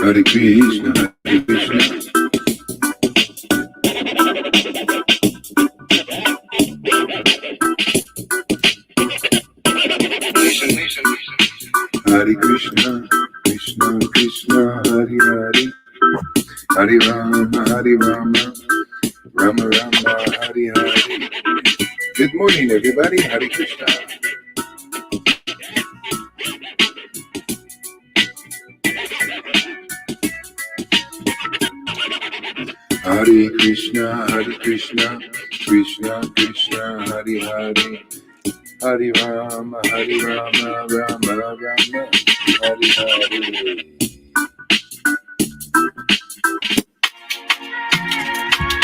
Hare Krishna, Hare Krishna. Hare Krishna, Krishna Krishna, Hare Hare, Hare Rama, Hare Rama, Rama Rama, Hare Hare. Good morning, everybody. Hare Krishna. Hare Krishna, Hare Krishna, Krishna Krishna, Hare Hare, Hare Rama, Hare Rama, Rama Rama, Hare Hare.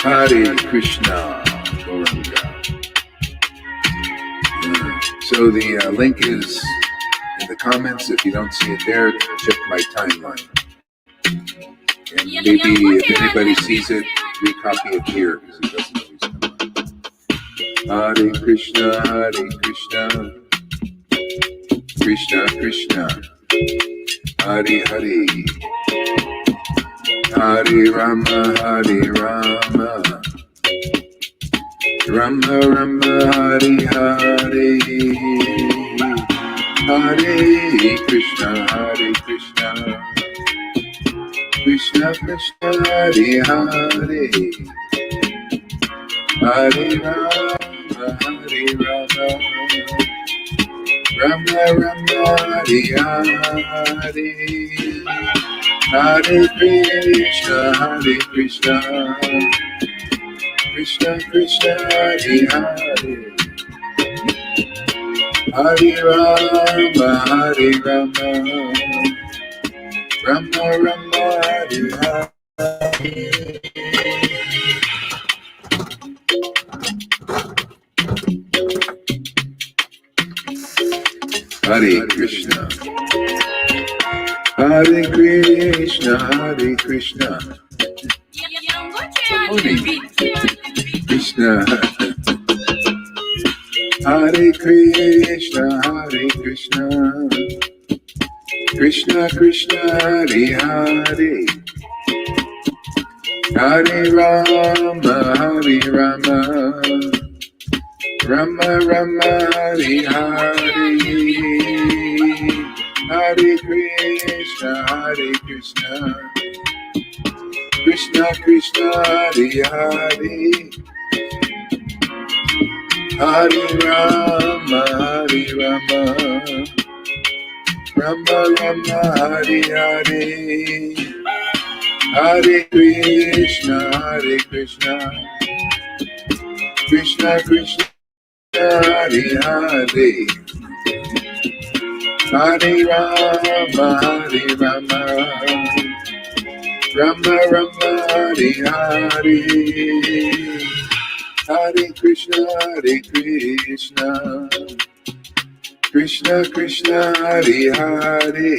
Hare Krishna, Gauranga. So the link is in the comments. If you don't see it there, check my timeline. And maybe if anybody sees it, recopy it here because it doesn't always come out. Hare Krishna, Hare Krishna, Krishna Krishna, Hare Hare, Hare Rama, Hare Rama, Rama Rama, Hare Hare, Hare Krishna, Hare Krishna, Krishna Krishna, Hare Hare, Hare Rama, Hare Rama, Rama Rama, Hare Hare, Hare Krishna, Hare Krishna, Krishna Krishna, Hare Hare, Hare Rama, Hare Rama, Rama Rama, Hare Hare. Hare Krishna, Hare Krishna, Hare Krishna. Good morning, Krishna. Hare Krishna, Hare Krishna, Krishna Krishna, Hare Hare, Hare Rama, Hare Rama, Rama Rama, Hare Hare, Hare Krishna, Hare Krishna, Krishna Krishna, Hare Hare, Hare Rama, Hare Rama, Rama Rama, Hare Hare, Hare Krishna, Hare Krishna, Krishna Krishna, Hare Hare, Hare Rama, Hare Rama, Rama Rama, Hare Hare, Hare Krishna, Krishna Krishna, Hare Hare,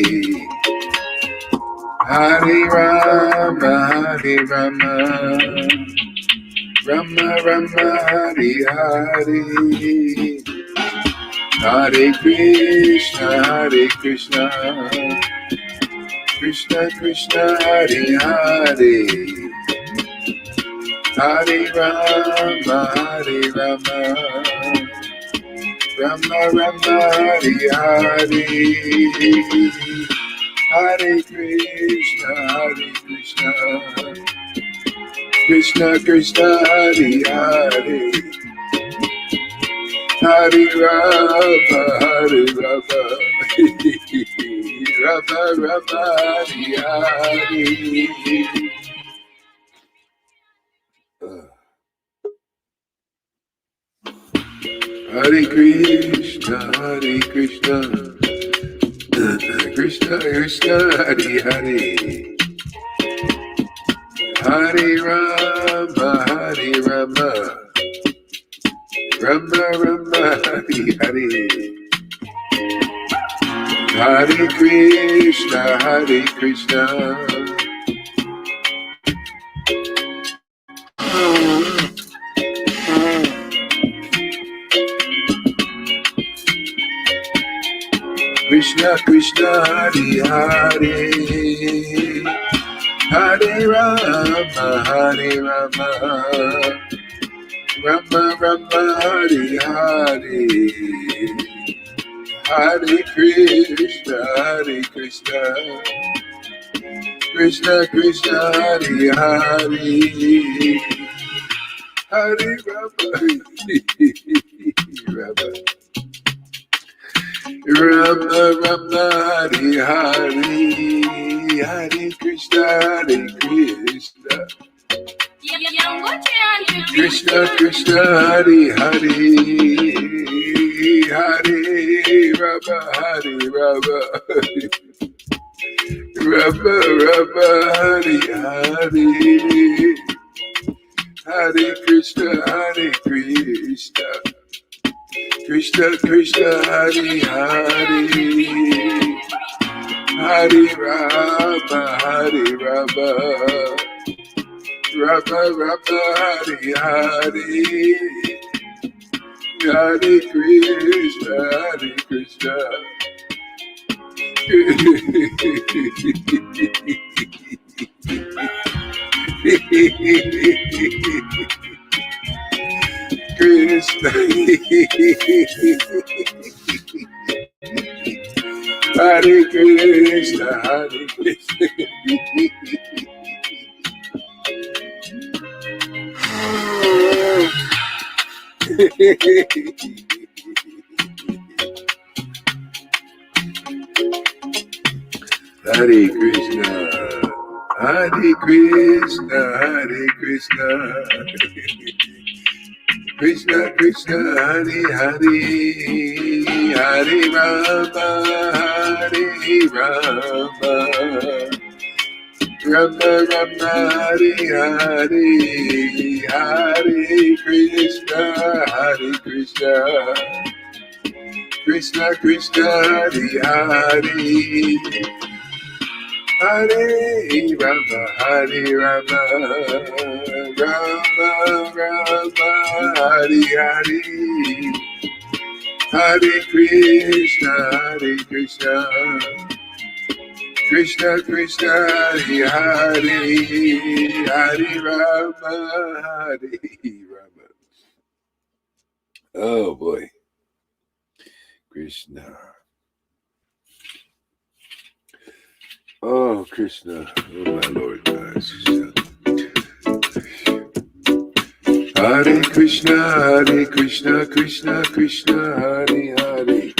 Hare Rama, Hare Rama, Rama Rama, Hare Hare, Hare Krishna, Krishna Krishna, Hare Hare, Hare Rama, Hare Rama, Rama Rama, Hare Hare, Hare Krishna, Hare Krishna, Krishna Krishna, Hare Hare, Hare Rama, Hare Rama, Rama Rama, Hare Hare. Hare Krishna, Hare Krishna, Krishna Krishna, Hare Hare, Hare Rama, Hare Rama, Rama Rama, Hare Hare, Hare Krishna, Hare Krishna, Krishna Krishna, Hare Hare, Hare Rama, Hare Rama, Rama Rama, Hare Hare, Hare Krishna, Hare Krishna, Krishna Krishna, Hare Hare, Hare Rama, Rama, Rama Rama, Hare Hare, Hare Krishna, Hare Krishna, Krishna Krishna, Hare Hare, Hare Rama, Hare Rama, Rama Rama, Hare Hare, Hare Krishna, Hare Krishna, Krishna Krishna, Hare Hare, Hare Rama, Hare Rama, Rama Rama, Hare Hare, Hare Krishna, Hare Krishna, Krishna, Hare Krishna, Hare Krishna. Hare Krishna, Hare Krishna, Hare Krishna, Krishna Krishna, Hare Hare, Hare Rama, Hare Rama, Rama Rama, Hare Hare, Hare Krishna, Hare Krishna, Krishna Krishna, Hare Hare, Hare Rama, Hare Rama, Rama Rama, Hare Hare, Hare Krishna, Hare Krishna, Krishna Krishna, Hare Hare, Hare Rama, Hare Rama. Oh boy, Krishna. Oh, Krishna. Oh, my Lord. Hare Krishna, Hare Krishna, Krishna Krishna, Hare Hare.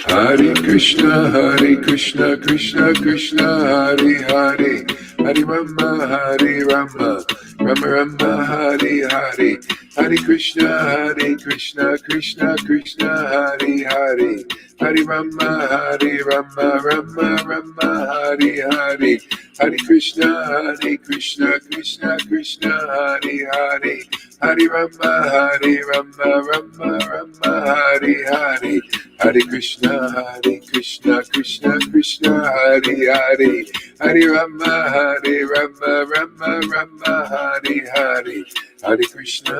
Hare Krishna, Hare Krishna, Krishna Krishna, Hare Hare. Hare Rama, Hare Rama, Rama Rama, Hare Hare. Hare Krishna, Krishna Krishna, Hare Hare. Hare Rama, Rama Rama, Hare Hare. Hare Krishna, Krishna Krishna, Hare Hare. Hare Rama, Rama Rama, Hare Hare. Hare Krishna, Krishna Krishna, Hare Hare. Hare Rama, Rama Rama, Hare Hare. Hare Krishna,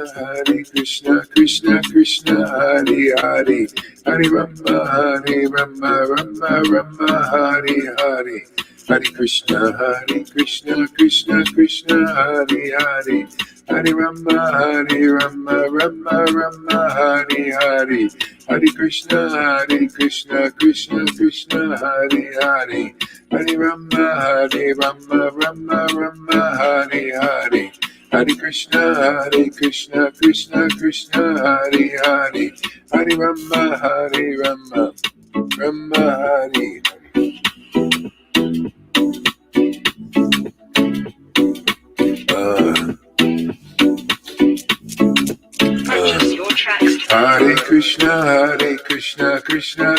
Krishna Krishna, Hare Hare, Hare Rama, Rama Hare Hare. Hare Krishna, Krishna Krishna, Hare Hare, Hare Rama, Rama Hare Hare. Hare Krishna, Krishna Krishna, Hare Hare, Hare Rama, Rama Hare Hare. Hare Krishna, Krishna Krishna, Hare Hare, Hare Rama, Rama Hare Hare. Purchase your tracks. Hare Krishna, Krishna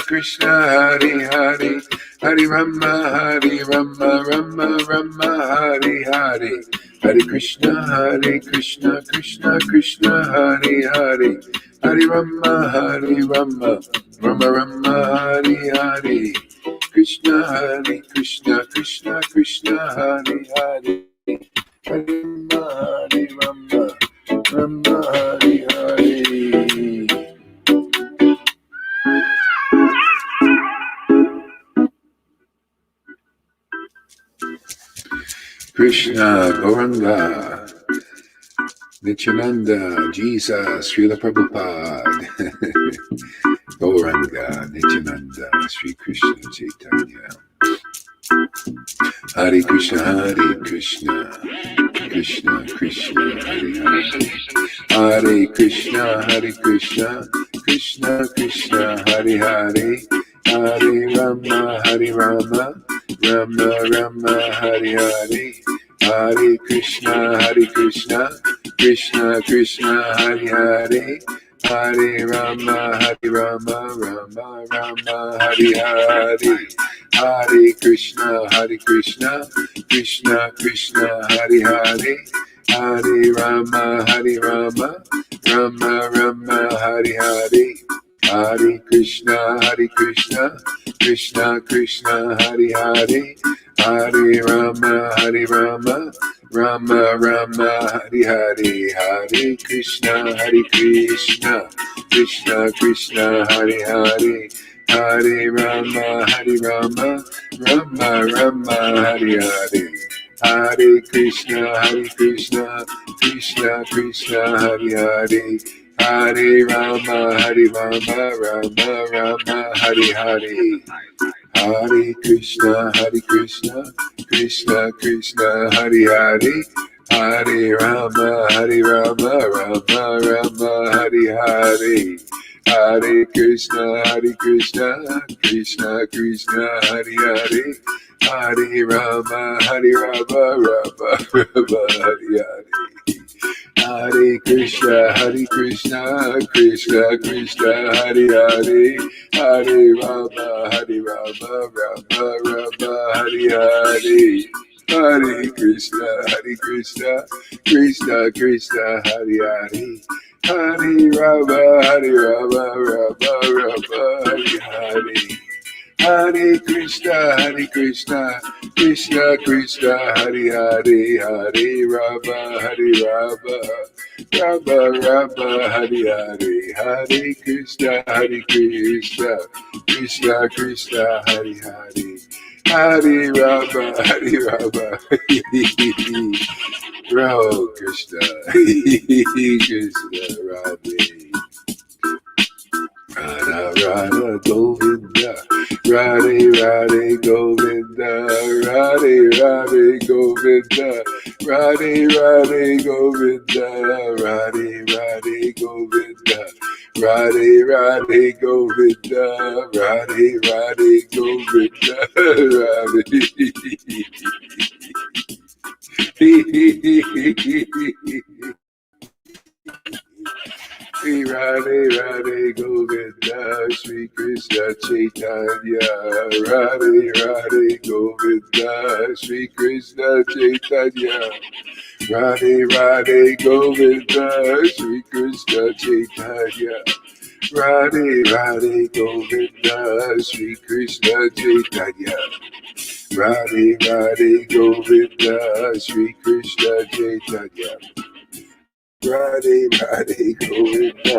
Hare Hare, Hare Rama, Rama Hare Hare. Hare Krishna, Krishna Hare Hare, Hare Rama, Rama Hare Hare. Krishna, Krishna Hare Hare, Hare Rama, Rama Hare Hare. Krishna, Gauranga, Nityananda, Jesus, Srila Prabhupada, Gauranga, Nityananda, Sri Krishna Chaitanya. Hare Krishna, Krishna Hare Hare. Hare Krishna, Krishna Hare Hare. Hare Rama, Rama Hare Hare. Hare Krishna, Krishna Hare Hare. Hare Rama, Rama Hare Hare. Hare Krishna, Krishna Hare Hare. Hare Rama, Rama Hare Hare. Hare Krishna, Krishna Hare Hare. Hare Rama, Rama Hare Hare. Hare Krishna, Krishna Hare Hare. Hare Rama, Rama Hare Hare. Hare Krishna, Krishna Hare Hare. Hare Rama, Rama Hare Hare. Hare Krishna, Krishna Hare Hare. Hare Rama, Rama Hare Hare. Hare Krishna, Krishna Hare Hare. Hare Rama, Rama Hare Hare. Hare Krishna, Krishna Hare Hare. Hare Rama, Rama Hare Hare. Hare Krishna, Krishna Hare Hare. Hare Rama, Rama Hare Hare. Hare Krishna, Krishna Hare Hare. Hare Rama, Rama Hare Hare. Hare Krishna, Krishna Hare Hare. Hare Rama, Rama Krishna, Krishna Radhe. Radha Govinda, Radhe Govinda, Radhe Govinda, Radhe Govinda, Radhe Govinda, Radhe Govinda, Radhe Govinda, Radhe Govinda, Sri Krishna Chaitanya. Radhe Govinda, Sri Krishna Chaitanya. Radhe Govinda, Sri Krishna Chaitanya. Radhe Govinda, Sri Krishna Chaitanya. Radhe Govinda, Sri Krishna Chaitanya. Radhe Radhe Govinda.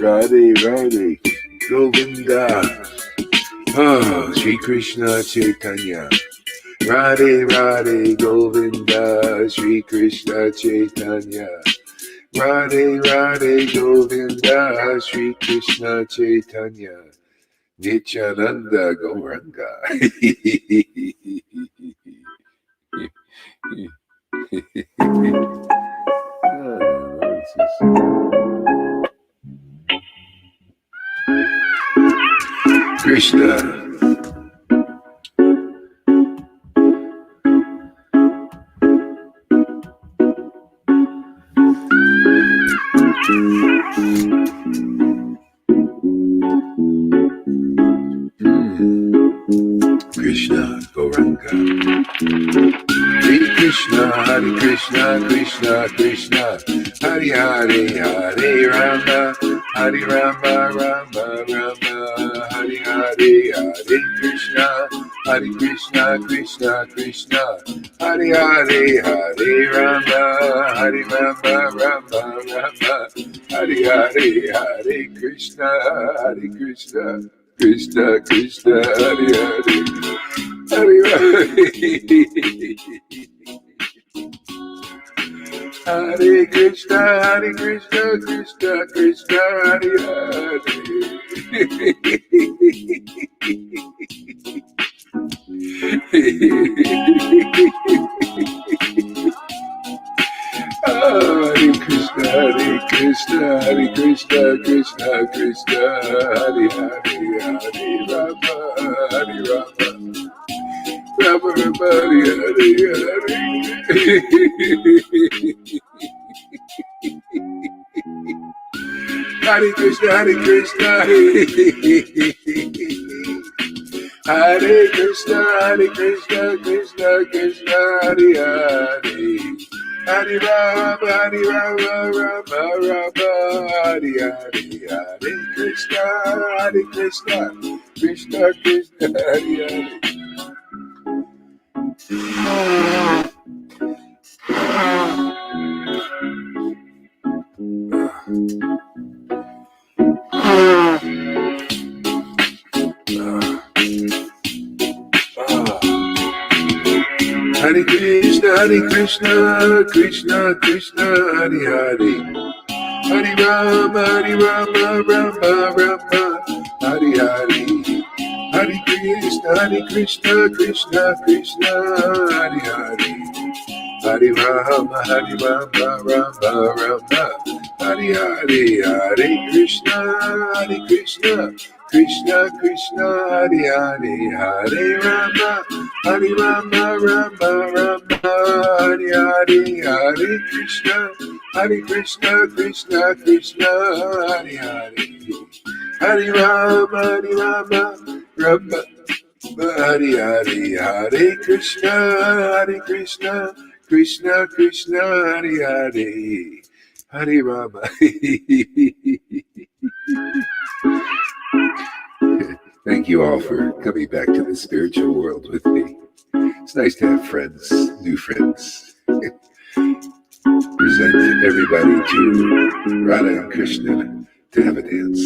Radhe Radhe Govinda. Shri Krishna Chaitanya. Radhe Radhe Govinda. Shri Krishna Chaitanya. Radhe Radhe Govinda. Shri Krishna Chaitanya. Nityananda Gauranga. Krishna. Krishna Gauranga. Hare Krishna, Hare Krishna, Krishna Krishna, Hare Hare, Hare Rama, Hare Rama, Rama Rama, Hare Hare, Hare Krishna, Hare Krishna, Krishna Krishna, Hare Hare, Hare Rama, Hare Rama, Rama Rama, Hare Hare, Hare Krishna, Hare Krishna, Krishna Krishna, Hare Hare. Hare Hare Krishna, Hare Krishna, Krishna Krishna, Hare Hare. Hare Krishna, Hare Krishna, Hare Krishna, Krishna Krishna, Hare Hare, Hare Rama, Hare Rama. Rama Rama, Hare Hare. Hare Krishna, Hare Krishna. Hare Krishna, Hare Krishna, Krishna Krishna, Hare Hare. Hare Rama, Hare Rama, Rama Rama, Hare Hare. Hare Krishna, Hare Krishna, Krishna Krishna, Hare Hare. Hare Krishna, Hare Krishna, Krishna Krishna, Hare Hare. Hare Rama, Hare Rama, Rama Rama, Hare Hare. Hare Krishna, Krishna Krishna, Hare Hare. Hare Rama, Rama Rama, Hare Hare. Hare Krishna, Krishna Krishna, Hare Hare. Hare Rama, Rama Rama, Hare Hare. Hare Krishna, Krishna Krishna, Hare Hare. Hare Rama, Rama. Hare Hare, Hare Krishna, Krishna Krishna, Hare Hare, Hare Rama. Thank you all for coming back to the spiritual world with me. It's nice to have friends, new friends. Present everybody to Radha and Krishna to have a dance.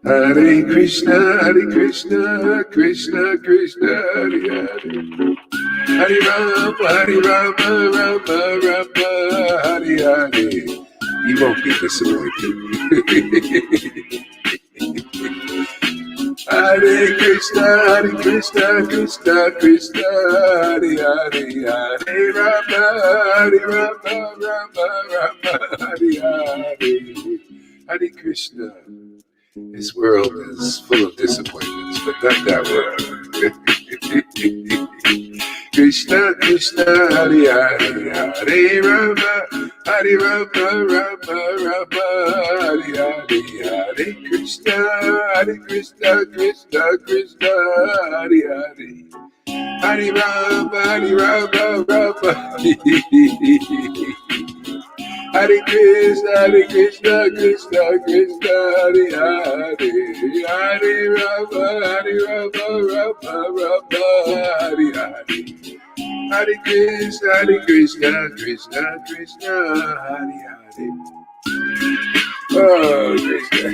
Hare Krishna, Krishna Krishna, Hare Hare. Hare Rama, Rama Rama, Hare Hare. You won't be disappointed. Hare Krishna, Krishna Krishna, Hare Hare. Hare Rama, Rama Rama, Hare Hare. Hare Krishna. This world is full of disappointments, but not that world. Krishna, Krishna, Hare Hare, Hare Rama, Rama Rama, Hare Hare. Hare Krishna, Krishna Krishna, Hare Hare. Hare Rama, Rama. Hare Krishna, Krishna Krishna, Hare Hare, Hare Rama, Rama Rama, Hare Hare. Hare Krishna, Krishna Krishna, Hare Hare. Oh, Krishna.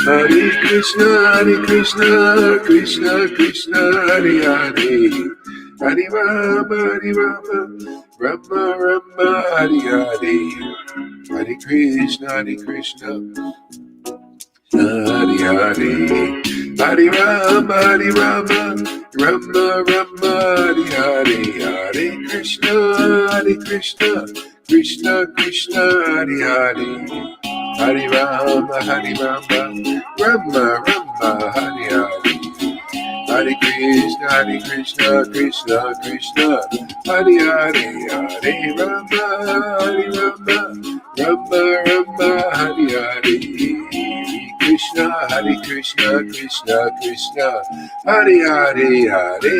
Hare Krishna, Krishna Krishna, Hare Hare. Hare Rama, Rama Rama, Hare Hare. Hare Krishna, Hare Hare. Hare Rama, Rama Rama, Hare Hare. Hare Krishna, Krishna Krishna, Hare Hare. Hare Rama, Rama Rama, Hare Hare. Hare Krishna, Krishna Krishna, Hare Hare. Hare Rama, Rama Rama, Hare Hare. Krishna, Krishna Krishna, Hare Hare. Hare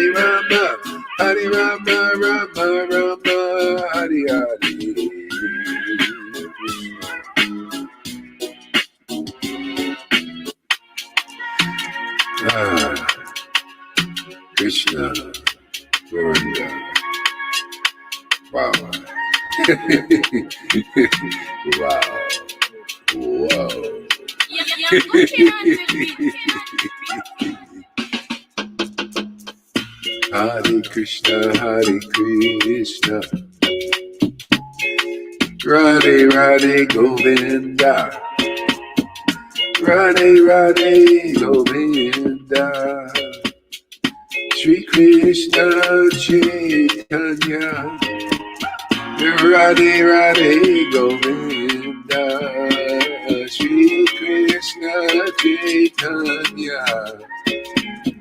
Rama, Rama Rama, Hare Hare. Krishna, Govinda. Wow. Wow. Wow. Hare Krishna, Radhe Radhe Govinda, Radhe Radhe Govinda, Shri Krishna Chaitanya, Radhe Radhe Govinda, Shri Krishna Chaitanya,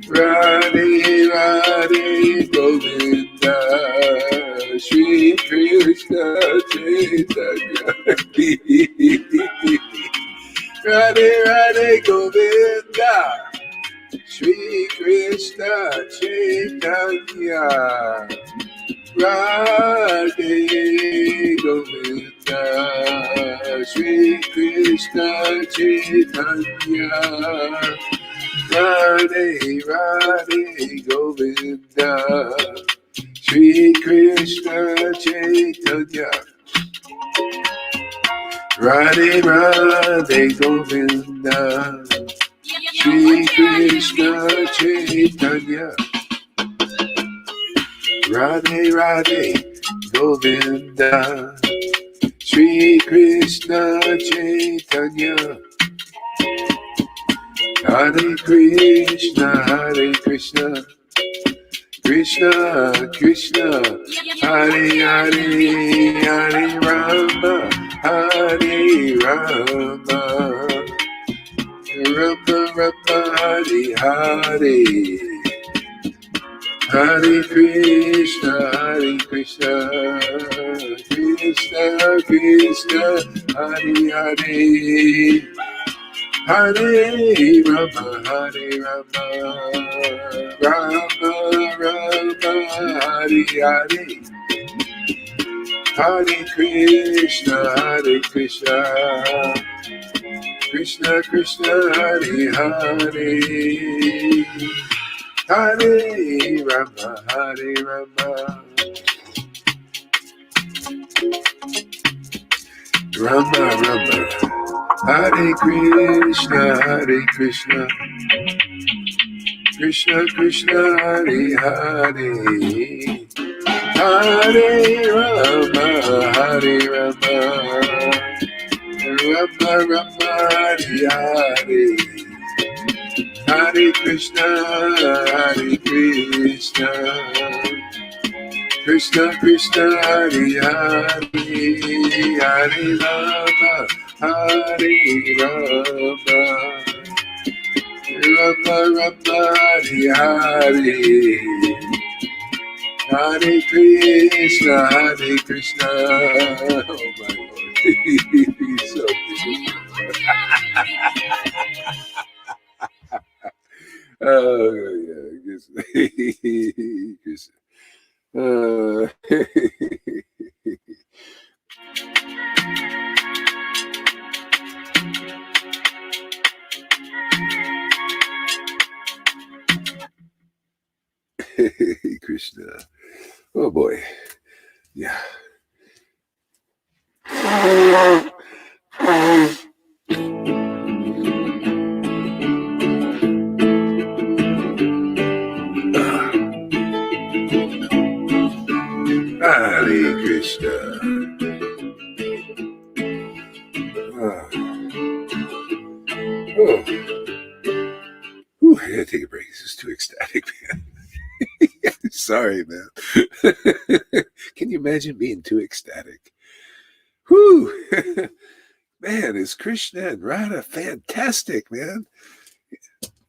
Radhe Radhe Govinda, Shri Krishna Chaitanya. Radhe Radhe Govinda, Shri Krishna Chaitanya, Radhe Govinda, Shri Krishna Chaitanya, Radhe Radhe Govinda, Shri Krishna Chaitanya, Radhe Radhe Govinda, Shri Krishna Chaitanya, Radhe Radhe Govinda, Shri Krishna Chaitanya, Hare Krishna, Krishna Krishna, Hare Hare, Hare Rama, Rama Rama, Hare Hare. Hare Krishna, Krishna Krishna, Hare Hare. Hare Rama, Rama Rama, Hare Hare. Hare Krishna, Krishna Krishna, Hare Hare. Hare Rama, Rama Rama. Hare Krishna, Krishna Krishna, Hare Hare. Hare Rama, Rama Rama, Hare Hare. Hare Krishna, Krishna Krishna, Hare Hare. Hare Rama, Rama Rama, Hare Hare. Hare Krishna, Oh my Lord. So Oh, yeah. Krishna. Oh boy. Yeah. Hare Krishna. Oh. Whew, I gotta take a break. This is too ecstatic, man. Sorry, man. Can you imagine being too ecstatic? Whew. Man, is Krishna and Radha fantastic, man?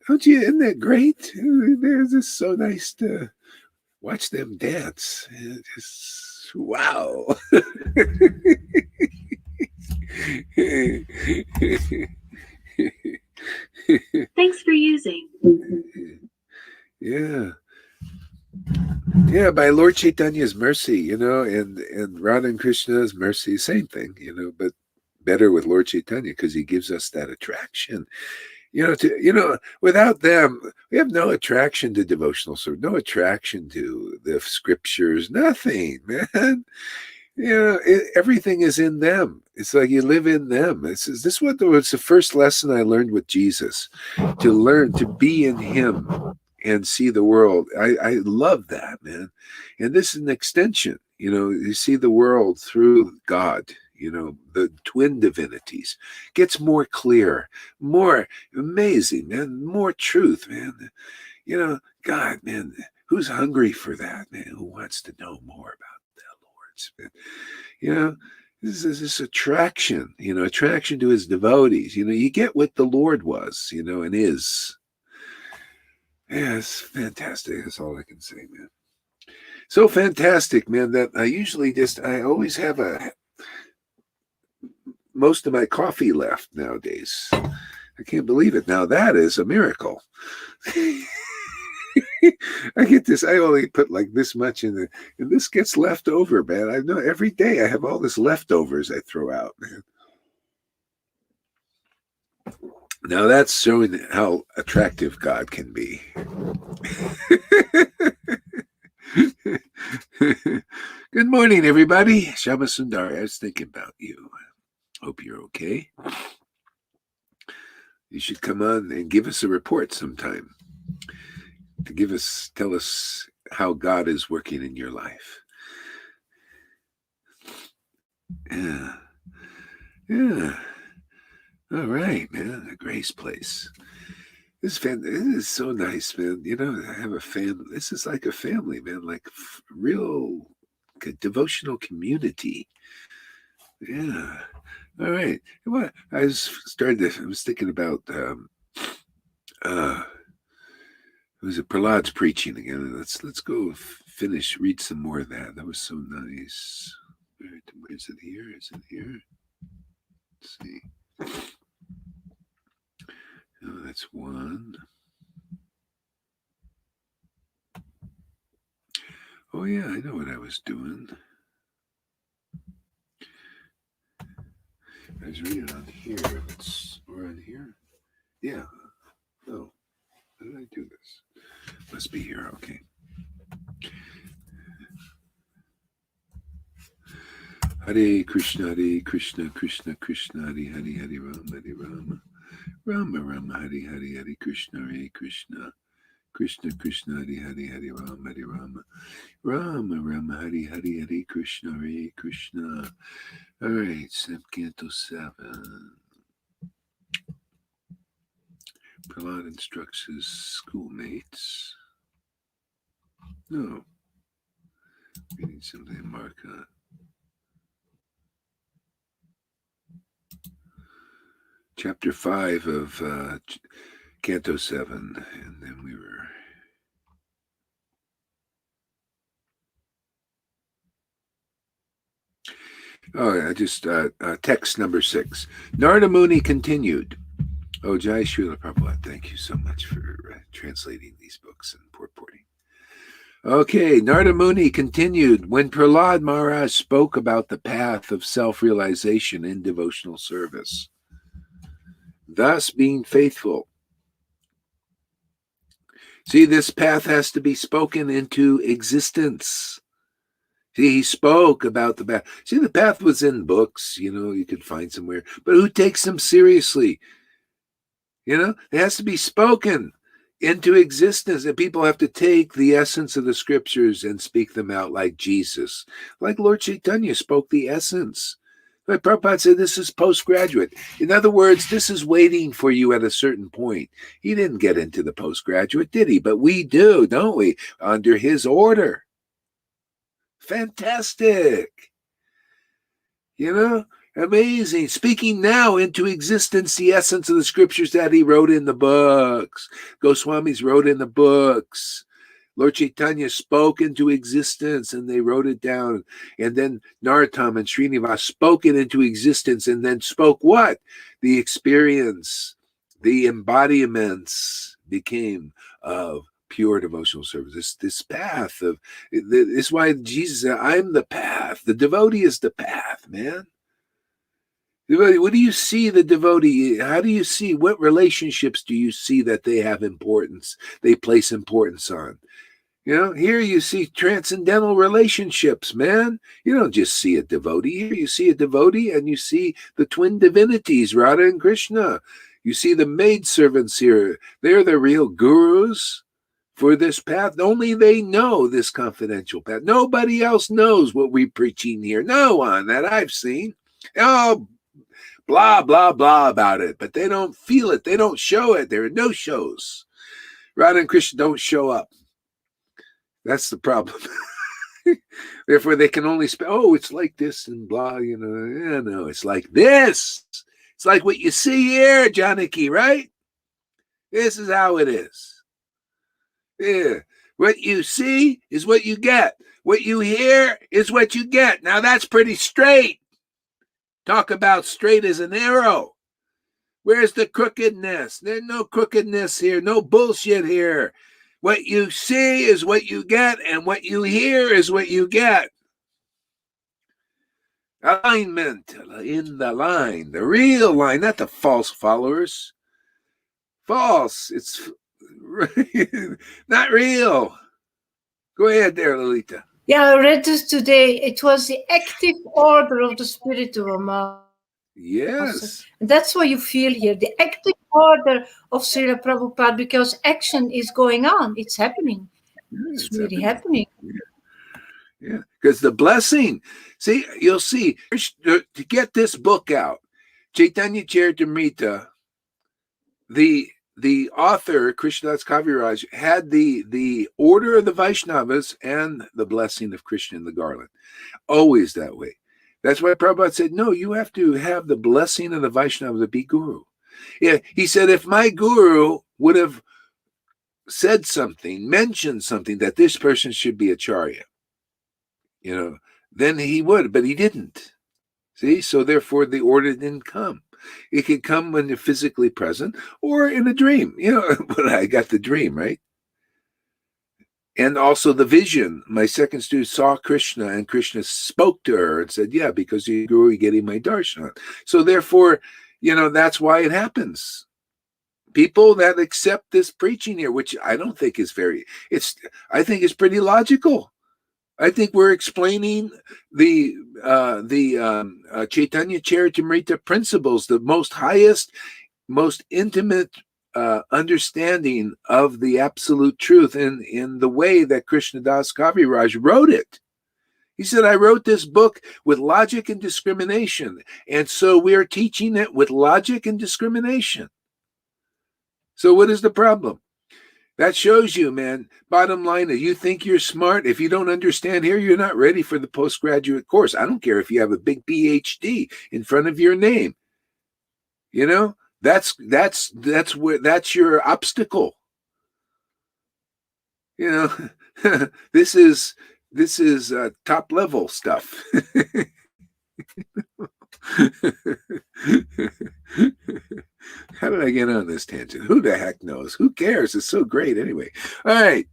Don't you? Isn't that great? They're just so nice to watch them dance. Just wow. Thanks for using. Yeah. Yeah, by Lord Chaitanya's mercy, and Radha and Krishna's mercy, same thing, but better with Lord Chaitanya because he gives us that attraction. Without them, we have no attraction to devotional service, no attraction to the scriptures, nothing, man. Everything is in them. It's like you live in them. This was the first lesson I learned with Jesus, to learn to be in him and see the world. I love that, man. And this is an extension. You see the world through God. The twin divinities gets more clear, more amazing, man, more truth, man. God, man, who's hungry for that, man? Who wants to know more about the Lord's, man? This is this attraction, attraction to his devotees. You get what the Lord was, and is. Yeah, it's fantastic. That's all I can say, man. So fantastic, man, that I always have most of my coffee left nowadays. I can't believe it. Now that is a miracle. I get this. I only put like this much in and this gets left over, man. I know every day I have all this leftovers I throw out, man. Now that's showing how attractive God can be. Good morning, everybody. Shama Sundari, I was thinking about you. Hope you're okay. You should come on and give us a report sometime to tell us how God is working in your life. Yeah. All right, man. A Grace Place. This is so nice, man. I have a family. This is like a family, man. Like real devotional community. Yeah. All right. I was thinking about was it Prahlad's preaching again? Let's go read some more of that. That was so nice. Where is it here? Is it here? Let's see. Oh, that's one. Oh yeah, I know what I was doing. I was reading on here. We're on here. Yeah. Oh, how did I do this? Must be here. Okay. Hare Krishna, Krishna Krishna, Hare Hare, Hare Rama, Rama Rama, Hare Hare, Hare Krishna, Krishna Krishna, Hare Hare, Hare Rama, Rama Rama, Hare Hare, Hare Krishna. All right, Canto 7. Prahlad instructs his schoolmates. No. Reading something in Marka. Chapter 5 of Canto 7. And then we were... Oh, I just text number 6. Narada Muni continued. Oh, Jai Srila Prabhupada, thank you so much for translating these books and purporting. Okay, Narada Muni continued. When Prahlad Maharaj spoke about the path of self-realization in devotional service, thus being faithful. See, this path has to be spoken into existence. See, he spoke about the path. See, the path was in books, you could find somewhere, but who takes them seriously? It has to be spoken into existence, and people have to take the essence of the scriptures and speak them out like Jesus. Like Lord Chaitanya spoke the essence. Like Prabhupada said, this is postgraduate. In other words, this is waiting for you at a certain point. He didn't get into the postgraduate, did he? But we do, don't we? Under his order. Fantastic. Amazing. Speaking now into existence the essence of the scriptures that he wrote in the books. Goswamis wrote in the books. Lord Chaitanya spoke into existence and they wrote it down. And then Narottam and Srinivas spoke it into existence and then spoke what? The experience, the embodiments became of pure devotional service. This path of, this is why Jesus said, I'm the path. The devotee is the path, man. What do you see the devotee? How do you see, what relationships do you see that they have importance, they place importance on? Here you see transcendental relationships, man. You don't just see a devotee. Here you see a devotee and you see the twin divinities, Radha and Krishna. You see the maidservants here. They're the real gurus for this path. Only they know this confidential path. Nobody else knows what we're preaching here. No one that I've seen. Oh, blah, blah, blah about it, but they don't feel it. They don't show it. There are no shows. Radha and Krishna don't show up. That's the problem. Therefore, they can only it's like this and blah, no, it's like this. It's like what you see here, Janaki, right? This is how it is. Yeah. What you see is what you get. What you hear is what you get. Now, that's pretty straight. Talk about straight as an arrow. Where's the crookedness? There's no crookedness here. No bullshit here. What you see is what you get, and what you hear is what you get. Alignment in the line, the real line, not the false followers. False. It's not real. Go ahead there, Lolita. Yeah, I read this today. It was the active order of the spiritual master. Yes. And that's what you feel here, the active order of Srila Prabhupada, because action is going on. It's happening. It's really happening. Yeah, because the blessing, see, you'll see, to get this book out, Chaitanya Charitamrita, the author, Krishnadas Kaviraj, had the order of the Vaishnavas and the blessing of Krishna in the garland. Always that way. That's why Prabhupada said, no, you have to have the blessing of the Vaishnava to be guru. Yeah, he said, if my guru would have said something, mentioned something that this person should be acharya, then he would, but he didn't. See, so therefore the order didn't come. It could come when you're physically present or in a dream. But I got the dream, right? And also the vision. My second student saw Krishna and Krishna spoke to her and said, yeah, because you grew getting my darshan. So therefore, that's why it happens. People that accept this preaching here, which I don't think is I think it's pretty logical. I think we're explaining the Chaitanya Charitamrita principles, the most highest, most intimate understanding of the absolute truth in the way that Krishnadas Kaviraj wrote it. He said, I wrote this book with logic and discrimination, and so we are teaching it with logic and discrimination. So what is the problem? That shows you, man, bottom line is you think you're smart. If you don't understand here, you're not ready for the postgraduate course. I don't care if you have a big PhD in front of your name. That's your obstacle. This is top level stuff. How did I get on this tangent? Who the heck knows? Who cares? It's so great anyway. All right.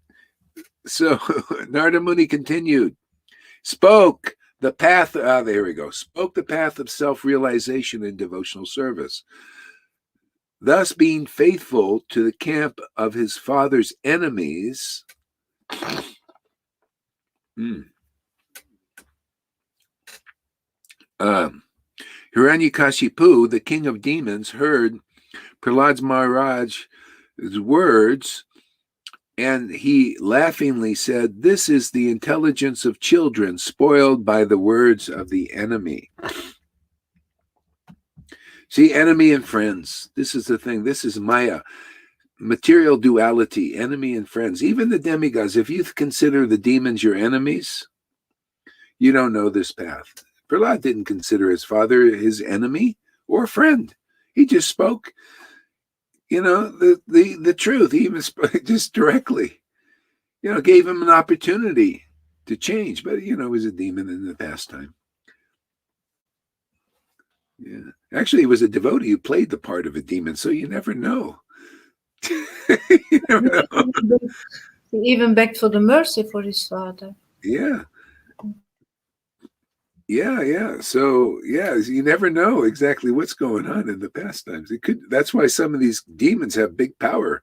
So Narada Muni continued, spoke the path. There we go. Spoke the path of self-realization and devotional service. Thus, being faithful to the camp of his father's enemies. Hiranyakashipu, the king of demons, heard Prahlad Maharaj's words, and he laughingly said, "This is the intelligence of children spoiled by the words of the enemy." See, enemy and friends. This is the thing. This is Maya. Material duality, enemy and friends. Even the demigods, if you consider the demons your enemies, you don't know this path. Prahlad didn't consider his father his enemy or friend. He just spoke, the truth. He even spoke just directly, gave him an opportunity to change. But, he was a demon in the past time. Yeah. Actually, he was a devotee who played the part of a demon, so you never know. You never know. He even begged for the mercy for his father. Yeah. Yeah. So, you never know exactly what's going on in the pastimes. That's why some of these demons have big power,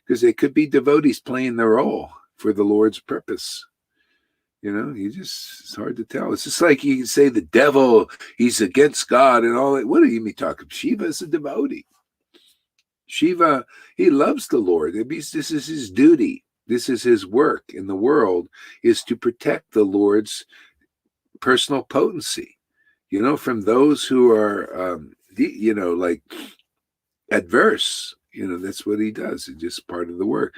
because they could be devotees playing the role for the Lord's purpose. It's hard to tell. It's just like you can say the devil, he's against God and all that. What do you mean talking? Shiva is a devotee. Shiva, he loves the Lord. This is his duty. This is his work in the world, is to protect the Lord's personal potency, from those who are, like adverse. That's what he does. It's just part of the work.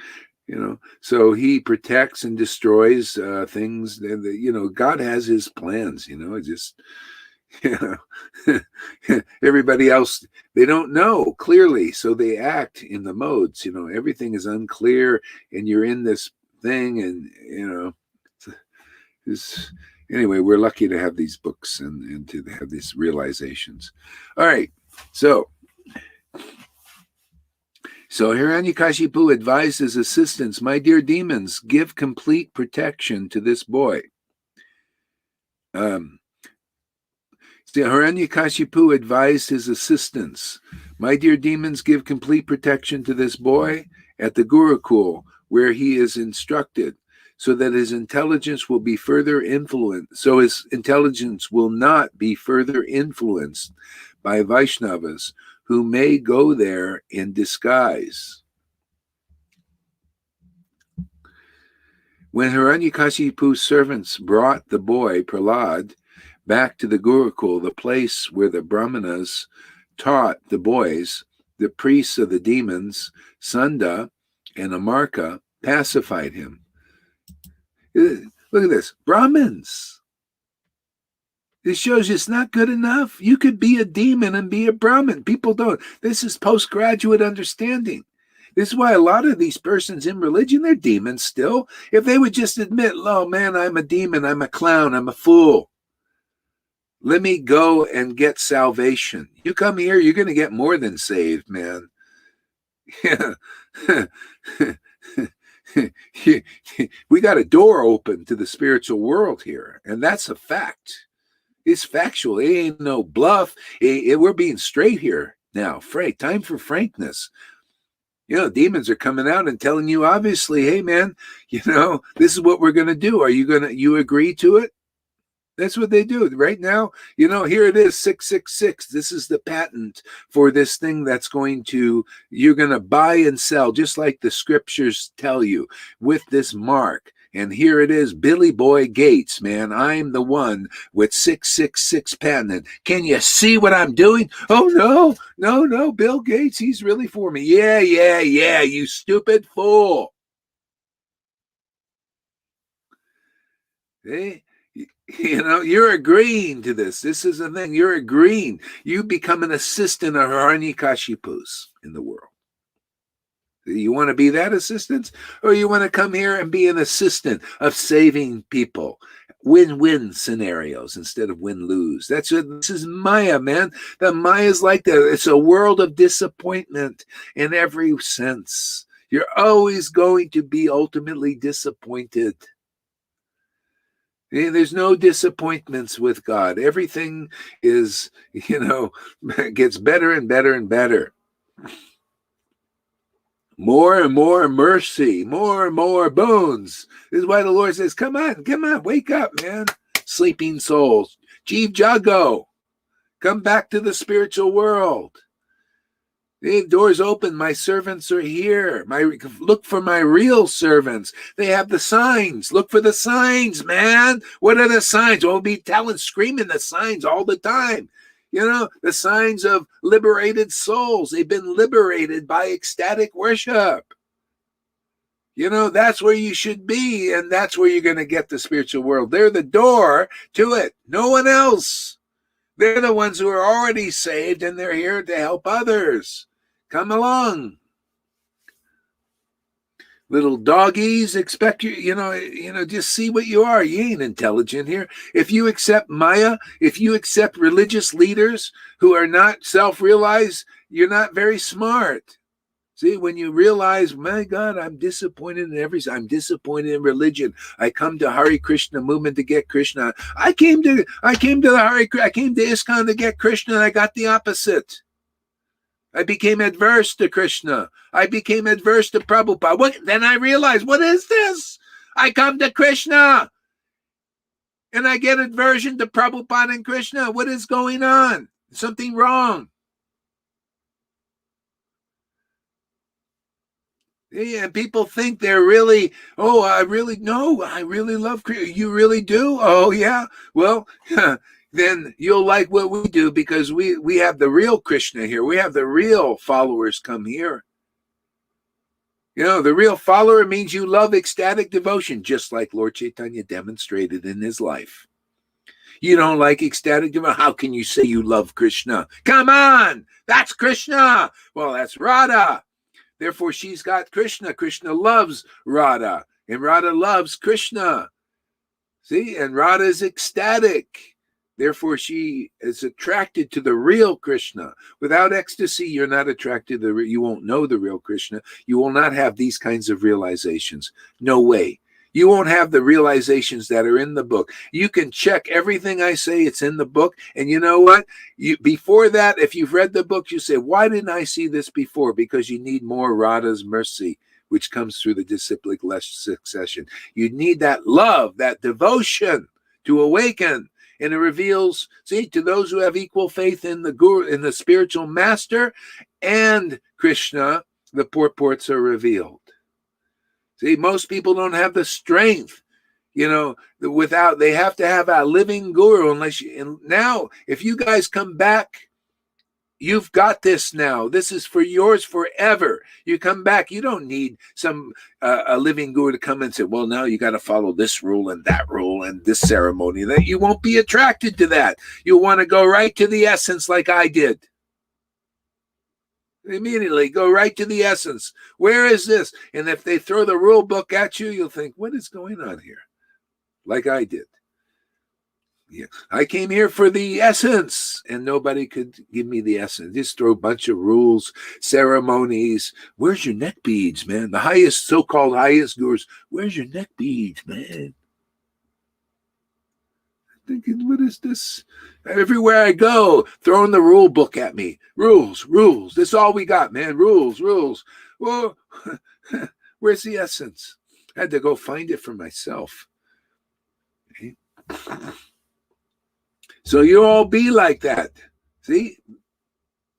So he protects and destroys things. And God has his plans. Everybody else, they don't know clearly, so they act in the modes. Everything is unclear, and you're in this thing, and anyway, we're lucky to have these books and to have these realizations. All right, so Hiranyakashipu advised his assistants, "My dear demons, give complete protection to this boy." Hiranyakashipu advised his assistants, "My dear demons, give complete protection to this boy at the Gurukul, where he is instructed, so that his intelligence will be further influenced. So his intelligence will not be further influenced by Vaishnavas, who may go there in disguise." When Hiranyakashipu's servants brought the boy, Prahlad, back to the Gurukul, the place where the Brahmanas taught the boys, the priests of the demons, Sunda and Amarka, pacified him. Look at this. Brahmins. This shows you it's not good enough. You could be a demon and be a Brahmin. People don't. This is postgraduate understanding. This is why a lot of these persons in religion, they're demons still. If they would just admit, "Oh man, I'm a demon, I'm a clown, I'm a fool. Let me go and get salvation." You come here, you're going to get more than saved, man. Yeah. We got a door open to the spiritual world here, and that's a fact. It's factual. It ain't no bluff. We're being straight here now. Frank, time for frankness. Demons are coming out and telling you, obviously, "Hey, man, this is what we're going to do. You agree to it?" That's what they do right now. Here it is, 666. This is the patent for this thing you're going to buy and sell, just like the scriptures tell you, with this mark. And here it is, Billy Boy Gates, man. I'm the one with 666 patent. Can you see what I'm doing? Oh, no, Bill Gates, he's really for me. Yeah, you stupid fool. Hey? You're agreeing to this. This is the thing. You're agreeing. You become an assistant of Hiranyakashipu's in the world. You want to be that assistant, or you want to come here and be an assistant of saving people? Win-win scenarios instead of win-lose. That's what this is. Maya, man. The Maya is like that. It's a world of disappointment in every sense. You're always going to be ultimately disappointed. There's no disappointments with God. Everything is, gets better and better and better. More and more mercy, more and more boons. This is why the Lord says, come on, wake up, man. Sleeping souls. Jeev Jago. Come back to the spiritual world. The door's open. My servants are here. Look for my real servants. They have the signs. Look for the signs, man. What are the signs? We'll be screaming the signs all the time. The signs of liberated souls. They've been liberated by ecstatic worship. That's where you should be, and that's where you're going to get the spiritual world. They're the door to it. No one else. They're the ones who are already saved, and they're here to help others. Come along. Little doggies, expect just see what you are. You ain't intelligent here. If you accept Maya, if you accept religious leaders who are not self-realized, you're not very smart. See, when you realize, my God, I'm disappointed in everything. I'm disappointed in religion. I come to Hare Krishna movement to get Krishna. I came to ISKCON to get Krishna, and I got the opposite. I became adverse to Krishna. I became adverse to Prabhupada. Then I realized, what is this? I come to Krishna, and I get aversion to Prabhupada and Krishna. What is going on? Something wrong. Yeah, and people think they're really, I really love Krishna. You really do? Oh, yeah? Well, then you'll like what we do, because we have the real Krishna here. We have the real followers come here. The real follower means you love ecstatic devotion, just like Lord Chaitanya demonstrated in his life. You don't like ecstatic devotion? How can you say you love Krishna? Come on! That's Krishna! Well, that's Radha. Therefore, she's got Krishna. Krishna loves Radha, and Radha loves Krishna. See, and Radha is ecstatic. Therefore, she is attracted to the real Krishna. Without ecstasy, you're not attracted to you won't know the real Krishna. You will not have these kinds of realizations. No way. You won't have the realizations that are in the book. You can check everything I say. It's in the book. And you know what? Before that, if you've read the book, you say, why didn't I see this before? Because you need more Radha's mercy, which comes through the disciplic succession. You need that love, that devotion to awaken. And it reveals, see, to those who have equal faith in the Guru, in the spiritual master and Krishna, the purports are revealed. See, most people don't have the strength, they have to have a living guru. And now, if you guys come back, you've got this now. This is for yours forever. You come back, you don't need a living guru to come and say, well, now you got to follow this rule and that rule and this ceremony. That you won't be attracted to that. You'll want to go right to the essence like I did. Immediately go right to the essence. Where is this? And if they throw the rule book at you, you'll think, what is going on here? Like I did. Yeah. I came here for the essence, and nobody could give me the essence. Just throw a bunch of rules, ceremonies. Where's your neck beads, man? The so-called highest gurus. Where's your neck beads, man? Thinking, what is this? Everywhere I go, throwing the rule book at me. Rules. This is all we got, man. Rules. Well, where's the essence? I had to go find it for myself. Okay. So you all be like that. See?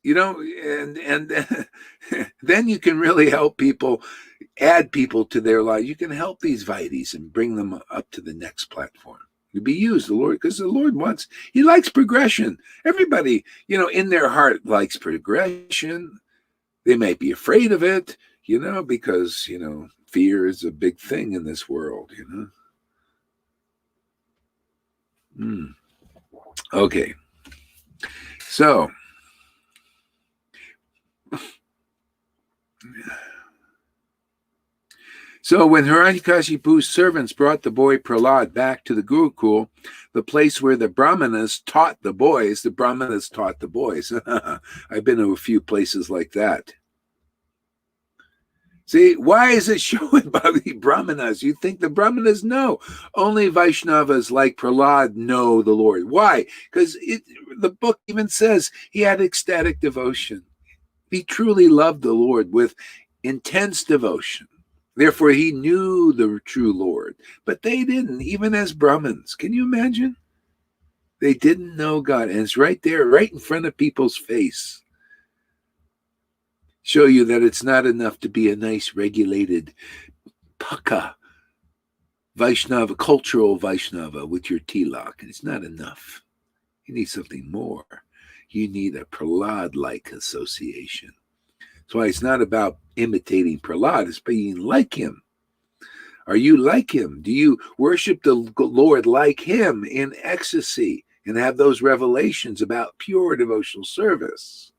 And then you can really help people, add people to their life. You can help these Vaitis and bring them up to the next platform. To be used, the Lord, because the Lord he likes progression. Everybody, in their heart likes progression. They might be afraid of it, because, fear is a big thing in this world, Okay. So, So when Hiranyakashipu's servants brought the boy Prahlad back to the Gurukul, the place where the Brahmanas taught the boys, I've been to a few places like that. See, why is it showing about the Brahmanas? You think the Brahmanas know. Only Vaishnavas like Prahlad know the Lord. Why? Because the book even says he had ecstatic devotion. He truly loved the Lord with intense devotion. Therefore, he knew the true Lord. But they didn't, even as Brahmins. Can you imagine? They didn't know God. And it's right there, right in front of people's face. Show you that it's not enough to be a nice, regulated Paka Vaishnava, cultural Vaishnava with your tilak. It's not enough. You need something more. You need a Prahlad-like association. That's why it's not about imitating Prahlad, it's being like him. Are you like him? Do you worship the Lord like him in ecstasy and have those revelations about pure devotional service?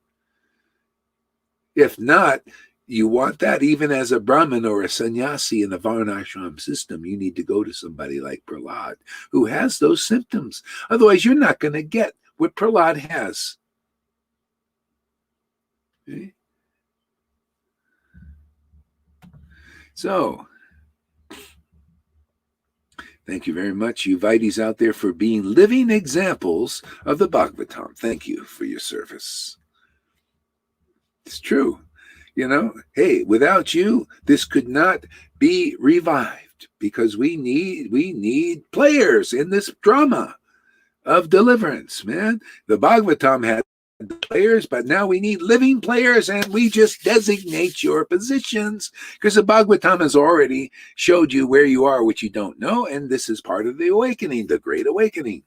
If not, you want that even as a Brahmin or a sannyasi in the Varnashram system, you need to go to somebody like Prahlad who has those symptoms. Otherwise, you're not going to get what Prahlad has. Okay? So, thank you very much, you Vaitis out there, for being living examples of the Bhagavatam. Thank you for your service. It's true. You know, hey, without you, this could not be revived because we need players in this drama of deliverance, man. The Bhagavatam had players, but now we need living players, and we just designate your positions because the Bhagavatam has already showed you where you are, which you don't know, and this is part of the awakening, the Great Awakening.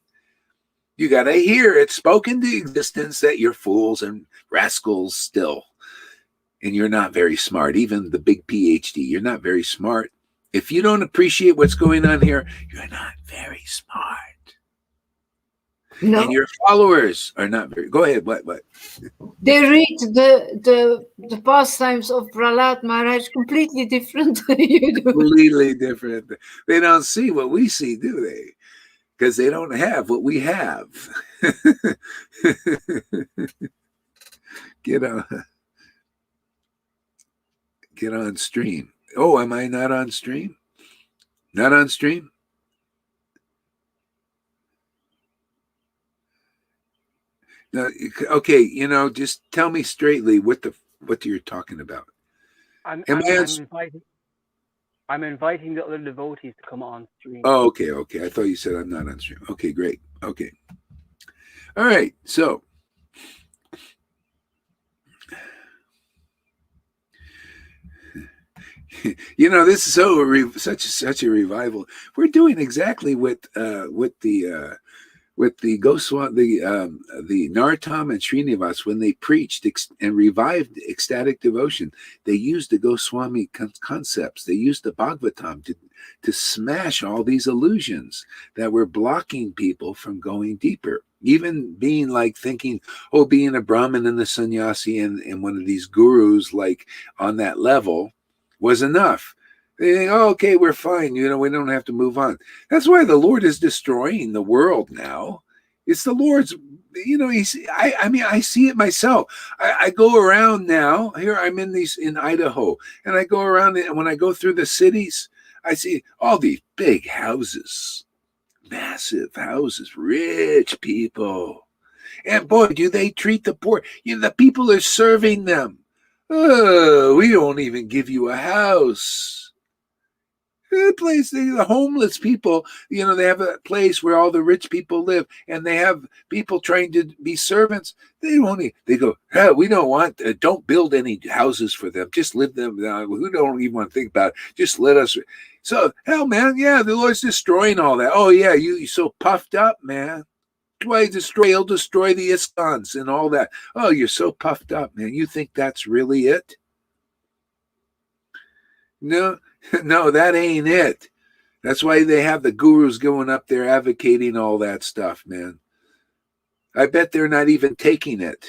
You got to hear it spoken to existence that you're fools and rascals still. And you're not very smart. Even the big PhD, you're not very smart. If you don't appreciate what's going on here, you're not very smart. No. And your followers are not very. Go ahead. What? They read the pastimes of Prahlad Maharaj completely different than you do. Completely different. They don't see what we see, do they? Because they don't have what we have. Get on stream. Oh, am I not on stream? Not on stream? No, okay, just tell me straightly what you're talking about. I'm inviting the other devotees to come on stream. Oh, okay. I thought you said I'm not on stream. Okay, great. Okay. All right. So, this is such a revival. We're doing exactly what the Goswami, the Narottam and Srinivas, when they preached and revived ecstatic devotion, they used the Goswami concepts. They used the Bhagavatam to smash all these illusions that were blocking people from going deeper. Even being thinking, being a Brahmin and a sannyasi and one of these gurus on that level was enough. They think, okay, we're fine. We don't have to move on. That's why the Lord is destroying the world now. It's the Lord's, I see it myself. I go around now. Here I'm in Idaho, and I go around, and when I go through the cities, I see all these big houses, massive houses, rich people. And boy, do they treat the poor. The people are serving them. Oh, we don't even give you a house. The place, the homeless people, they have a place where all the rich people live, and they have people trying to be servants. They go, hey, we don't want, don't build any houses for them. Just live them. We don't even want to think about it. Just let us. So, hell, man, yeah, the Lord's destroying all that. Oh, yeah, you're so puffed up, man. Why he'll destroy the ISKCONs and all that. Oh, you're so puffed up, man. You think that's really it? No, that ain't it. That's why they have the gurus going up there advocating all that stuff, man. I bet they're not even taking it.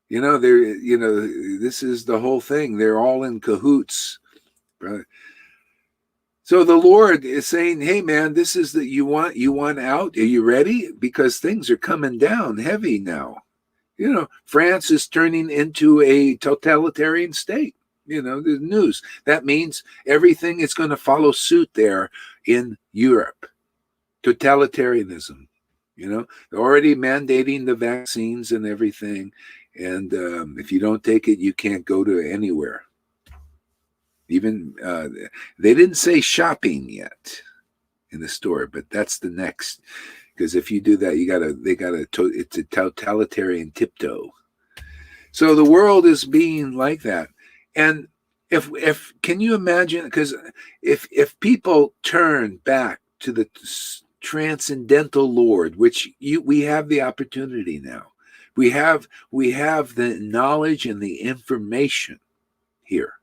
This is the whole thing. They're all in cahoots. So the Lord is saying, hey man, this is that you want out. Are you ready? Because things are coming down heavy now. You know, France is turning into a totalitarian state. You know, the news. That means everything is going to follow suit there in Europe. Totalitarianism. You know, they're already mandating the vaccines and everything. And if you don't take it, you can't go to anywhere. Even they didn't say shopping yet in the store, but that's the next. Because if you do that, it's a totalitarian tiptoe. So the world is being like that. And if can you imagine? Because if people turn back to the transcendental Lord, which we have the opportunity now, we have the knowledge and the information here.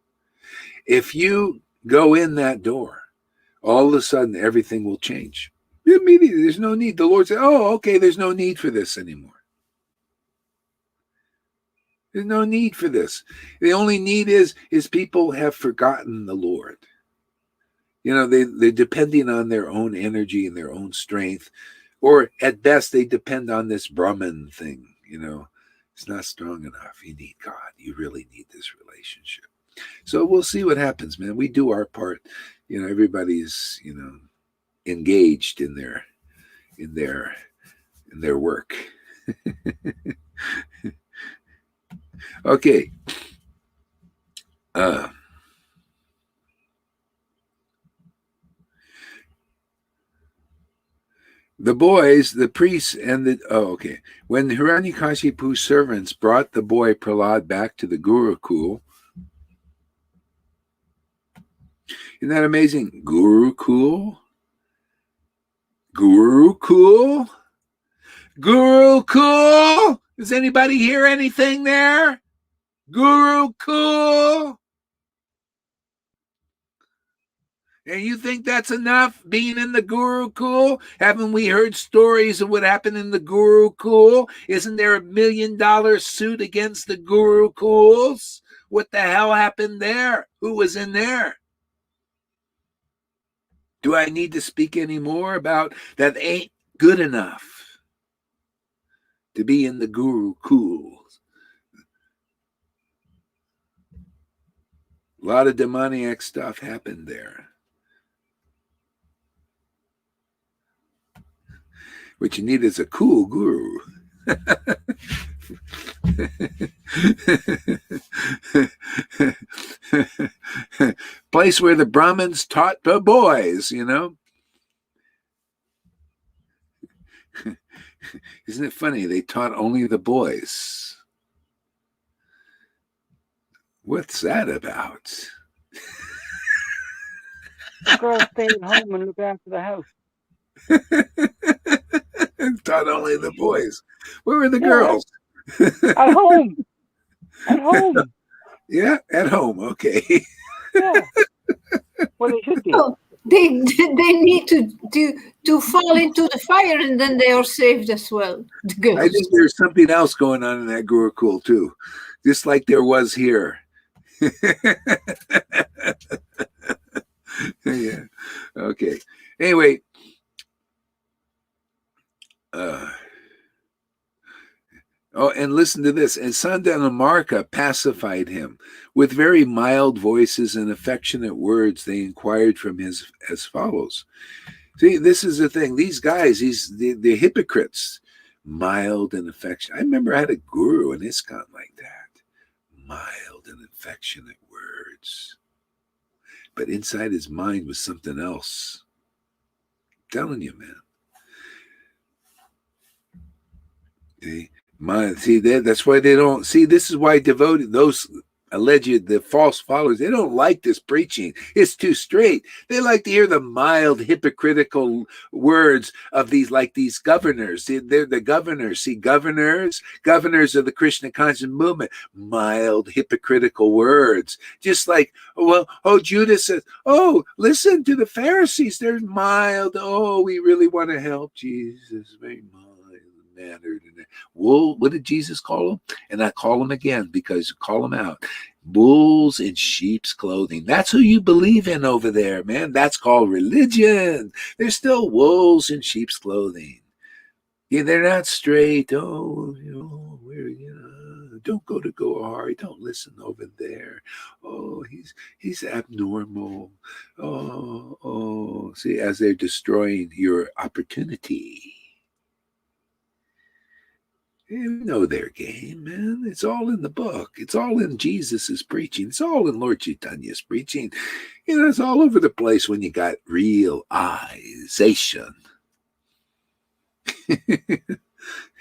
If you go in that door, all of a sudden everything will change. Immediately, there's no need. The Lord said, oh, okay, there's no need for this anymore. There's no need for this. The only need is people have forgotten the Lord. You know, they're depending on their own energy and their own strength. Or at best, they depend on this Brahman thing. You know, it's not strong enough. You need God. You really need this relationship. So we'll see what happens, man. We do our part. You know, everybody's, you know, engaged in their work. Okay. The boys, the priests, and when Hiranyakashipu's servants brought the boy Prahlad back to the Gurukul, isn't that amazing? Gurukul? Gurukul? Gurukul? Does anybody hear anything there? Gurukul? And you think that's enough, being in the Gurukul? Haven't we heard stories of what happened in the Gurukul? Isn't there $1 million suit against the Gurukuls? What the hell happened there? Who was in there? Do I need to speak any more about that? Ain't good enough to be in the Gurukul. A lot of demoniac stuff happened there. What you need is a cool guru. Place where the Brahmins taught the boys, you know. Isn't it funny? They taught only the boys. What's that about? Girls stay at home and look after the house. Taught only the boys. Where were the girls? At home. At home. Yeah, at home. Okay. Yeah. Well, they should be. Oh, they need to fall into the fire, and then they are saved as well. The girls. I think there's something else going on in that Gurukul too, just like there was here. Yeah. Okay. Anyway. And listen to this. And Sandanamarka pacified him. With very mild voices and affectionate words, they inquired from his as follows. See, this is the thing. These guys, they're hypocrites. Mild and affectionate. I remember I had a guru in ISKCON like that. Mild and affectionate words. But inside his mind was something else. I'm telling you, man. That's why they don't see. This is why those alleged, the false followers, they don't like this preaching. It's too straight. They like to hear the mild, hypocritical words of these governors. They're the governors. See, governors of the Krishna conscious movement. Mild, hypocritical words. Just like, Judas says, listen to the Pharisees. They're mild. We really want to help Jesus. Very mild mannered. And wool, what did Jesus call them? And I call them again because call them out. Wolves in sheep's clothing. That's who you believe in over there, man. That's called religion. They're still wolves in sheep's clothing. Yeah, they're not straight. Oh, don't go to Gohari. Don't listen over there. Oh, he's abnormal. Oh. See, as they're destroying your opportunity. You know their game, man. It's all in the book. It's all in Jesus's preaching. It's all in Lord Chaitanya's preaching. It's all over the place when you got realization.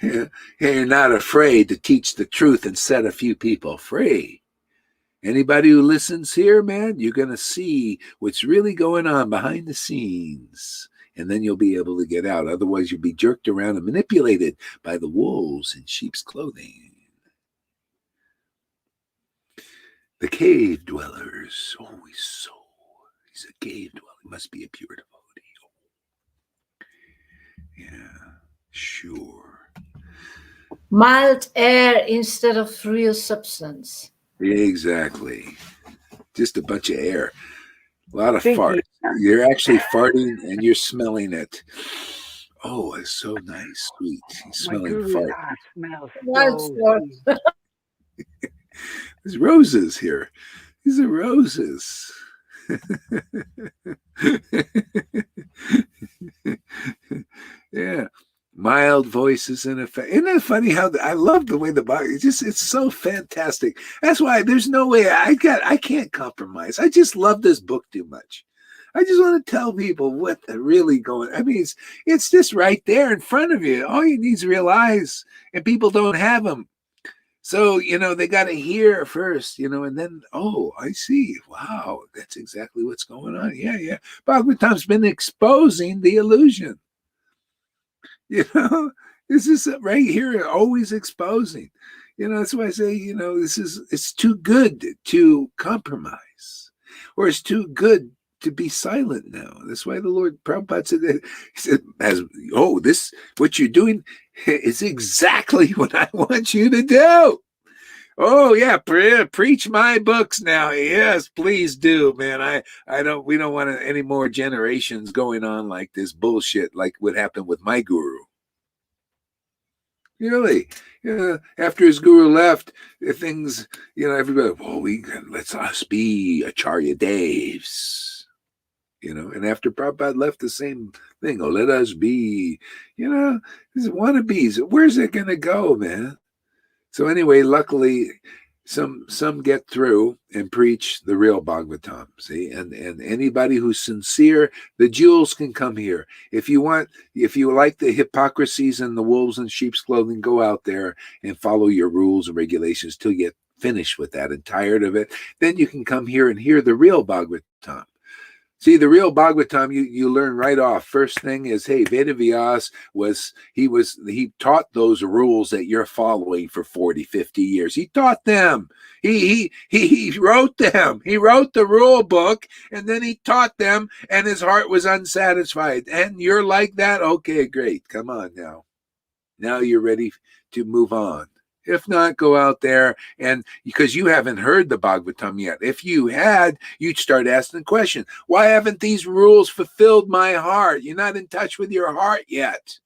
You're not afraid to teach the truth and set a few people free. Anybody who listens here, man, you're going to see what's really going on behind the scenes. And then you'll be able to get out. Otherwise, you'll be jerked around and manipulated by the wolves in sheep's clothing. The cave dwellers. Oh, he's a cave dweller. He must be a pure devotee. Yeah, sure. Mild air instead of real substance. Exactly. Just a bunch of air. A lot of farts. You're actually farting and you're smelling it. Oh, it's so nice, sweet. He's smelling fart. Smells So There's roses here. These are roses. Yeah. Mild voices in effect. Isn't it funny how I love the way the body it's so fantastic. That's why there's no way I can't compromise. I just love this book too much. I just want to tell people what they're really going. I mean, it's just right there in front of you. All you need is real eyes, and people don't have them. So, they got to hear first, and then, oh, I see. Wow, that's exactly what's going on. Yeah. Bhagavatam's been exposing the illusion. This is right here, always exposing. That's why I say, it's too good to compromise, or it's too good to be silent now. That's why the Lord Prabhupada said that. He said, what you're doing is exactly what I want you to do. Oh yeah, preach my books now. Yes, please do, man. We don't want any more generations going on like this bullshit, like what happened with my guru. Really, after his guru left, things, everybody, let's us be Acharya Devs. And after Prabhupada left, the same thing. Let us be, these wannabes. Where's it gonna go, man? So anyway, luckily, some get through and preach the real Bhagavatam. See, and anybody who's sincere, the jewels can come here. If you like the hypocrisies and the wolves in sheep's clothing, go out there and follow your rules and regulations till you get finished with that and tired of it. Then you can come here and hear the real Bhagavatam. See, the real Bhagavatam, you learn right off. First thing is, hey, Vedavyas he taught those rules that you're following for 40, 50 years. He taught them. He wrote them. He wrote the rule book, and then he taught them, and his heart was unsatisfied. And you're like that? Okay, great. Come on now. Now you're ready to move on. If not, go out there, and because you haven't heard the Bhagavatam yet. If you had, you'd start asking the question, why haven't these rules fulfilled my heart? You're not in touch with your heart yet.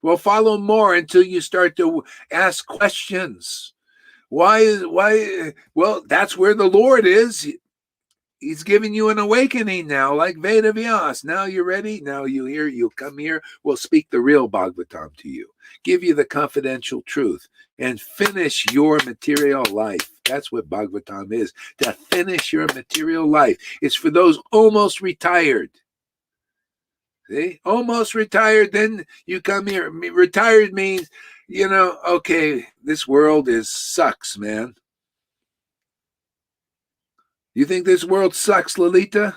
Well, follow more until you start to ask questions. Why? Well, that's where the Lord is. He's giving you an awakening now, like Vedavyas. Now you're ready. Now you'll come here. We'll speak the real Bhagavatam to you. Give you the confidential truth and finish your material life. That's what Bhagavatam is, to finish your material life. It's for those almost retired. See? Almost retired, then you come here. Retired means, okay, this world sucks, man. You think this world sucks, Lalita?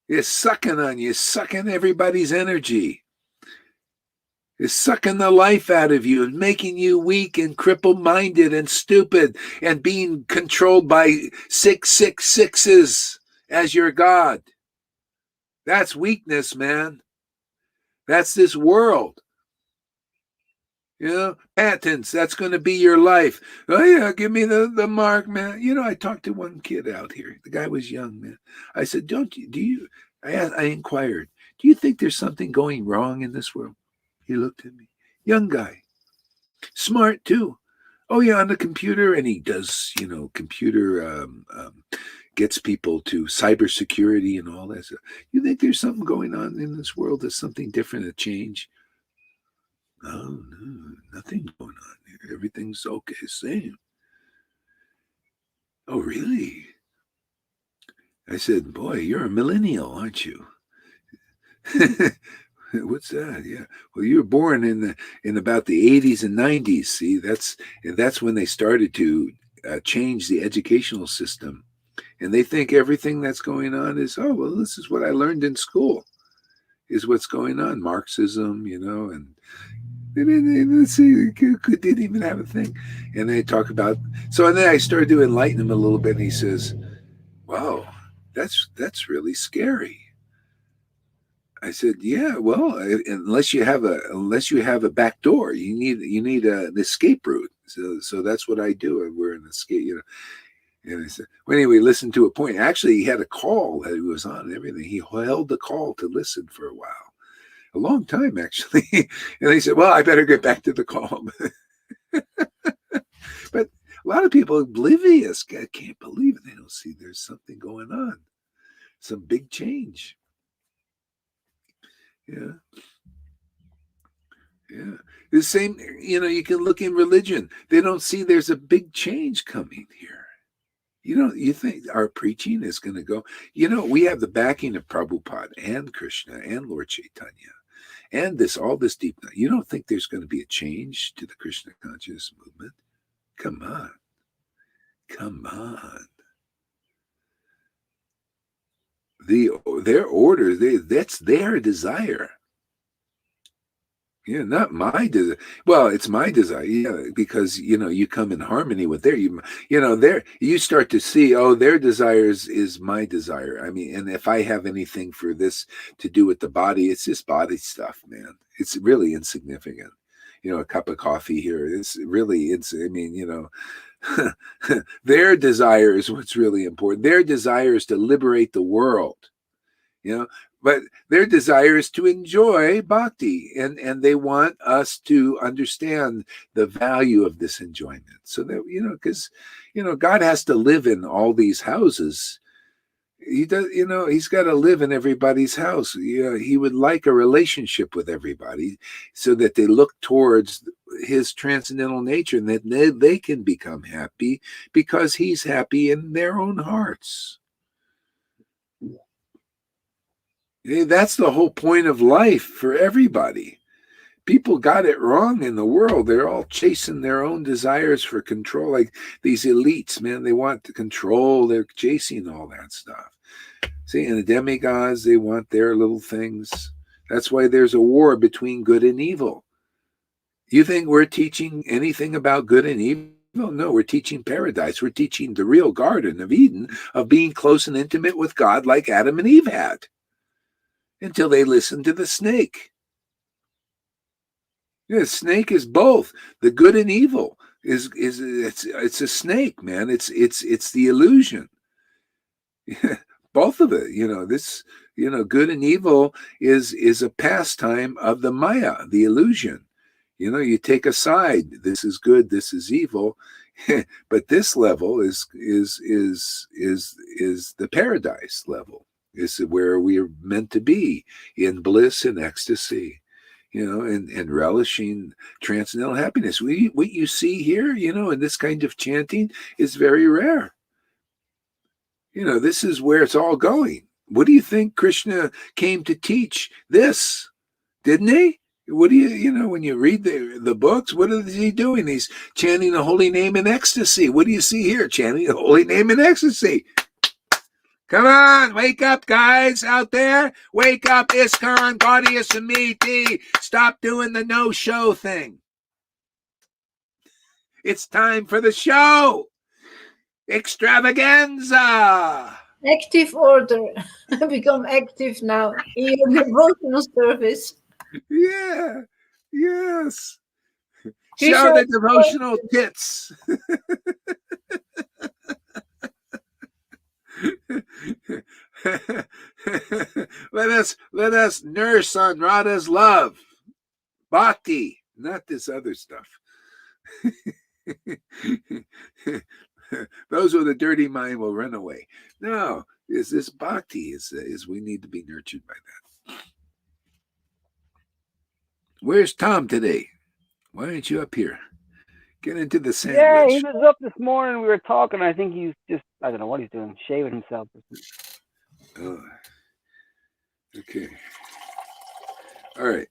It's sucking on you, sucking everybody's energy. It's sucking the life out of you and making you weak and cripple-minded and stupid and being controlled by 666s as your God. That's weakness, man. That's this world. Patents, that's going to be your life. Oh yeah, give me the mark, man. I talked to one kid out here. The guy was young, man. I said, I inquired, do you think there's something going wrong in this world? He looked at me. Young guy. Smart too. Oh yeah, on the computer, and he does, computer gets people to cybersecurity and all that stuff. You think there's something going on in this world? There's something different, a change? Oh no, nothing going on here. Everything's okay, same. Oh really? I said, boy, you're a millennial, aren't you? What's that? Yeah. Well, you were born in about the 80s and 90s. See, that's when they started to change the educational system, and they think everything that's going on is, oh well, this is what I learned in school, is what's going on. Marxism, and they didn't see, didn't even have a thing, and they talk about. So, and then I started to enlighten him a little bit, and he says, "Wow, that's really scary." I said, "Yeah, well, unless you have a back door, you need an escape route. So that's what I do. We're an escape, And I said, well, anyway, listen to a point. Actually, he had a call that he was on and everything. He held the call to listen for a while, a long time actually. And he said, well, I better get back to the call. But a lot of people are oblivious. I can't believe it. They don't see there's something going on, some big change. Yeah. Yeah. The same, you can look in religion. They don't see there's a big change coming here. You think our preaching is going to go? We have the backing of Prabhupada and Krishna and Lord Chaitanya and all this deep. You don't think there's going to be a change to the Krishna conscious movement? Come on. Come on. Their order, that's their desire. Yeah, not my desire. Well, it's my desire. Yeah, because you come in harmony with you start to see, oh, their desires is my desire. I mean, and if I have anything for this to do with the body, it's just body stuff, man. It's really insignificant. A cup of coffee here. It's really, I mean, their desire is what's really important. Their desire is to liberate the world. But their desire is to enjoy bhakti, and they want us to understand the value of this enjoyment. So that, because, God has to live in all these houses. He does, he's got to live in everybody's house. He would like a relationship with everybody so that they look towards his transcendental nature and that they can become happy because he's happy in their own hearts. That's the whole point of life for everybody. People got it wrong in the world. They're all chasing their own desires for control. Like these elites, man, they want to control. They're chasing all that stuff. See, and the demigods, they want their little things. That's why there's a war between good and evil. You think we're teaching anything about good and evil? No, we're teaching paradise. We're teaching the real Garden of Eden of being close and intimate with God like Adam and Eve had. Until they listen to the snake. Yeah, snake is both the good and evil. It's a snake, man. It's the illusion. Yeah, both of it. This. Good and evil is a pastime of the Maya, the illusion. You take a side. This is good. This is evil. But this level is the paradise level. Is where we are meant to be, in bliss and ecstasy, and relishing transcendental happiness. What you see here, in this kind of chanting is very rare. This is where it's all going. What do you think Krishna came to teach? This, didn't he? What do when you read the books, what is he doing? He's chanting the holy name in ecstasy. What do you see here? Chanting the holy name in ecstasy. Come on, wake up, guys out there. Wake up, ISKCON, Gaudiya Samiti. Stop doing the no-show thing. It's time for the show. Extravaganza. Active order. Become active now in your devotional service. Yeah, yes. Show the devotional tits. let us nurse on Radha's love. Bhakti, not this other stuff. Those with a dirty mind will run away. No, this bhakti is we need to be nurtured by that. Where's Tom today? Why aren't you up here? Get into the sandwich. Yeah, he was up this morning. We were talking. I think he's just, I don't know what he's doing, shaving himself. Oh, okay. All right.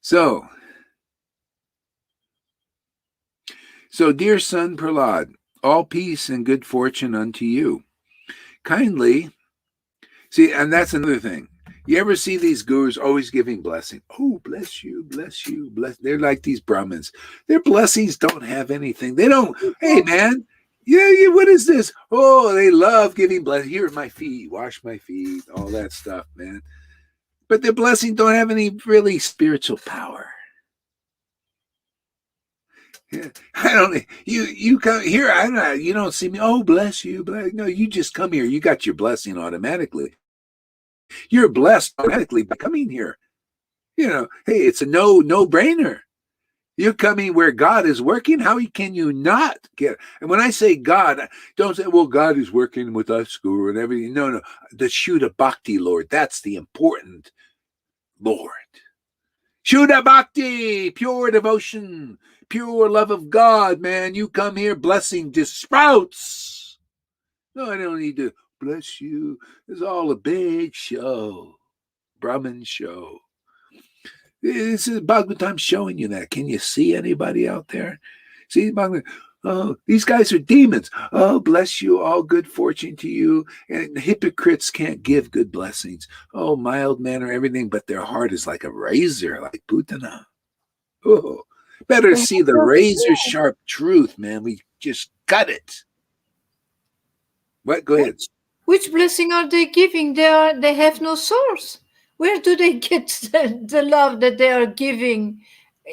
So, dear son Prahlad, all peace and good fortune unto you. Kindly, see, and that's another thing. You ever see these gurus always giving blessing? Oh, bless you, bless you, bless. They're like these Brahmins. Their blessings don't have anything. They don't, hey, man, yeah, what is this? Oh, they love giving blessing. Here are my feet, wash my feet, all that stuff, man. But their blessings don't have any really spiritual power. Yeah, I don't. You come here. I don't know. You don't see me. Oh, bless you. No, you just come here. You got your blessing automatically. You're blessed automatically by coming here. You know, hey, it's a no-brainer. You're coming where God is working. How can you not get? And when I say God, don't say, well, God is working with us, Guru, and everything. No. The Shuddha Bhakti Lord. That's the important Lord. Shuddha Bhakti, pure devotion, pure love of God, man. You come here, blessing just sprouts. No, I don't need to bless you. It's all a big show. Brahmin show. This is Bhagavatam showing you that. Can you see anybody out there? See, Bhagavatam, oh, these guys are demons. Oh, bless you. All good fortune to you. And hypocrites can't give good blessings. Oh, mild manner, everything, but their heart is like a razor, like Putana. Oh, better see the razor sharp truth, man. We just cut it. What? Go ahead. Which blessing are they giving? They have no source. Where do they get the love that they are giving?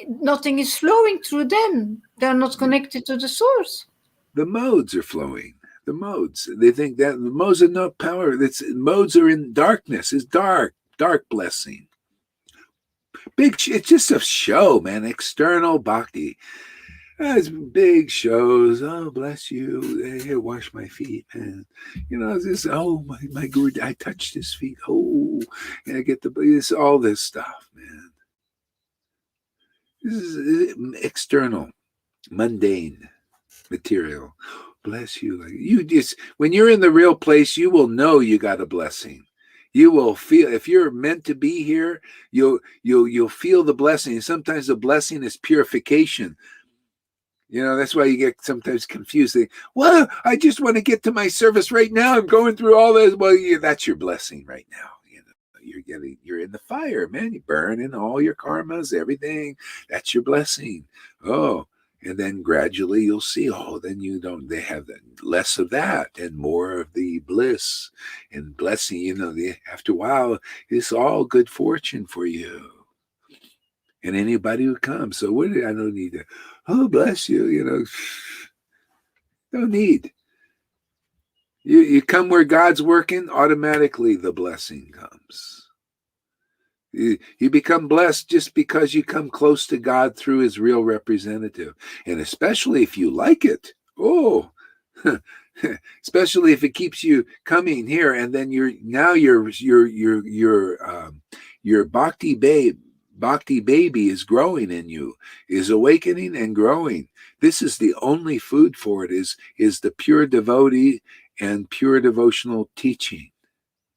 Nothing is flowing through them. They're not connected to the source. The modes are flowing. The modes. They think that the modes have no power. Modes are in darkness. It's dark blessing. It's just a show, man. External bhakti. It's big shows. Oh, bless you. Here, wash my feet, man. You know, this. Oh, my guru. I touched his feet. Oh, and I get all this stuff, man. This is external, mundane material. Bless you. Like you just when you're in the real place, you will know you got a blessing. You will feel if you're meant to be here. You'll feel the blessing. And sometimes the blessing is purification. You know, that's why you get sometimes confused. Well, I just want to get to my service right now. I'm going through all this. Well, that's your blessing right now. You know, you're in the fire, man. You burn in all your karmas, everything. That's your blessing. Oh, and then gradually you'll see. Oh, then they have less of that and more of the bliss and blessing. You know, after a while, it's all good fortune for you. And anybody who comes. So I don't need to, oh, bless you, you know. Don't need. You come where God's working, automatically the blessing comes. You become blessed just because you come close to God through his real representative. And especially if you like it. Oh, especially if it keeps you coming here and then your Bhakti baby is growing in you, is awakening and growing. This is the only food for it, is the pure devotee and pure devotional teaching.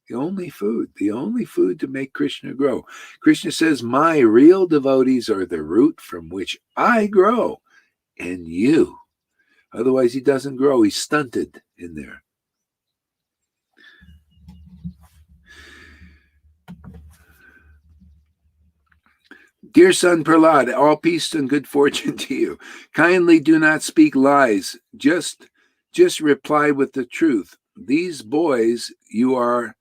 The only food to make Krishna grow. Krishna says, my real devotees are the root from which I grow, and you. Otherwise, he doesn't grow. He's stunted in there. Dear son Prahlad, all peace and good fortune to you. Kindly do not speak lies. Just reply with the truth. These boys you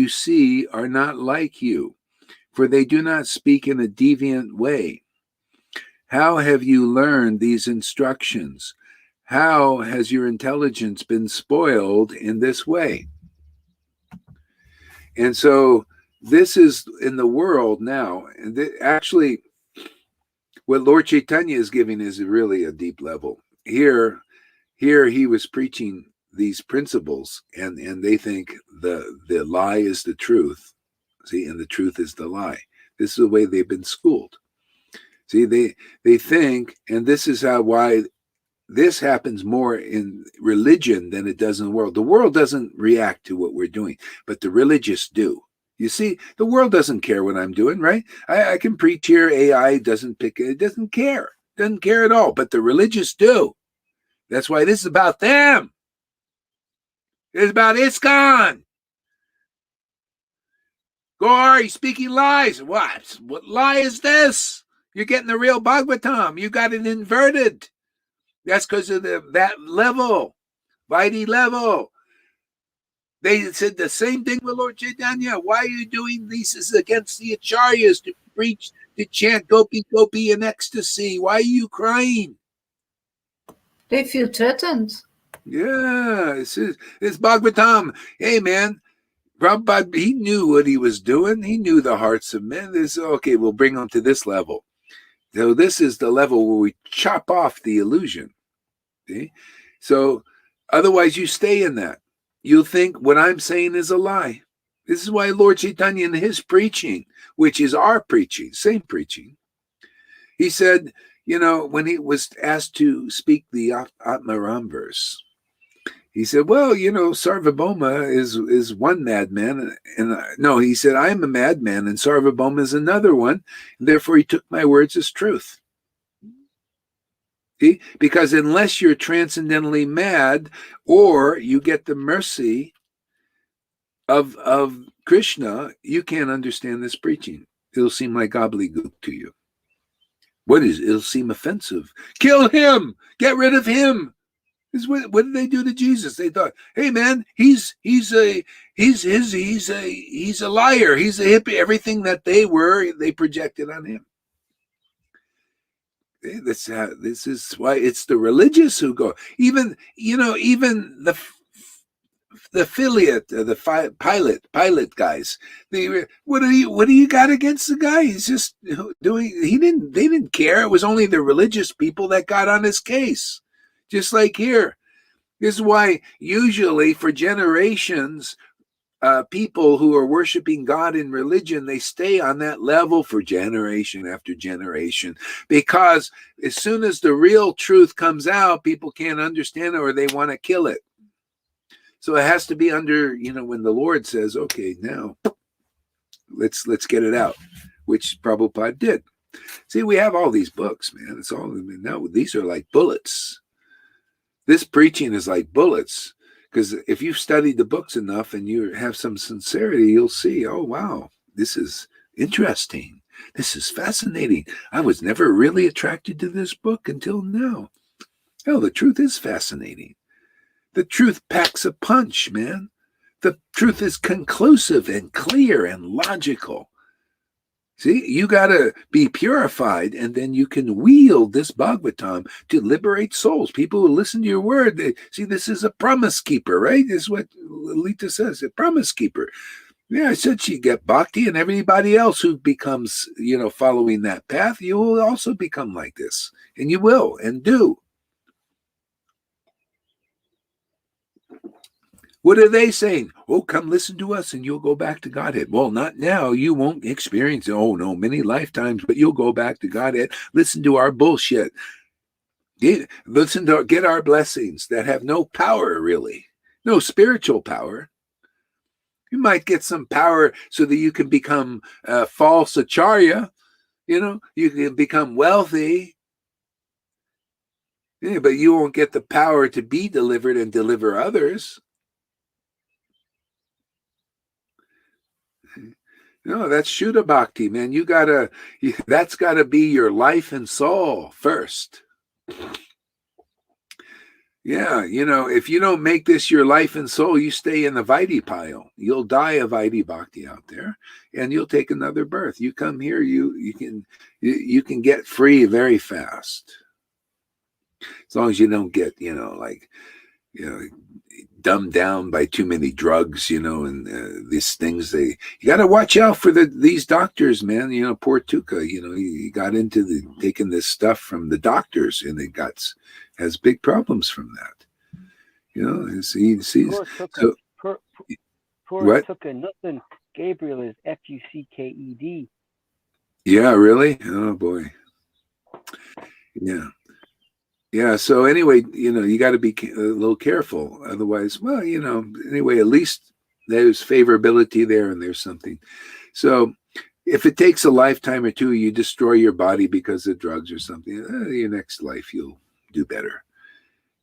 see are not like you. for they do not speak in a deviant way. How have you learned these instructions? How has your intelligence been spoiled in this way? And so this is in the world now. And actually, what Lord Chaitanya is giving is really a deep level. Here he was preaching these principles, and they think the lie is the truth. See, and the truth is the lie. This is the way they've been schooled. See, they think, and this is why this happens more in religion than it does in the world. The world doesn't react to what we're doing, but the religious do. You see, the world doesn't care what I'm doing, right? I can preach here. AI doesn't pick it. It doesn't care. Doesn't care at all. But the religious do. That's why this is about them. It's about ISKCON. Gore, he's speaking lies. What? What lie is this? You're getting the real Bhagavatam. You got it inverted. That's because of that level, Vaidhi level. They said the same thing with Lord Chaitanya. Why are you doing this? This is against the acharyas to preach, to chant Gopi Gopi in ecstasy. Why are you crying? They feel threatened. Yeah, it's Bhagavatam. Hey, man, Prabhupada, he knew what he was doing. He knew the hearts of men. Okay, we'll bring them to this level. So this is the level where we chop off the illusion. See? So otherwise you stay in that. You'll think what I'm saying is a lie. This is why Lord Chaitanya in his preaching, which is our preaching, same preaching, he said, when he was asked to speak the Atmaram verse, he said, well, Sarvabhauma is one madman. And no, he said, I'm a madman and Sarvabhauma is another one. Therefore, he took my words as truth. See? Because unless you're transcendentally mad or you get the mercy of Krishna, you can't understand this preaching. It'll seem like gobbledygook to you. It'll seem offensive. Kill him! Get rid of him! What did they do to Jesus? They thought, hey man, he's a liar. He's a hippie. Everything that they were, they projected on him. This is why it's the religious who go. Even the affiliate, the pilot guys. What do you got against the guy? He's just doing. They didn't care. It was only the religious people that got on his case. Just like here. This is why usually for generations, people who are worshiping God in religion, they stay on that level for generation after generation. Because as soon as the real truth comes out, people can't understand it or they want to kill it. So it has to be under, when the Lord says, okay, now let's get it out, which Prabhupada did. See, we have all these books, man. It's all, now these are like bullets. This preaching is like bullets, because if you've studied the books enough and you have some sincerity, you'll see, oh, wow, this is interesting. This is fascinating. I was never really attracted to this book until now. Oh, the truth is fascinating. The truth packs a punch, man. The truth is conclusive and clear and logical. See, you got to be purified, and then you can wield this Bhagavatam to liberate souls. People who listen to your word, this is a promise keeper, right? This is what Lita says, a promise keeper. Yeah, I said she get bhakti, and everybody else who becomes, following that path, you will also become like this, and you will, and do. What are they saying? Oh, come listen to us and you'll go back to Godhead. Well, not now. You won't experience it. Oh, no, many lifetimes, but you'll go back to Godhead. Listen to our bullshit. Get our blessings that have no power, really. No spiritual power. You might get some power so that you can become a false acharya. You can become wealthy. Yeah, but you won't get the power to be delivered and deliver others. No, that's Shuddha Bhakti, man. That's gotta be your life and soul first. Yeah, if you don't make this your life and soul, you stay in the Vaidhi pile. You'll die of Vaidhi Bhakti out there, and you'll take another birth. You come here, you can get free very fast, as long as you don't get like you know dumbed down by too many drugs, and these things. You got to watch out for these doctors, man. Poor Tuka, he got into taking this stuff from the doctors, and has big problems from that. He sees. Poor Tuka. So Poor what? Tuka. Nothing. Gabriel is Fucked. Yeah, really? Oh boy. Yeah. Yeah. So anyway, you got to be a little careful. Otherwise, well, anyway, at least there's favorability there and there's something. So if it takes a lifetime or two, you destroy your body because of drugs or something, your next life, you'll do better.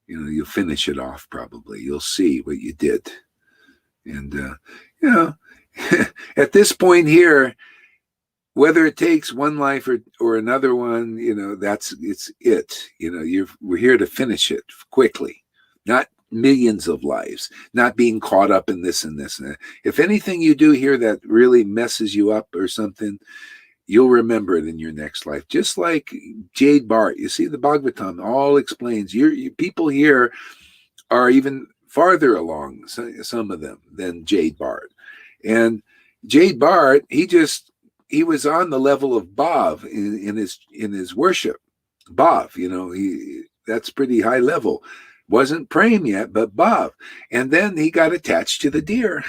You'll finish it off probably. You'll see what you did. And, at this point here, whether it takes one life or another one, it's it. We're here to finish it quickly, not millions of lives, not being caught up in this and this and that. If anything you do here that really messes you up or something, you'll remember it in your next life. Just like Jade Bart, you see, the Bhagavatam all explains. People here are even farther along, some of them, than Jade Bart. And Jade Bart, he was on the level of Bhav in his worship. Bhav, that's pretty high level. Wasn't Prem yet, but Bhav. And then he got attached to the deer,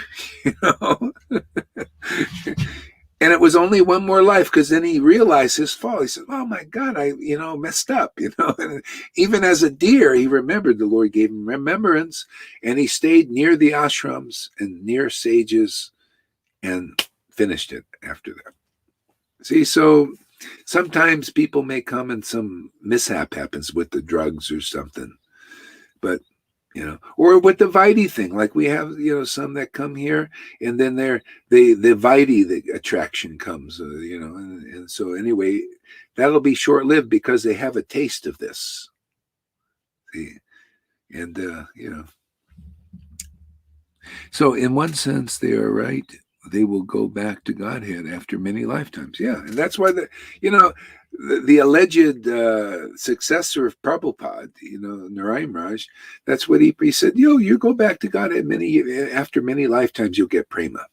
And it was only one more life, because then he realized his fault. He said, oh my God, I messed up, And even as a deer, he remembered the Lord gave him remembrance, and he stayed near the ashrams and near sages and finished it after that. See, so sometimes people may come and some mishap happens with the drugs or something, but or with the Vaidhi thing, like we have, some that come here and then the Vaidhi, the attraction comes, and so anyway, that'll be short lived because they have a taste of this. See? And, so in one sense, they are right. They will go back to Godhead after many lifetimes. Yeah. And that's why the alleged successor of Prabhupada, Narayan Raj, that's what he said. You go back to God after many lifetimes, you'll get prema.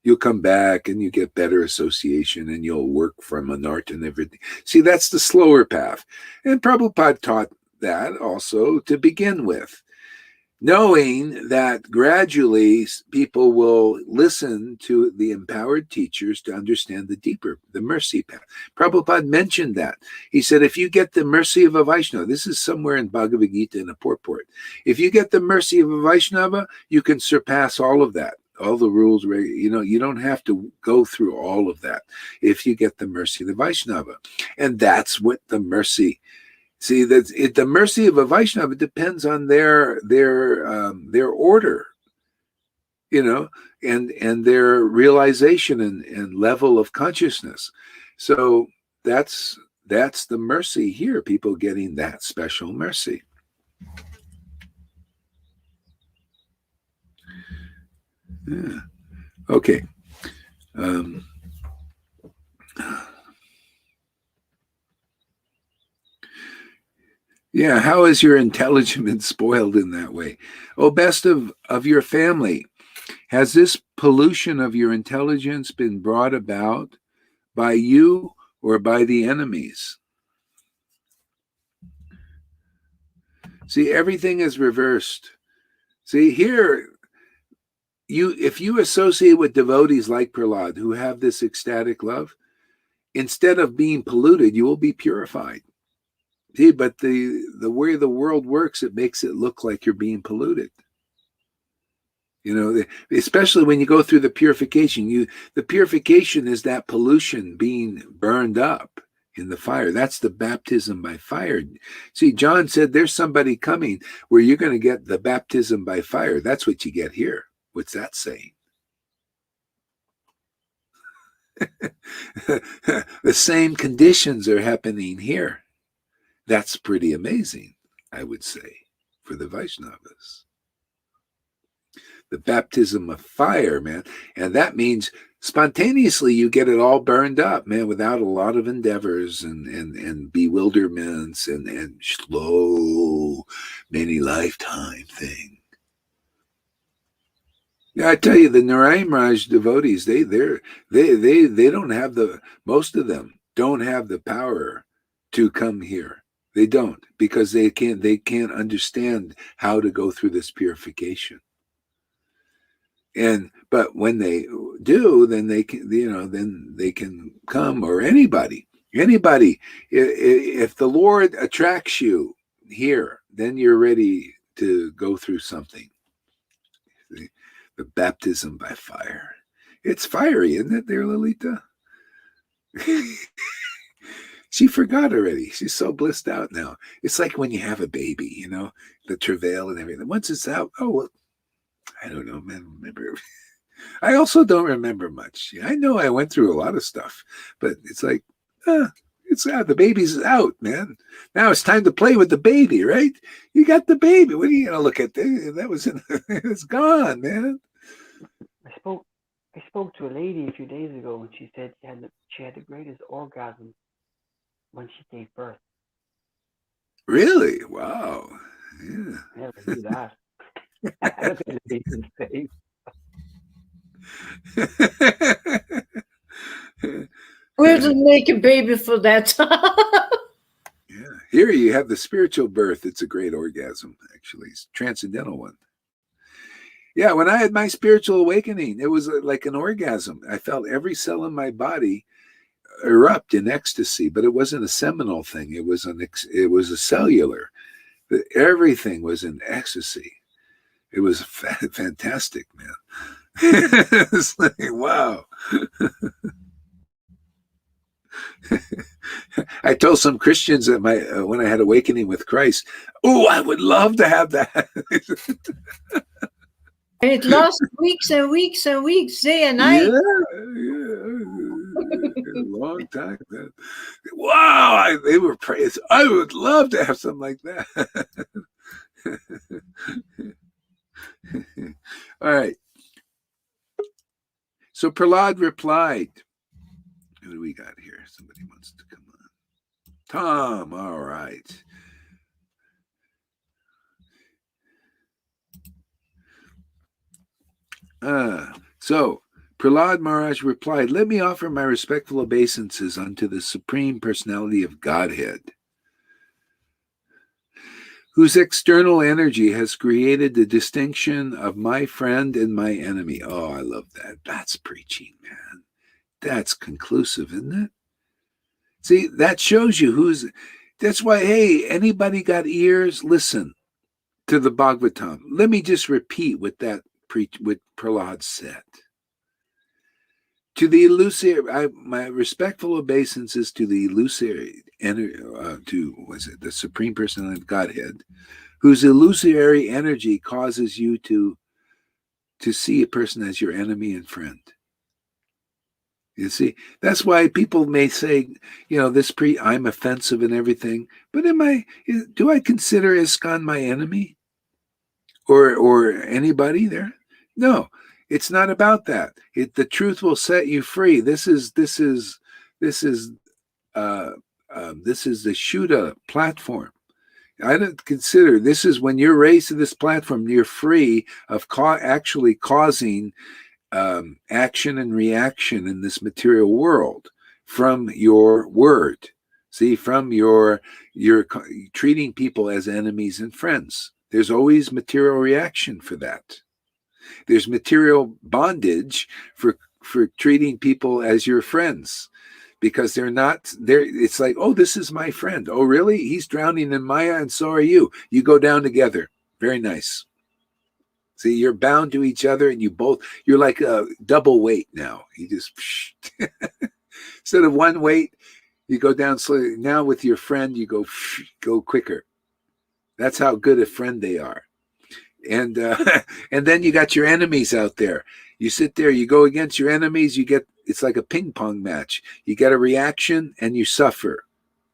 You'll come back and you get better association and you'll work from an art and everything. See, that's the slower path. And Prabhupada taught that also to begin with, knowing that gradually people will listen to the empowered teachers to understand the mercy path. Prabhupada mentioned that. He said, if you get the mercy of a Vaishnava, this is somewhere in Bhagavad Gita in a purport. If you get the mercy of a Vaishnava, you can surpass all of that, all the rules. You don't have to go through all of that if you get the mercy of the Vaishnava. And that's what the mercy. See, the mercy of a Vaishnava depends on their order, and their realization and level of consciousness. So that's the mercy here. People getting that special mercy. Yeah. Okay. Yeah, how is your intelligence been spoiled in that way? Oh, best of your family, has this pollution of your intelligence been brought about by you or by the enemies? See, everything is reversed. See, here, if you associate with devotees like Prahlad who have this ecstatic love, instead of being polluted, you will be purified. See, but the way the world works, it makes it look like you're being polluted. Especially when you go through the purification. The purification is that pollution being burned up in the fire. That's the baptism by fire. See, John said there's somebody coming where you're going to get the baptism by fire. That's what you get here. What's that saying? The same conditions are happening here. That's pretty amazing. I would say, for the Vaishnavas. The baptism of fire, man. And that means spontaneously you get it all burned up, man, without a lot of endeavors and bewilderments and slow, many lifetime thing. Yeah, I tell you, the Narayan Raj devotees, they don't have most of them don't have the power to come here. They don't, because they can't understand how to go through this purification. But when they do, then they can, then they can come, or anybody. If the Lord attracts you here, then you're ready to go through something. The baptism by fire. It's fiery, isn't it, there, Lolita? She forgot already. She's so blissed out now. It's like when you have a baby, the travail and everything. Once it's out, oh, well, I don't know, man. Remember. I also don't remember much. I know I went through a lot of stuff, but it's like, it's out. The baby's out, man. Now it's time to play with the baby, right? You got the baby. What are you gonna look at? That was it's gone, man. I spoke to a lady a few days ago, and she said she had the greatest orgasm when she gave birth. Really? Wow. Yeah. Yeah, I do that. I look at the baby's face. Where to make a baby for that? Yeah. Here you have the spiritual birth. It's a great orgasm, actually. It's a transcendental one. Yeah, when I had my spiritual awakening, it was like an orgasm. I felt every cell in my body erupt in ecstasy, but it wasn't a seminal thing. It was a cellular. Everything was in ecstasy. It was fantastic, man. It's like, wow. I told some Christians that when I had awakening with Christ, I would love to have that. And it lasts weeks and weeks and weeks, day and night. Yeah. A long time. Man. Wow, they were praised. I would love to have something like that. All right. So Prahlad replied. Who do we got here? Somebody wants to come on. Tom, all right. So Prahlad Maharaj replied, "Let me offer my respectful obeisances unto the Supreme Personality of Godhead, whose external energy has created the distinction of my friend and my enemy." Oh, I love that. That's preaching, man. That's conclusive, isn't it? See, that shows you that's why, hey, anybody got ears? Listen to the Bhagavatam. Let me just repeat what Prahlad said. To the illusory, my respectful obeisances to the illusory, the Supreme Personality of Godhead, whose illusory energy causes you to see a person as your enemy and friend. You see, that's why people may say, I'm offensive and everything, but do I consider ISKCON my enemy or anybody there? No, it's not about that. The truth will set you free. This is the Shuddha platform. I don't consider this is when you're raised to this platform, you're free of actually causing action and reaction in this material world from your word. See, from you're treating people as enemies and friends. There's always material reaction for that. There's material bondage for treating people as your friends, because they're not there. It's like, oh, this is my friend. Oh, really? He's drowning in Maya, and so are you. You go down together. Very nice. See, you're bound to each other, and you're like a double weight now. You just, instead of one weight, you go down slowly. Now with your friend, you go quicker. That's how good a friend they are. And then you got your enemies out there. You sit there, you go against your enemies, it's like a ping pong match. You get a reaction and you suffer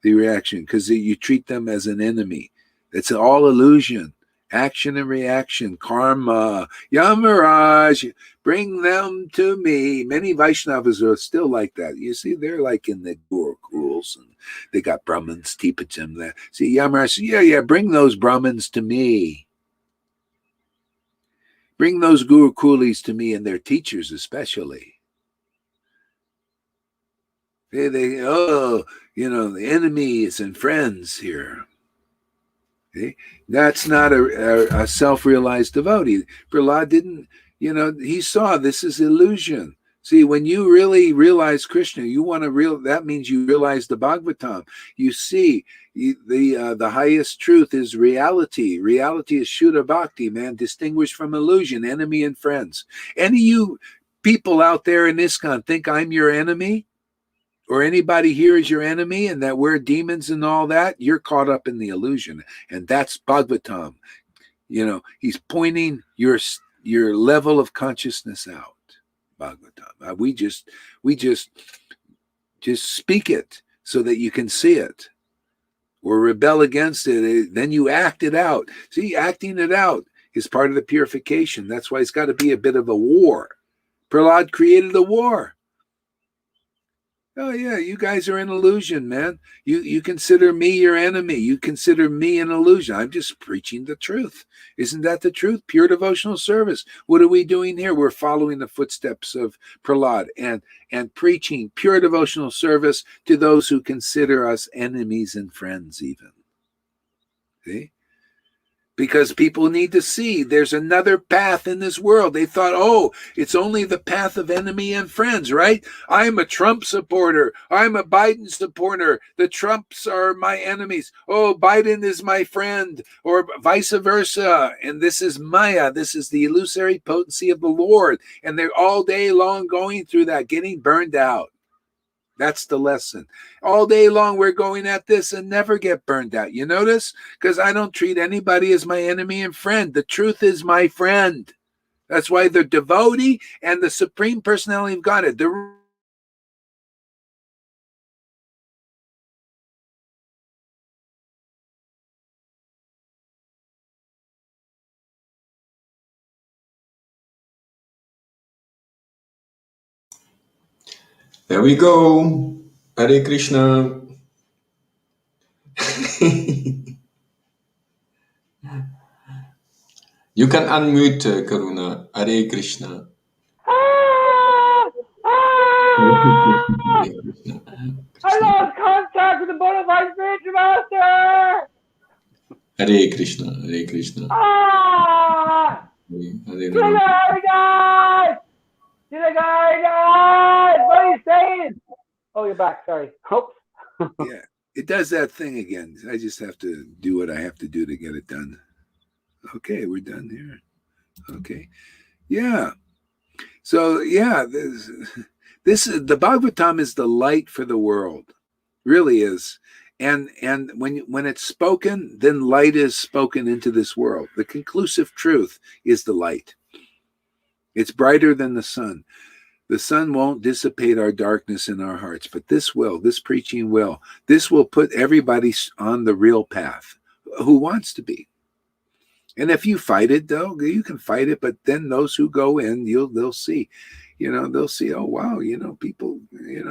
the reaction because you treat them as an enemy. It's all illusion. Action and reaction, karma, Yamaraj, bring them to me. Many Vaishnavas are still like that. You see, they're like in the Gurukuls, and they got Brahmins, Tipatim there. See, Yamaraj, yeah, bring those Brahmins to me. Bring those Gurukulis to me, and their teachers especially. The enemies and friends here. Okay? That's not a self-realized devotee. Prahlad didn't, he saw this is illusion. See, when you really realize Krishna, that means you realize the Bhagavatam. You see, the highest truth is reality. Reality is Shuddha Bhakti, man, distinguished from illusion, enemy and friends. Any of you people out there in ISKCON think I'm your enemy? Or anybody here is your enemy and that we're demons and all that? You're caught up in the illusion. And that's Bhagavatam. He's pointing your level of consciousness out. Bhagavatam. We just speak it so that you can see it. Or rebel against it. Then you act it out. See, acting it out is part of the purification. That's why it's got to be a bit of a war. Prahlad created a war. Oh yeah, you guys are an illusion, man. You consider me your enemy. You consider me an illusion. I'm just preaching the truth. Isn't that the truth? Pure devotional service. What are we doing here? We're following the footsteps of Prahlad and preaching pure devotional service to those who consider us enemies and friends even. See? Because people need to see there's another path in this world. They thought, it's only the path of enemy and friends, right? I'm a Trump supporter. I'm a Biden supporter. The Trumps are my enemies. Oh, Biden is my friend, or vice versa. And this is Maya. This is the illusory potency of the Lord. And they're all day long going through that, getting burned out. That's the lesson. All day long, we're going at this and never get burned out. You notice? Because I don't treat anybody as my enemy and friend. The truth is my friend. That's why the devotee and the Supreme Personality of Godhead, There we go. Hare Krishna. You can unmute, Karuna. Hare Krishna. I lost contact with the bona fide spiritual master! Hare Krishna. Hare Krishna. Hare guys! What are you saying? Oh, you're back. Sorry. Oops. yeah, it does that thing again. I just have to do what I have to do to get it done. Okay, we're done here. Okay. Yeah. So yeah, this is the Bhagavatam is the light for the world. Really is. And when it's spoken, then light is spoken into this world. The conclusive truth is the light. It's brighter than the sun. The sun won't dissipate our darkness in our hearts, but this preaching will. This will put everybody on the real path who wants to be. And if you fight it, though, you can fight it, but then those who go in, they'll see. They'll see, oh, wow, people,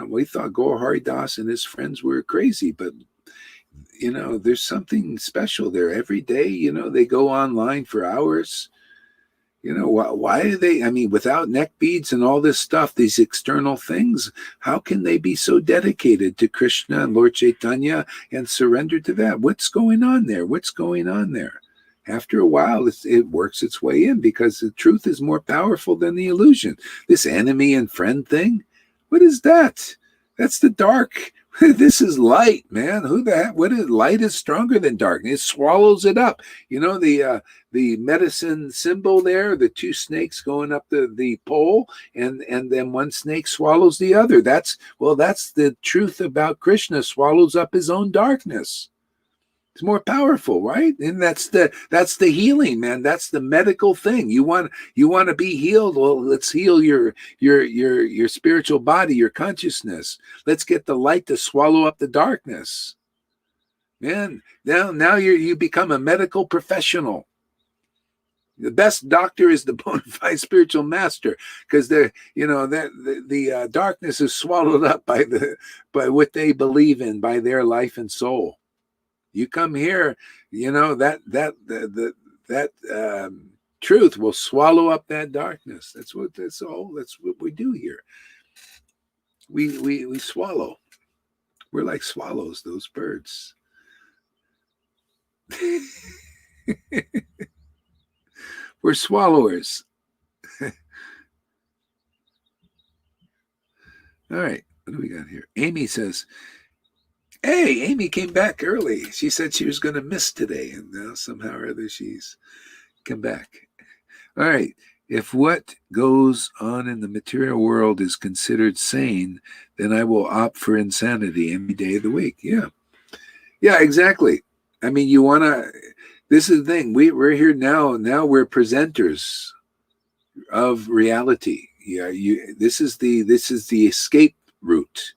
we thought Gaur Hari Das and his friends were crazy, but, there's something special there. Every day, they go online for hours. Why do they, without neck beads and all this stuff, these external things, how can they be so dedicated to Krishna and Lord Chaitanya and surrender to that? What's going on there? After a while, it works its way in because the truth is more powerful than the illusion. This enemy and friend thing, what is that? That's the dark. This is light, man. Who the heck? Light is stronger than darkness. It swallows it up. The medicine symbol there, the two snakes going up the pole, and then one snake swallows the other. That's the truth about Krishna. Swallows up his own darkness. It's more powerful, right? And that's the healing, man. That's the medical thing. You want to be healed. Well, let's heal your spiritual body, your consciousness. Let's get the light to swallow up the darkness. Man, now you become a medical professional. The best doctor is the bona fide spiritual master, because the darkness is swallowed up by what they believe in, by their life and soul. You come here, that truth will swallow up that darkness. That's what we do here. We swallow. We're like swallows, those birds. We're swallowers. All right, what do we got here? Amy says, hey, Amy came back early. She said she was going to miss today, and now somehow or other she's come back. All right, if what goes on in the material world is considered sane, then I will opt for insanity any day of the week. Yeah, exactly. I mean, you want to... This is the thing. We're here now. Now we're presenters of reality. Yeah, this is the escape route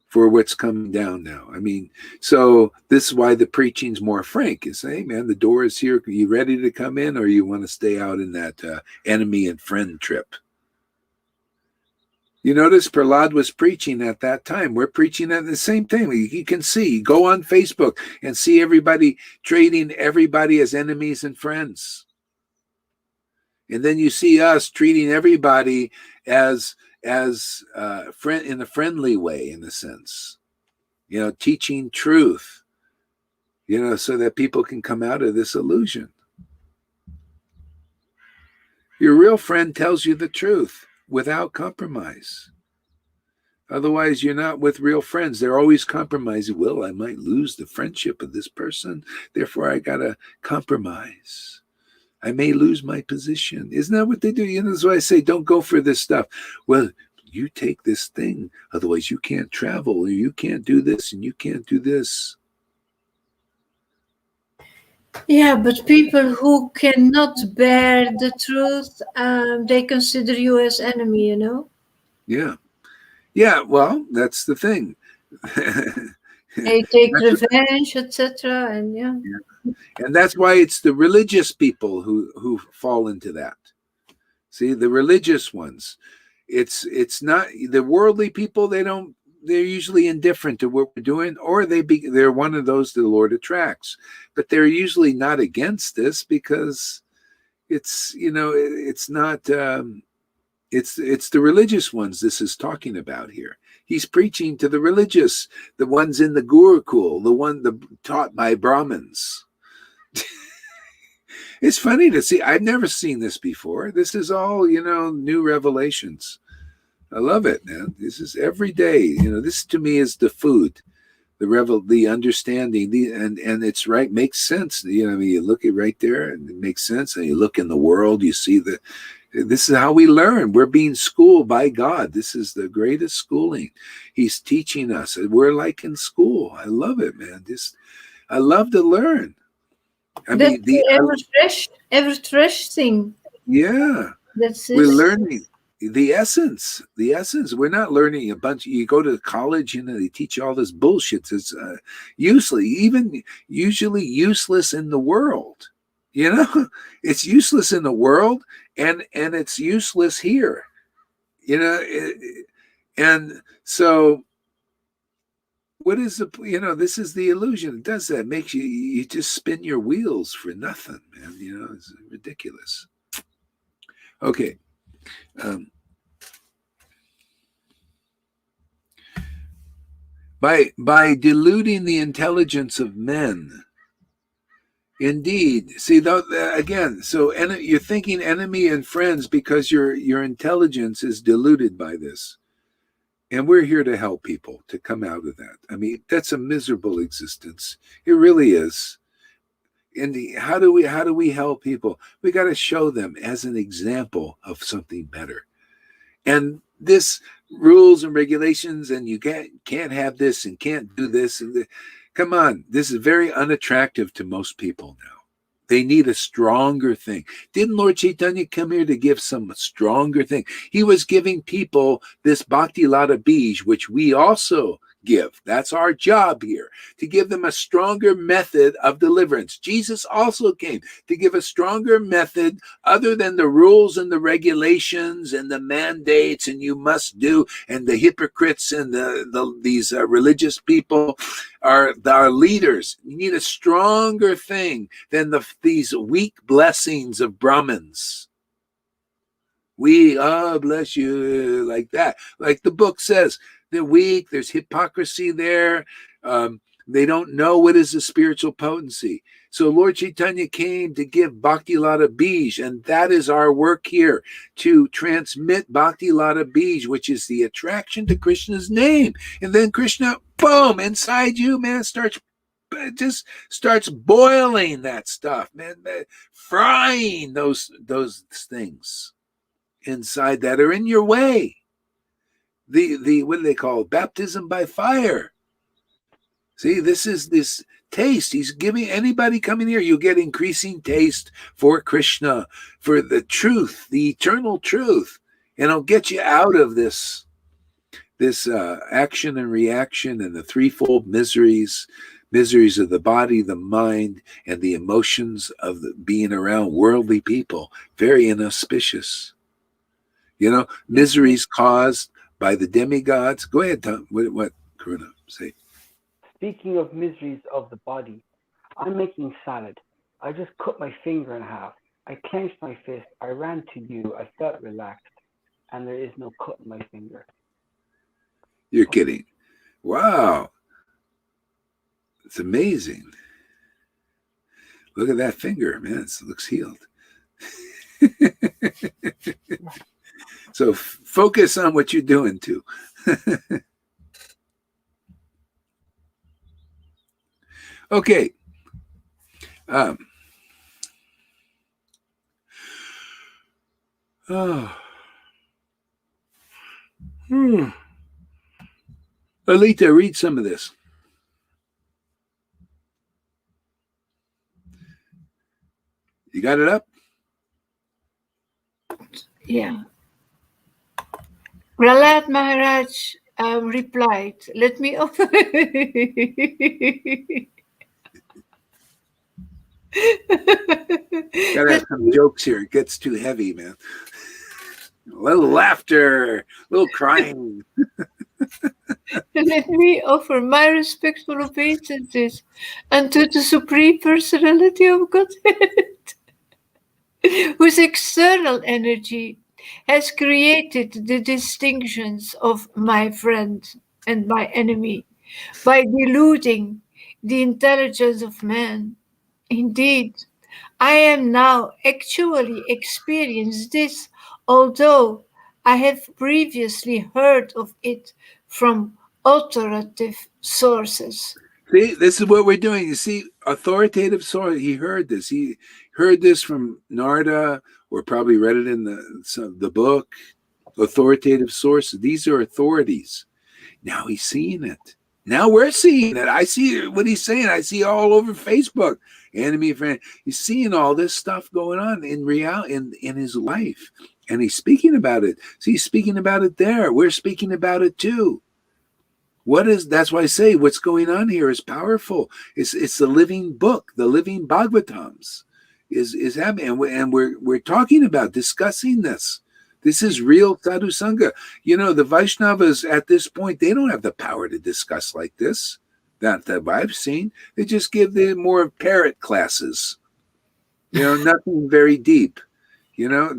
for what's coming down now. I mean, so this is why the preaching's more frank. It's, hey man, the door is here. Are you ready to come in, or you want to stay out in that enemy and friend trip? You notice Prahlad was preaching at that time. We're preaching at the same thing. You can see, go on Facebook and see everybody treating everybody as enemies and friends. And then you see us treating everybody as friend, in a friendly way, in a sense. Teaching truth, so that people can come out of this illusion. Your real friend tells you the truth without compromise. Otherwise, you're not with real friends. They're always compromising. Well, I might lose the friendship of this person, therefore I gotta compromise. I may lose my position. Isn't that what they do? That's why I say, don't go for this stuff. Well, you take this thing, otherwise you can't travel, or you can't do this, and you can't do this. Yeah, but people who cannot bear the truth, they consider you as enemy, Yeah, well, that's the thing. They take revenge, etc. And and that's why it's the religious people who fall into that. See, the religious ones. It's not the worldly people. They're usually indifferent to what we're doing, or they're one of those the Lord attracts. But they're usually not against this, because it's not. It's the religious ones this is talking about here. He's preaching to the religious, the ones in the Gurukul, taught by Brahmins. It's funny to see. I've never seen this before. This is all, new revelations. I love it, man. This is every day. This to me is the food, the understanding, and it's right, makes sense. You look at right there and it makes sense. And you look in the world, you see this is how we learn. We're being schooled by God. This is the greatest schooling. He's teaching us. We're like in school. I love it, man. I love to learn. I mean, ever fresh thing. Yeah. We're learning the essence. We're not learning a bunch. You go to college, they teach you all this bullshit. It's usually useless in the world. It's useless in the world, and it's useless here. And so what is this is the illusion. It does that. It makes you just spin your wheels for nothing, man. It's ridiculous. Okay. By deluding the intelligence of men. Indeed. See, again, so you're thinking enemy and friends because your intelligence is diluted by this. And we're here to help people to come out of that. I mean, that's a miserable existence. It really is. And how do we help people? We got to show them as an example of something better. And this rules and regulations, and you can't have this and can't do this. Come on, this is very unattractive to most people now. They need a stronger thing. Didn't Lord Chaitanya come here to give some stronger thing? He was giving people this Bhakti Lata Bij, which we also give. That's our job here, to give them a stronger method of deliverance. Jesus also came to give a stronger method other than the rules and the regulations and the mandates and you must do, and the hypocrites and these religious people are our leaders. You need a stronger thing than these weak blessings of Brahmins. We, bless you, like that. Like the book says, they're weak, there's hypocrisy there. They don't know what is the spiritual potency. So Lord Chaitanya came to give Bhakti Lata Bij, and that is our work here, to transmit Bhakti Lata Bij, which is the attraction to Krishna's name. And then Krishna, boom, inside you, man, just starts boiling that stuff, man, frying those things inside that are in your way. The what do they call it? Baptism by fire. See, this is this taste. He's giving anybody coming here, you get increasing taste for Krishna, for the truth, the eternal truth. And it'll get you out of this action and reaction and the threefold miseries of the body, the mind, and the emotions of being around worldly people. Very inauspicious. You know, miseries caused by the demigods. Go ahead, Tom. What Karuna say? Speaking of miseries of the body, I'm making salad. I just cut my finger in half. I clenched my fist. I ran to you. I felt relaxed. And there is no cut in my finger. You're kidding. Wow. It's amazing. Look at that finger, man. It looks healed. So focus on what you're doing too. Okay. Alita, read some of this. You got it up? Yeah. Prahlad Maharaj replied, let me offer. Gotta have some jokes here. It gets too heavy, man. A little laughter, a little crying. Let me offer my respectful obeisances unto the Supreme Personality of Godhead, whose external energy has created the distinctions of my friend and my enemy by deluding the intelligence of man. Indeed, I am now actually experiencing this, although I have previously heard of it from authoritative sources. See, this is what we're doing. You see, authoritative source. He heard this. He heard this from Narada, or probably read it in the book. Authoritative sources. These are authorities. Now he's seeing it. Now we're seeing it. I see what he's saying. I see all over Facebook. Enemy friend. He's seeing all this stuff going on in reality in his life, and he's speaking about it. See, he's speaking about it there. We're speaking about it too. That's why I say what's going on here is powerful. It's the living book, the living Bhagavatams is happening, and we're talking about discussing this. This is real sadhu sangha. You know, the Vaishnavas at this point, they don't have the power to discuss like this. That I've seen. They just give the more parrot classes. You know, nothing very deep. You know,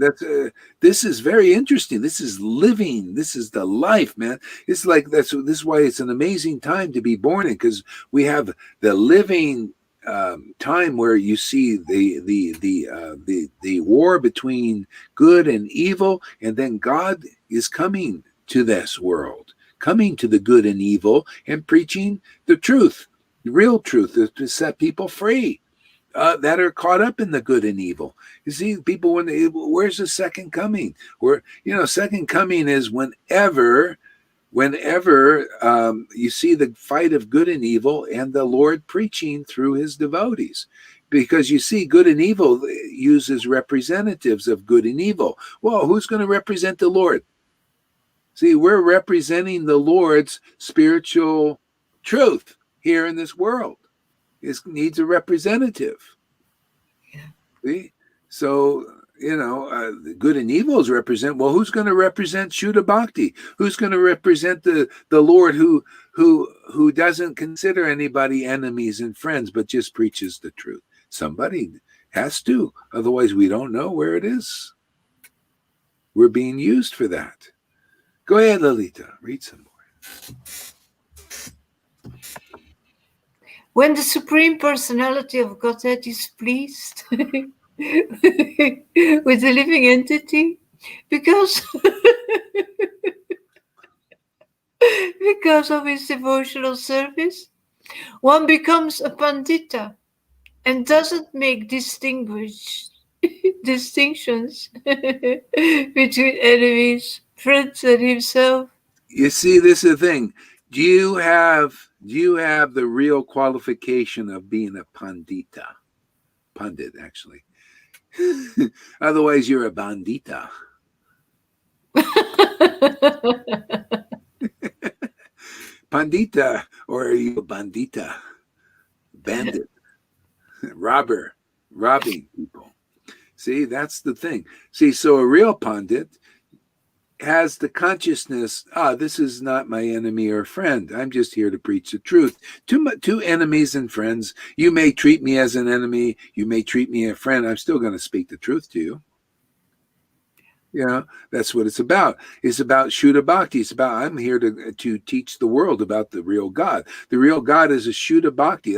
this is very interesting. This is living. This is the life, man. It's like this is why it's an amazing time to be born in, because we have the living time where you see the war between good and evil, and then God is coming to this world, coming to the good and evil, and preaching the truth, the real truth, to set people free. That are caught up in the good and evil. You see, people where's the second coming? Second coming is whenever you see the fight of good and evil and the Lord preaching through his devotees. Because you see, good and evil uses representatives of good and evil. Well, who's going to represent the Lord? See, we're representing the Lord's spiritual truth here in this world. It needs a representative. Yeah. See? So, good and evils represent, well, who's going to represent Shuddha Bhakti? Who's going to represent the Lord who doesn't consider anybody enemies and friends, but just preaches the truth? Somebody has to. Otherwise, we don't know where it is. We're being used for that. Go ahead, Lalita. Read some more. When the Supreme Personality of Godhead is pleased with the living entity, because of his devotional service, one becomes a pandita and doesn't make distinctions between enemies, friends, and himself. You see, this is the thing. Do you have the real qualification of being a pandita? Pundit, actually. Otherwise, you're a bandita. Pandita, or are you a bandita? Bandit. Robber. Robbing people. See, that's the thing. See, so a real pandit has the consciousness, this is not my enemy or friend. I'm just here to preach the truth. Two enemies and friends. You may treat me as an enemy. You may treat me as a friend. I'm still going to speak the truth to you. That's what it's about. It's about Shuddha Bhakti. It's about, I'm here to teach the world about the real God. The real God is a Shuddha Bhakti.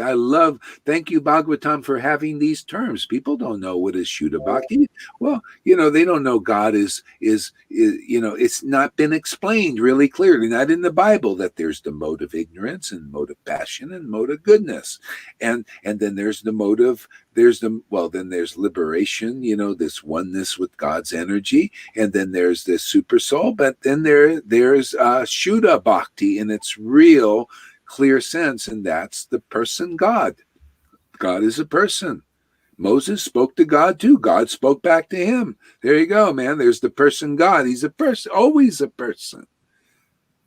Thank you, Bhagavatam, for having these terms. People don't know what is Shuddha Bhakti. Well, they don't know God is it's not been explained really clearly, not in the Bible, that there's the mode of ignorance and mode of passion and mode of goodness. And then there's the mode of, then there's liberation, this oneness with God's energy. And then there's this super soul, but then there's Shuddha Bhakti in its real clear sense, and that's the person God. God is a person. Moses spoke to God too. God spoke back to him. There you go, man. There's the person God. He's a person, always a person.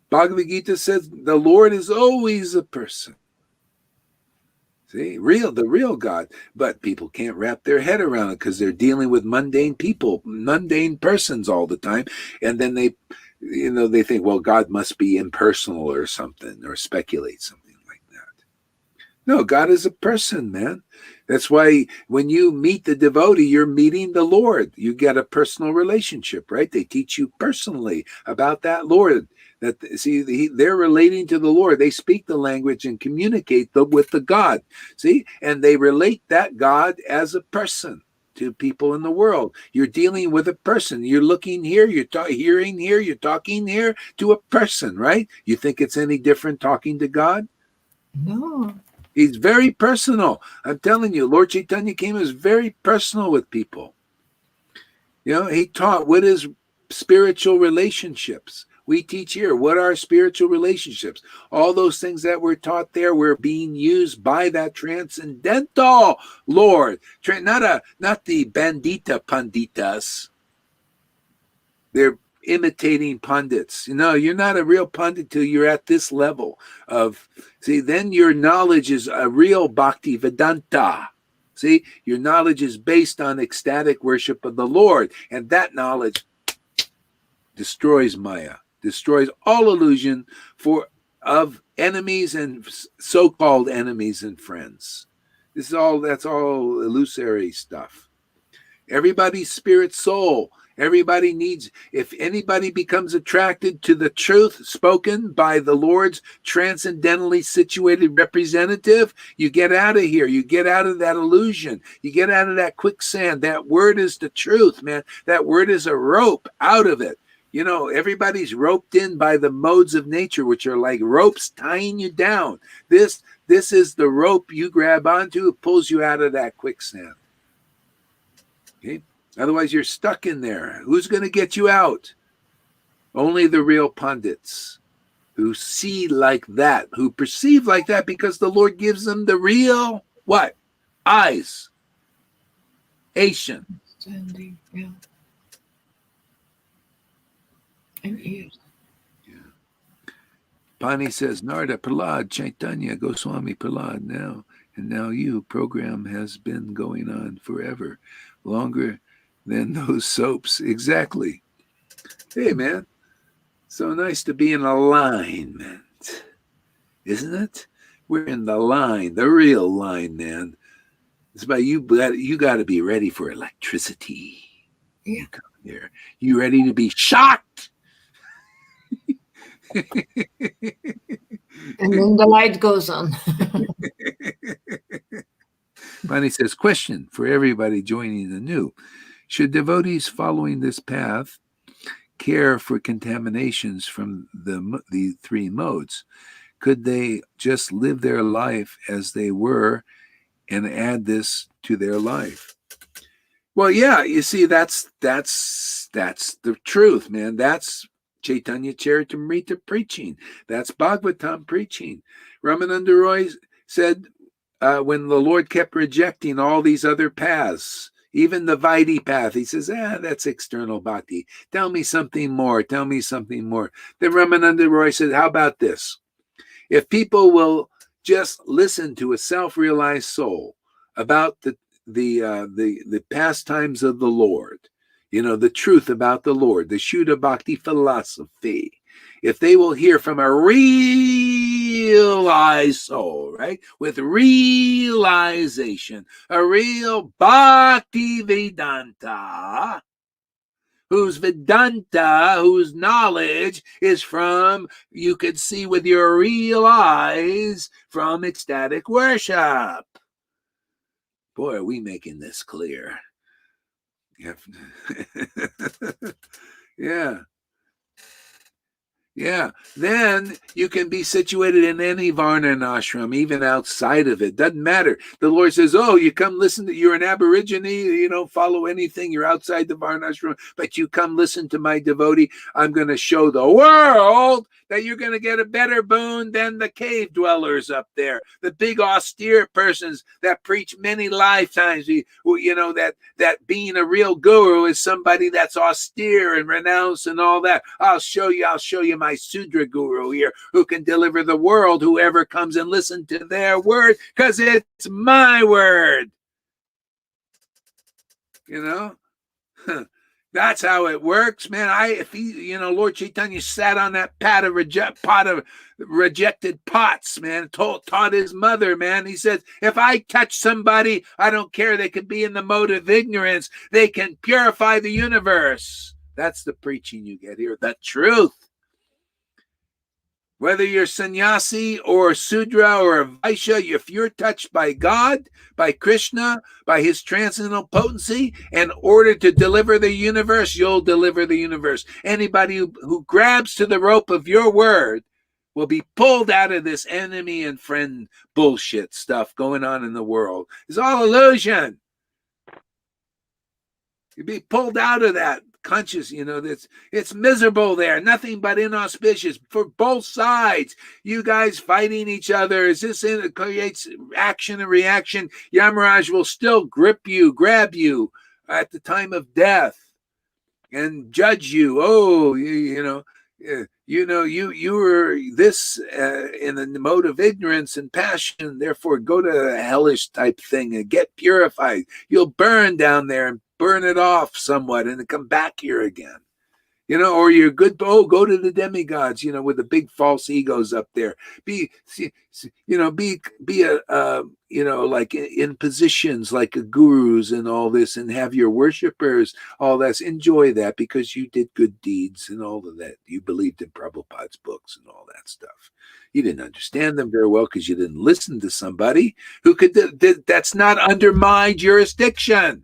Bhagavad Gita says the Lord is always a person. See, the real God. But people can't wrap their head around it because they're dealing with mundane people, mundane persons all the time. And then they think, well, God must be impersonal or something, or speculate something like that. No, God is a person, man. That's why when you meet the devotee, you're meeting the Lord. You get a personal relationship, right? They teach you personally about that Lord. They're relating to the Lord. They speak the language and communicate with the God. See, and they relate that God as a person to people in the world. You're dealing with a person. You're looking here, you're hearing here, you're talking here to a person, right? You think it's any different talking to God? No. He's very personal. I'm telling you, Lord Chaitanya came as very personal with people. He taught what is spiritual relationships. We teach here, what are spiritual relationships? All those things that were taught there were being used by that transcendental Lord. Not the bandita panditas. They're imitating pundits. You're not a real pundit till you're at this level of, then your knowledge is a real bhakti vedanta. See, your knowledge is based on ecstatic worship of the Lord, and that knowledge destroys Maya, destroys all illusion of enemies and so-called enemies and friends. That's all illusory stuff. Everybody's spirit soul. Everybody needs, if anybody becomes attracted to the truth spoken by the Lord's transcendentally situated representative, you get out of here. You get out of that illusion. You get out of that quicksand. That word is the truth, man. That word is a rope out of it. Everybody's roped in by the modes of nature, which are like ropes tying you down. This is the rope you grab onto. It pulls you out of that quicksand. Okay? Otherwise, you're stuck in there. Who's going to get you out? Only the real pundits who see like that, who perceive like that, because the Lord gives them the real, what? Eyes. Asian. Standing, yeah. And ears. Pani says, Narda, Prahlad, Chaitanya, Goswami, Prahlad, now. And now you, program has been going on forever, longer than those soaps. Exactly. Hey, man, so nice to be in alignment, isn't it? We're in the line, the real line, man. It's about you got to be ready for electricity. Yeah. You come here. You ready to be shocked? And then the light goes on. Bonnie says, question for everybody joining the new. Should devotees following this path care for contaminations from the three modes? Could they just live their life as they were and add this to their life? Well, yeah, you see, that's the truth, man. That's Chaitanya Charitamrita preaching. That's Bhagavatam preaching. Ramananda Roy said when the Lord kept rejecting all these other paths, even the Vaidhi path, he says, that's external bhakti. Tell me something more. Tell me something more. Then Ramananda Roy said, how about this? If people will just listen to a self-realized soul about the pastimes of the Lord, the truth about the Lord, the Shuddha Bhakti philosophy, if they will hear from a realized soul, right, with realization, a real Bhakti Vedanta, whose Vedanta, whose knowledge is from, you could see with your real eyes, from ecstatic worship. Boy, are we making this clear. Yeah. Yeah, then you can be situated in any varna and ashram, even outside of it. Doesn't matter. The Lord says, oh, you come listen to, you're an aborigine, you don't follow anything, you're outside the varna ashram, but you come listen to my devotee. I'm going to show the world that you're going to get a better boon than the cave dwellers up there, the big austere persons that preach many lifetimes. That being a real guru is somebody that's austere and renounced and all that. I'll show you my Sudra guru here who can deliver the world, whoever comes and listen to their word, because it's my word. That's how it works, man. Lord Chaitanya sat on that pot of rejected pots, man. Taught his mother, man. He says, if I touch somebody, I don't care. They could be in the mode of ignorance. They can purify the universe. That's the preaching you get here. The truth. Whether you're sannyasi or Sudra or a Vaishya, if you're touched by God, by Krishna, by his transcendental potency, in order to deliver the universe, you'll deliver the universe. Anybody who grabs to the rope of your word will be pulled out of this enemy and friend bullshit stuff going on in the world. It's all illusion. You'll be pulled out of that. Conscious, it's miserable there, nothing but inauspicious for both sides. You guys fighting each other. It creates action and reaction. Yamaraj will still grab you at the time of death and judge you. Oh, you were this in the mode of ignorance and passion, therefore go to a hellish type thing and get purified. You'll burn down there and burn it off somewhat and then come back here again. Or you're good, go to the demigods, with the big false egos up there. Be like in positions like gurus and all this, and have your worshipers, all that. Enjoy that because you did good deeds and all of that. You believed in Prabhupada's books and all that stuff. You didn't understand them very well because you didn't listen to somebody who could, that's not under my jurisdiction.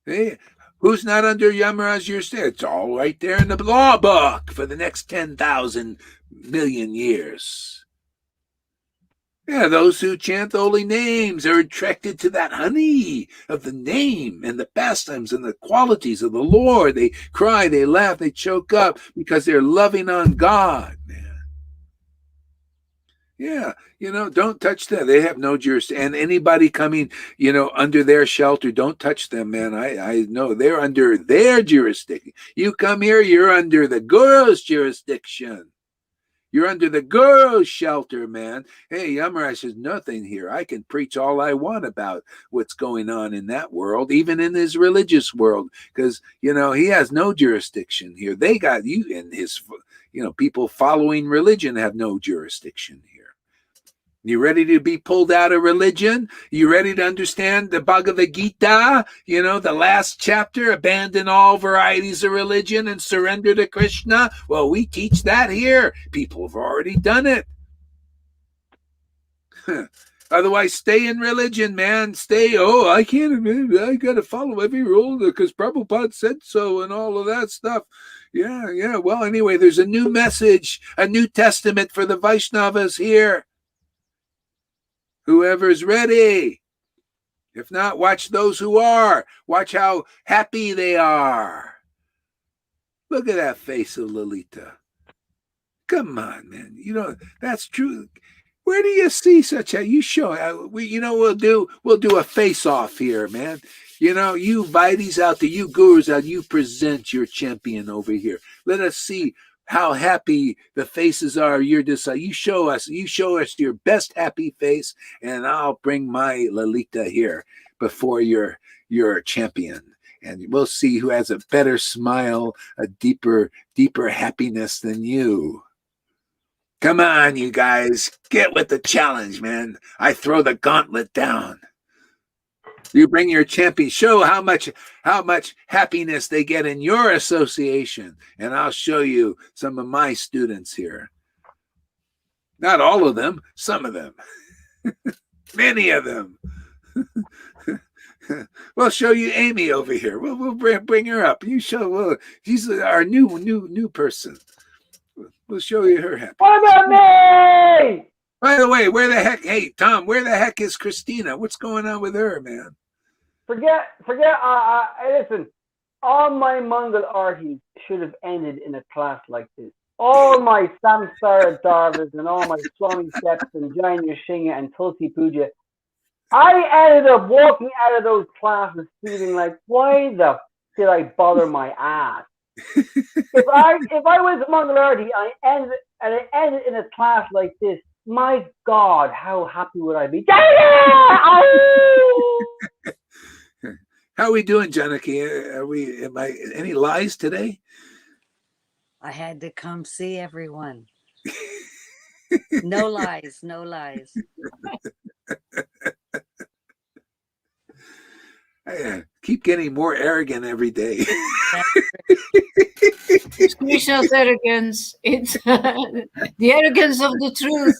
Hey, who's not under Yamaraj jurisdiction? It's all right there in the law book for the next 10,000 million years. Yeah, those who chant the holy names are attracted to that honey of the name and the pastimes and the qualities of the Lord. They cry, they laugh, they choke up because they're loving on God, man. Yeah, don't touch them. They have no jurisdiction. And anybody coming, under their shelter, don't touch them, man. I know they're under their jurisdiction. You come here, you're under the Guru's jurisdiction. You're under the Guru's shelter, man. Hey, Yamaraj says nothing here. I can preach all I want about what's going on in that world, even in his religious world, because, he has no jurisdiction here. They got you in his, people following religion have no jurisdiction here. You ready to be pulled out of religion? You ready to understand the Bhagavad Gita? The last chapter, abandon all varieties of religion and surrender to Krishna? Well, we teach that here. People have already done it. Otherwise, stay in religion, man. I can't, I got to follow every rule because Prabhupada said so and all of that stuff. Yeah. Well, anyway, there's a new message, a new testament for the Vaishnavas here. Whoever's ready. If not, watch those who are. Watch how happy they are. Look at that face of Lalita. Come on, man. That's true. Where do you see such a? You show. We'll do a face off here, man. You Vaidis out there, you gurus out, you present your champion over here. Let us see how happy the faces are. You show us your best happy face, and I'll bring my Lalita here before your champion, and we'll see who has a better smile, a deeper happiness than you. Come on, you guys, get with the challenge, man. I throw the gauntlet down. You bring your champion, show how much happiness they get in your association, and I'll show you some of my students here. Not all of them, some of them. Many of them. We'll show you Amy over here. We'll bring her up. She's our new person. We'll show you her happiness. What about me? By the way, hey, Tom, where the heck is Christina? What's going on with her, man? Forget, listen, all my Mangal artis should have ended in a class like this. All my Samsara Dharmas and all my Swami Steps and Janya Shinga and Tulsi Puja, I ended up walking out of those classes feeling like, why the did I bother my ass? If I was a Mangal arti and I ended in a class like this, my God, how happy would I be? How are we doing, Janaki? Any lies today? I had to come see everyone. No lies. I keep getting more arrogant every day. It's Krishna's arrogance. It's the arrogance of the truth.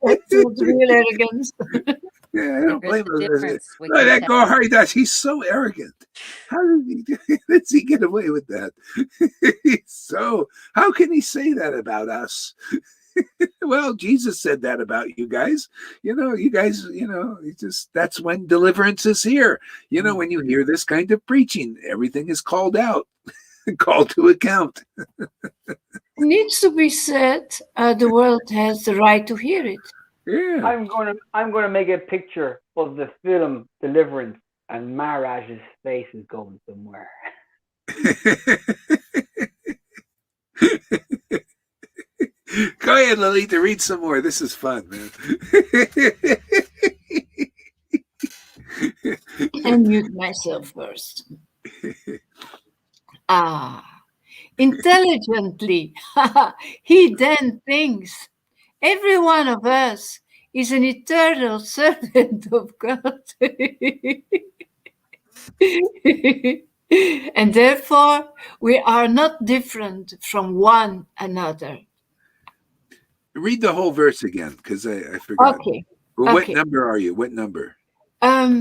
That's not real arrogance. Yeah, I don't blame him. That Gaur Haridas, he's so arrogant. How does he get away with that? How can he say that about us? Well, Jesus said that about you guys. That's when deliverance is here. When you hear this kind of preaching, everything is called out, called to account. It needs to be said. The world has the right to hear it. Yeah. I'm gonna make a picture of the film Deliverance, and Maharaj's face is going somewhere. Go ahead, Lalita, read some more. This is fun, man. Unmute myself first. Intelligently, he then thinks every one of us is an eternal servant of God. And therefore, we are not different from one another. Read the whole verse again, because I forgot. Okay. Well, okay. What number are you? What number? 12.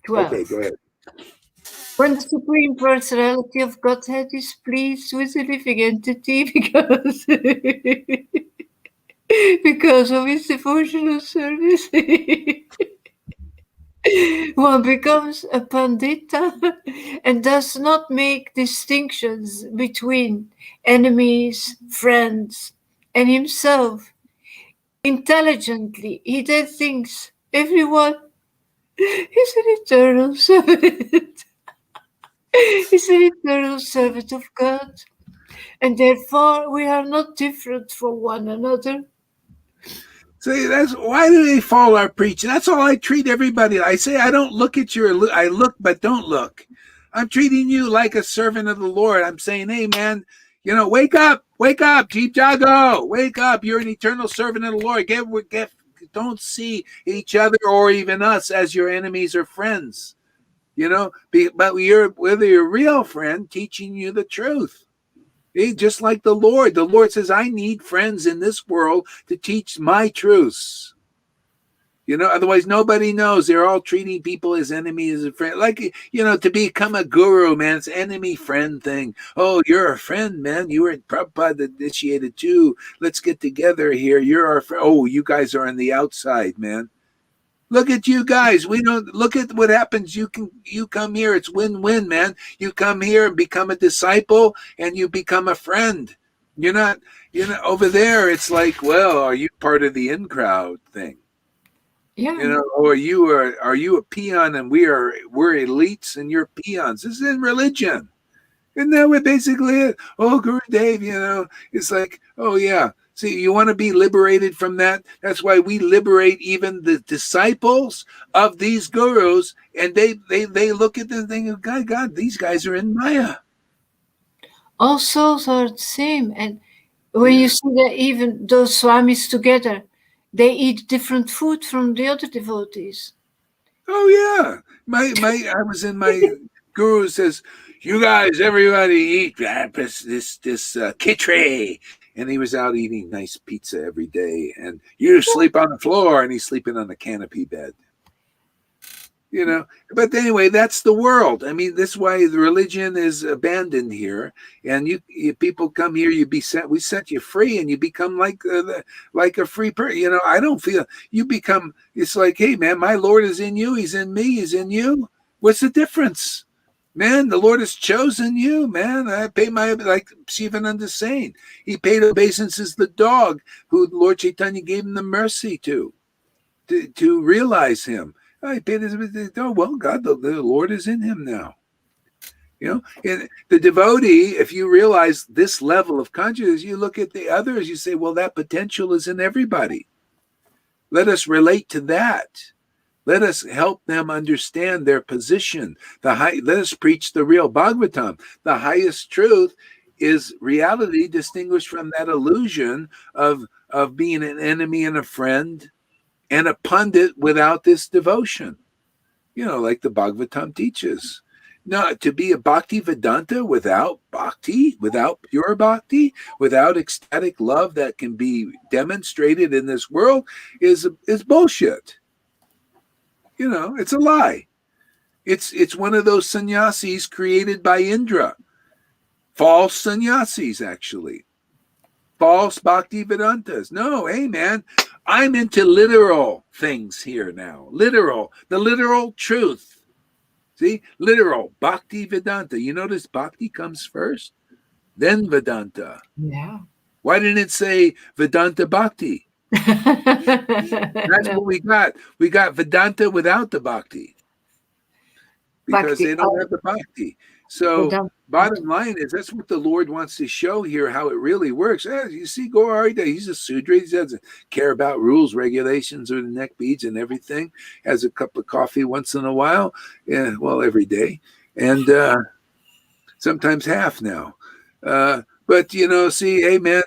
Okay, go ahead. When the Supreme Personality of Godhead is pleased with the living entity because of his devotional service, one becomes a pandita and does not make distinctions between enemies, friends, and himself. Intelligently, he then thinks everyone is an eternal servant. is an eternal servant of God, and therefore we are not different from one another. See, that's why do they follow our preaching? That's all I treat everybody. I say I don't look at your. I look, but don't look. I'm treating you like a servant of the Lord. I'm saying, hey, man, wake up, Jeep Jago, wake up. You're an eternal servant of the Lord. Don't see each other or even us as your enemies or friends. But whether you're a real friend, teaching you the truth. Just like the Lord says, I need friends in this world to teach my truths. Otherwise nobody knows. They're all treating people as enemies and friends. Like, to become a guru, man, it's enemy friend thing. Oh, you're a friend, man. You were Prabhupada initiated too. Let's get together here. You're our friend. Oh, you guys are on the outside, man. Look at you guys. We don't look at what happens. You come here. It's win-win, man. You come here and become a disciple and you become a friend. You're not, over there. It's like, well, are you part of the in-crowd thing? Yeah. Or are you a peon and we're elites and you're peons? This is in religion. And that would basically it. Oh, Guru Dave, it's like, oh yeah. See, you want to be liberated from that? That's why we liberate even the disciples of these gurus, and they look at them and think, God, these guys are in Maya. All souls are the same. And when you see that even those swamis together, they eat different food from the other devotees. Oh yeah. I was in my guru says, you guys, everybody eat this khichdi. And he was out eating nice pizza every day. And you sleep on the floor, and he's sleeping on the canopy bed. But anyway, that's the world. I mean, that's why the religion is abandoned here. And you people come here, we set you free, and you become like a free person. I don't feel you become. It's like, hey, man, my Lord is in you. He's in me. He's in you. What's the difference? Man, the Lord has chosen you, man. I pay like Shivananda saying, he paid obeisances the dog who Lord Chaitanya gave him the mercy to realize him. I paid his, oh, well, God, the Lord is in him now. And the devotee, if you realize this level of consciousness, you look at the others, you say, well, that potential is in everybody. Let us relate to that. Let us help them understand their position. Let us preach the real Bhagavatam. The highest truth is reality distinguished from that illusion of being an enemy and a friend and a pundit without this devotion. Like the Bhagavatam teaches. No, to be a Bhakti Vedanta without bhakti, without pure bhakti, without ecstatic love that can be demonstrated in this world is bullshit. It's a lie. It's one of those sannyasis created by Indra. False sannyasis, actually. False Bhakti Vedantas. No, hey, man, I'm into literal things here now. The literal truth. See, literal Bhakti Vedanta. You notice Bhakti comes first, then Vedanta. Yeah. Why didn't it say Vedanta Bhakti? That's what we got. We got Vedanta without the Bhakti. Because they don't have the Bhakti. So bottom line is that's what the Lord wants to show here, how it really works. You see, Gaurarita, he's a Sudra. He doesn't care about rules, regulations, or the neck beads and everything. Has a cup of coffee once in a while. Yeah, well, every day. And sometimes half now. But see, hey man,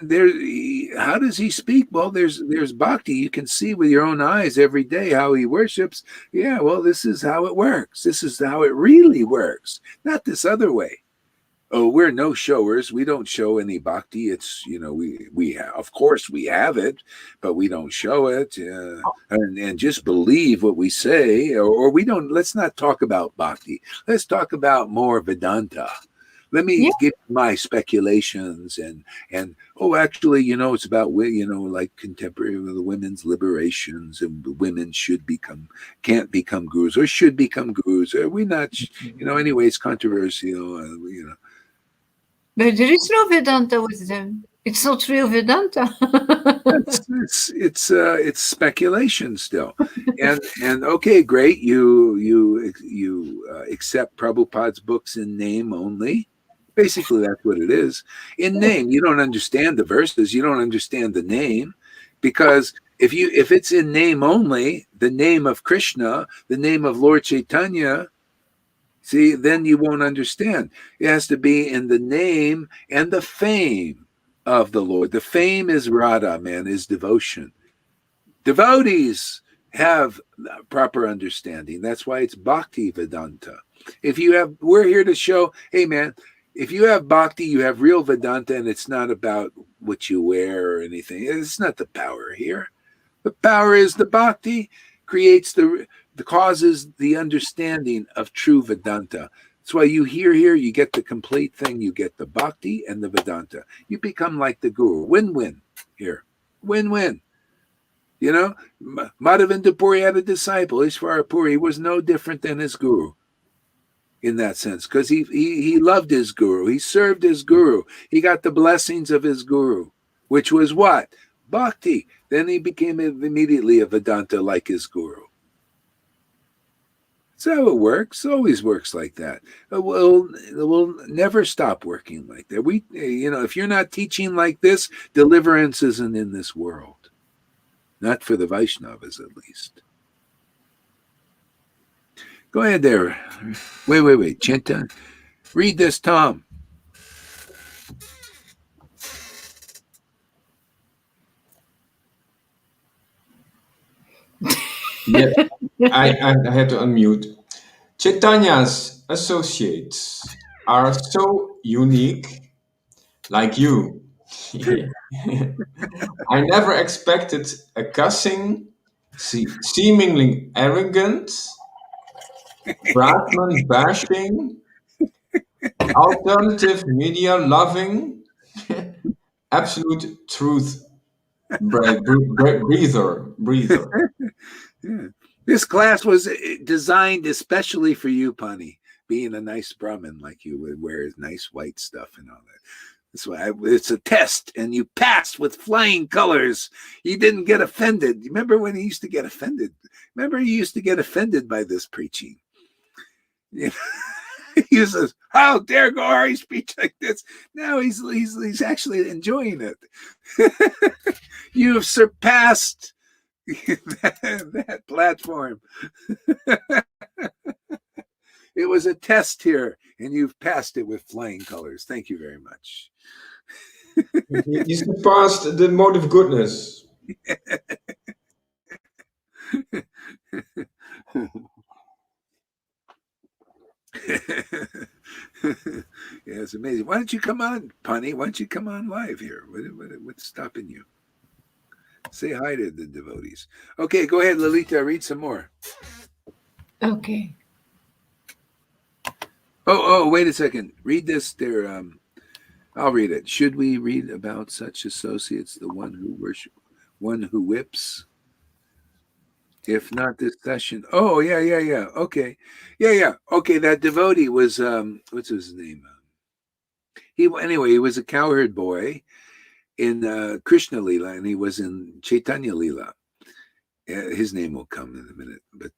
how does he speak? Well, there's bhakti. You can see with your own eyes every day how he worships. Yeah, well, this is how it works. This is how it really works. Not this other way. Oh, we're no showers. We don't show any bhakti. It's we have, of course we have it, but we don't show it. And just believe what we say, or we don't. Let's not talk about bhakti. Let's talk about more Vedanta. Let me give my speculations and actually, it's about like contemporary women's liberations, and women can't become gurus or should become gurus. Are we not? Anyway, it's controversial. But there is no Vedanta with them. It's not real Vedanta. It's speculation still, and okay, great. You accept Prabhupada's books in name only. Basically, that's what it is. In name, you don't understand the verses. You don't understand the name, because if it's in name only, the name of Krishna, the name of Lord Chaitanya, see, then you won't understand. It has to be in the name and the fame of the Lord. The fame is Radha, man, is devotion. Devotees have proper understanding. That's why it's Bhakti Vedanta. We're here to show, hey, man, if you have Bhakti, you have real Vedanta, and it's not about what you wear or anything. It's not the power here. The power is the Bhakti creates the causes the understanding of true Vedanta. That's why you hear here, you get the complete thing. You get the Bhakti and the Vedanta. You become like the Guru. Win-win here. Win-win. You know, Madhavendra Puri had a disciple, Ishvara Puri. He was no different than his Guru in that sense, because he loved his Guru. He served his Guru. He got the blessings of his Guru, which was what? Bhakti. Then he became immediately a Vedanta like his Guru. That's how it works. It always works like that. It will never stop working like that. If you're not teaching like this, deliverance isn't in this world. Not for the Vaishnavas, at least. Go ahead there. Wait. Chinta. Read this, Tom. Yeah, I had to unmute. Chaitanya's associates are so unique, like you. I never expected a cussing, seemingly arrogant, Brahman bashing, alternative media loving, absolute truth breather. Yeah. This class was designed especially for you, Pani, being a nice Brahmin like you would wear nice white stuff and all that. That's why it's a test, and you passed with flying colors. You didn't get offended. Remember when he used to get offended? Remember he used to get offended by this preaching. You know? He says, "How dare Gauri speak like this?" Now he's actually enjoying it. You have surpassed that platform. It was a test here, and you've passed it with flying colors. Thank you very much. You surpassed the mode of goodness. Yeah, it's amazing. Why don't you come on, Punny? Why don't you come on live here? What's stopping you? Say hi to the devotees. Okay, go ahead, Lalita. Read some more. Okay. Oh, wait a second. Read this there. I'll read it. Should we read about such associates, the one who whips? If not this session. Oh, yeah. Okay. Yeah. Okay, that devotee was what's his name? He was a cowherd boy in Krishna Lila, and he was in Chaitanya Lila. His name will come in a minute, but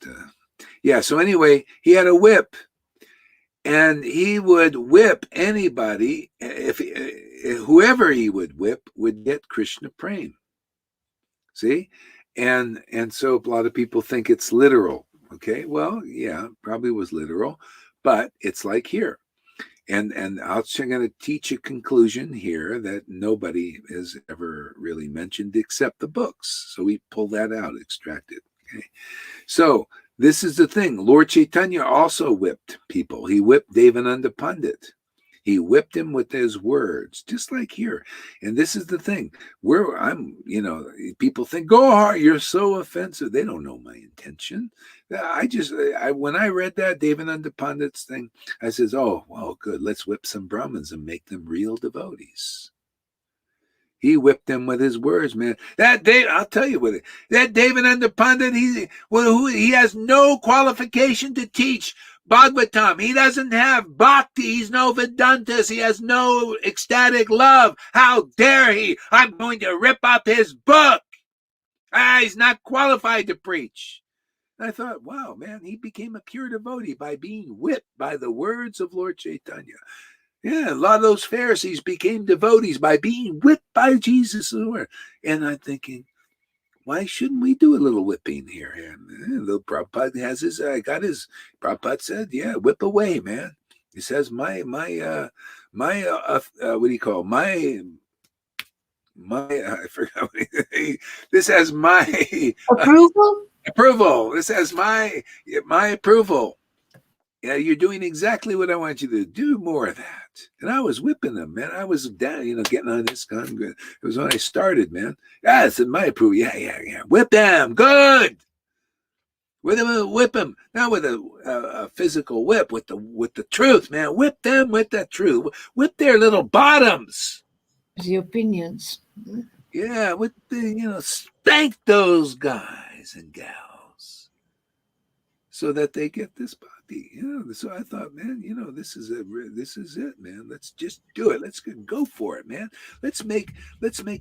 yeah. So anyway, he had a whip, and he would whip anybody. If whoever he would whip would get Krishna prem. See, and so a lot of people think it's literal. Okay, well, yeah, probably was literal, but it's like here. And I'm going to teach a conclusion here that nobody has ever really mentioned except the books. So we pull that out, extract it. Okay. So this is the thing. Lord Chaitanya also whipped people. He whipped Devananda Pandit. He whipped him with his words, just like here. And this is the thing. People think, go hard, you're so offensive. They don't know my intention. When I read that Devananda Pandit's thing, I says, oh, well, good. Let's whip some Brahmins and make them real devotees. He whipped them with his words, man. I'll tell you what. That Devananda Pandit, he has no qualification to teach, Bhagavatam. He doesn't have bhakti. He's no Vedantas. He has no ecstatic love. How dare he? I'm going to rip up his book. He's not qualified to preach. And I thought, wow, man, he became a pure devotee by being whipped by the words of Lord Chaitanya. Yeah, a lot of those Pharisees became devotees by being whipped by Jesus' word. And I'm thinking, why shouldn't we do a little whipping here? And the Prabhupada has his, Prabhupada said, yeah, whip away, man. He says, what do you call it? I forgot. This has my approval. This has my approval. Yeah, you're doing exactly what I want you to do. More of that. And I was whipping them, man. I was down, getting on this gun. It was when I started, man. Yeah, it's my approval. Yeah. Whip them. Good. Whip them. Not with a physical whip, with the truth, man. Whip them with the truth. Whip their little bottoms. The opinions. Yeah, with the, spank those guys and gals so that they get this body. So I thought, man, this is it, man. Let's just do it. Let's go for it, man. Let's make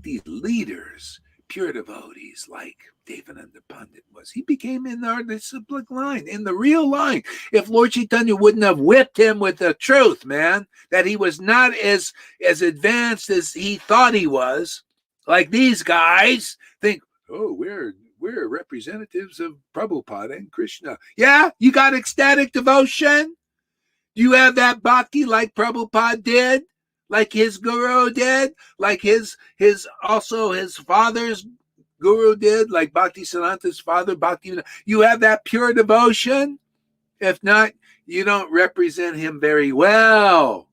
these leaders pure devotees like Devananda Pandit was. He became in our disciplic line, in the real line. If Lord Chaitanya wouldn't have whipped him with the truth, man, that he was not as advanced as he thought he was, like these guys think, oh, we're representatives of Prabhupada and Krishna. Yeah, you got ecstatic devotion? You have that bhakti like Prabhupada did? Like his guru did? Like his father's guru did? Like Bhaktisiddhanta's father, Bhakti? You have that pure devotion? If not, you don't represent him very well.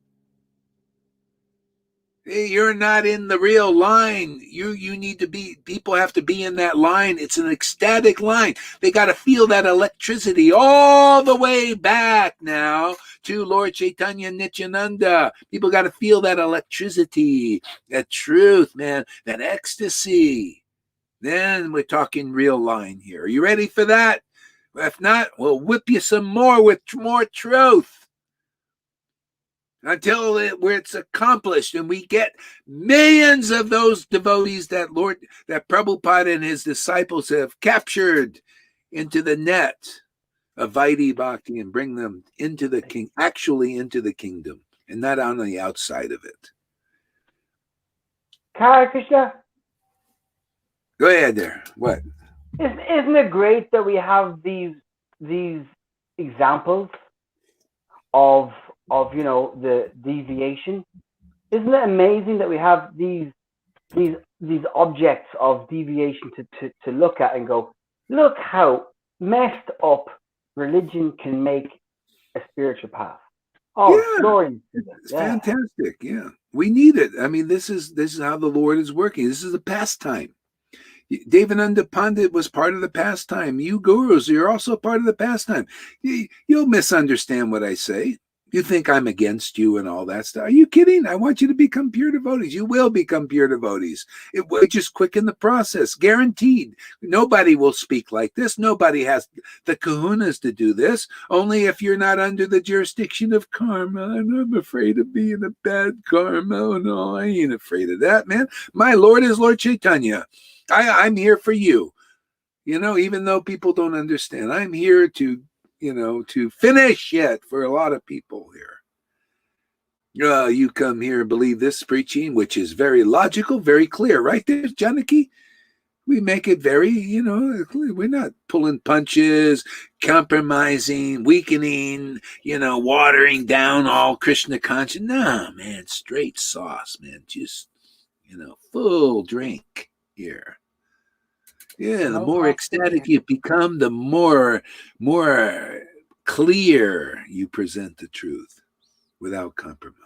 You're not in the real line. You need to be, people have to be in that line. It's an ecstatic line. They got to feel that electricity all the way back now to Lord Chaitanya Nityananda. People got to feel that electricity, that truth, man, that ecstasy. Then we're talking real line here. Are you ready for that? If not, we'll whip you some more with more truth. Until it's accomplished and we get millions of those devotees that Prabhupada and his disciples have captured into the net of Vaidhi Bhakti and bring them into the into the kingdom and not on the outside of it. Hare Krishna. Go ahead there. What? Isn't it great that we have these examples of the deviation? Isn't it amazing that we have these objects of deviation to look at and go, look how messed up religion can make a spiritual path. Oh, yeah. glory. It's fantastic. Yeah. We need it. I mean, this is how the Lord is working. This is a pastime. Devananda Pandit was part of the pastime. You gurus, you're also part of the pastime. You'll misunderstand what I say. You think I'm against you and all that stuff. Are you kidding? I want you to become pure devotees. You will become pure devotees. It will just quicken the process. Guaranteed. Nobody will speak like this. Nobody has the kahunas to do this. Only if you're not under the jurisdiction of karma. I'm afraid of being a bad karma. Oh, no, I ain't afraid of that, man. My Lord is Lord Chaitanya. I'm here for you. Even though people don't understand, I'm here to finish it for a lot of people here. You come here and believe this preaching, which is very logical, very clear, right there, Janaki? We make it very, we're not pulling punches, compromising, weakening, watering down all Krishna conscience. Nah, man, straight sauce, man. Just, full drink here. Yeah, the more ecstatic you become, the more clear you present the truth without compromise.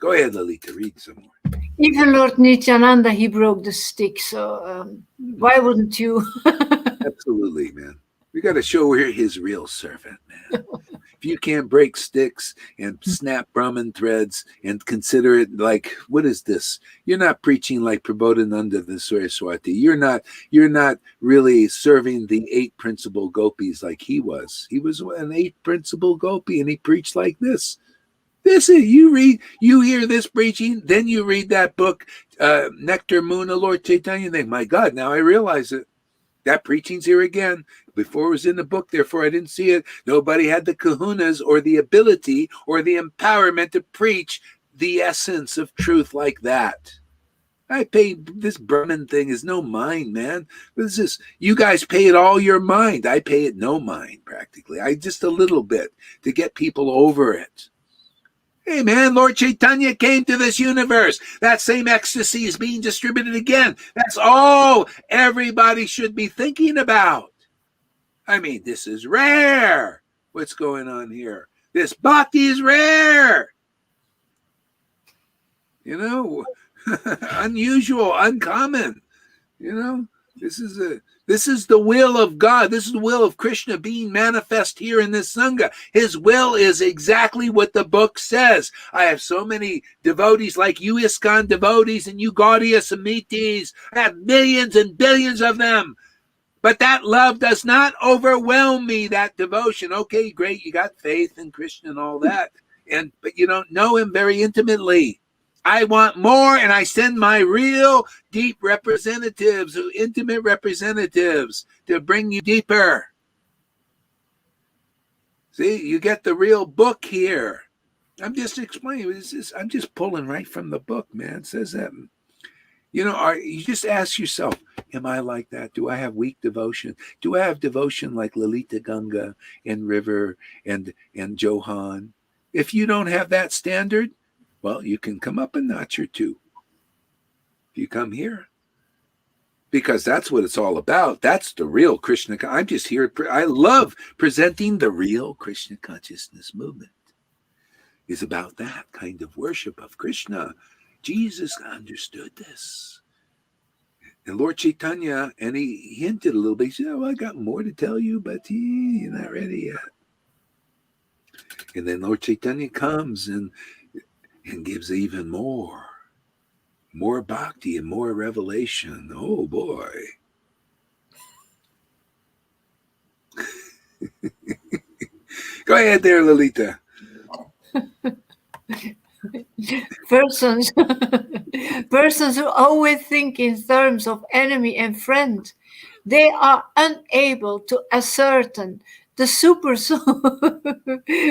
Go ahead, Lalita, read some more. Even Lord Nityananda, he broke the stick, so why wouldn't you? Absolutely, man. We got to show we're his real servant, man. If you can't break sticks and snap Brahman threads and consider it like, what is this? You're not preaching like Prabodhananda the Saraswati. You're not really serving the 8 principal gopis like he was. He was an 8 principal gopi, and he preached like this. This is you hear this preaching, then you read that book, Nectar Moon of Lord Chaitanya, and think, my God, now I realize it. That preaching's here again. Before it was in the book, therefore I didn't see it. Nobody had the kahunas or the ability or the empowerment to preach the essence of truth like that. I pay this Brahman thing is no mind, man. This is you guys pay it all your mind. I pay it no mind practically. I just a little bit to get people over it. Hey man, Lord Chaitanya came to this universe. That same ecstasy is being distributed again. That's all everybody should be thinking about. I mean, this is rare. What's going on here? This bhakti is rare. You know, unusual, uncommon. You know, this is the will of God. This is the will of Krishna being manifest here in this Sangha. His will is exactly what the book says. I have so many devotees like you ISKCON devotees and you Gaudiya Samitis. I have millions and billions of them. But that love does not overwhelm me, that devotion. Okay, great, you got faith in Krishna and all that. But you don't know him very intimately. I want more, and I send my real deep representatives, intimate representatives, to bring you deeper. See, you get the real book here. I'm just explaining. I'm just pulling right from the book, man. It says that. You know, you just ask yourself, am I like that? Do I have weak devotion? Do I have devotion like Lalita Ganga and River and Johan? If you don't have that standard, well, you can come up a notch or two if you come here. Because that's what it's all about. That's the real Krishna. I'm just here. I love presenting the real Krishna consciousness movement. It's about that kind of worship of Krishna. Jesus understood this. And Lord Chaitanya, and he hinted a little bit. He said, oh, I got more to tell you, but you're not ready yet. And then Lord Chaitanya comes and gives even more bhakti and more revelation. Oh boy. Go ahead there, Lalita. Persons who always think in terms of enemy and friend, they are unable to ascertain the super soul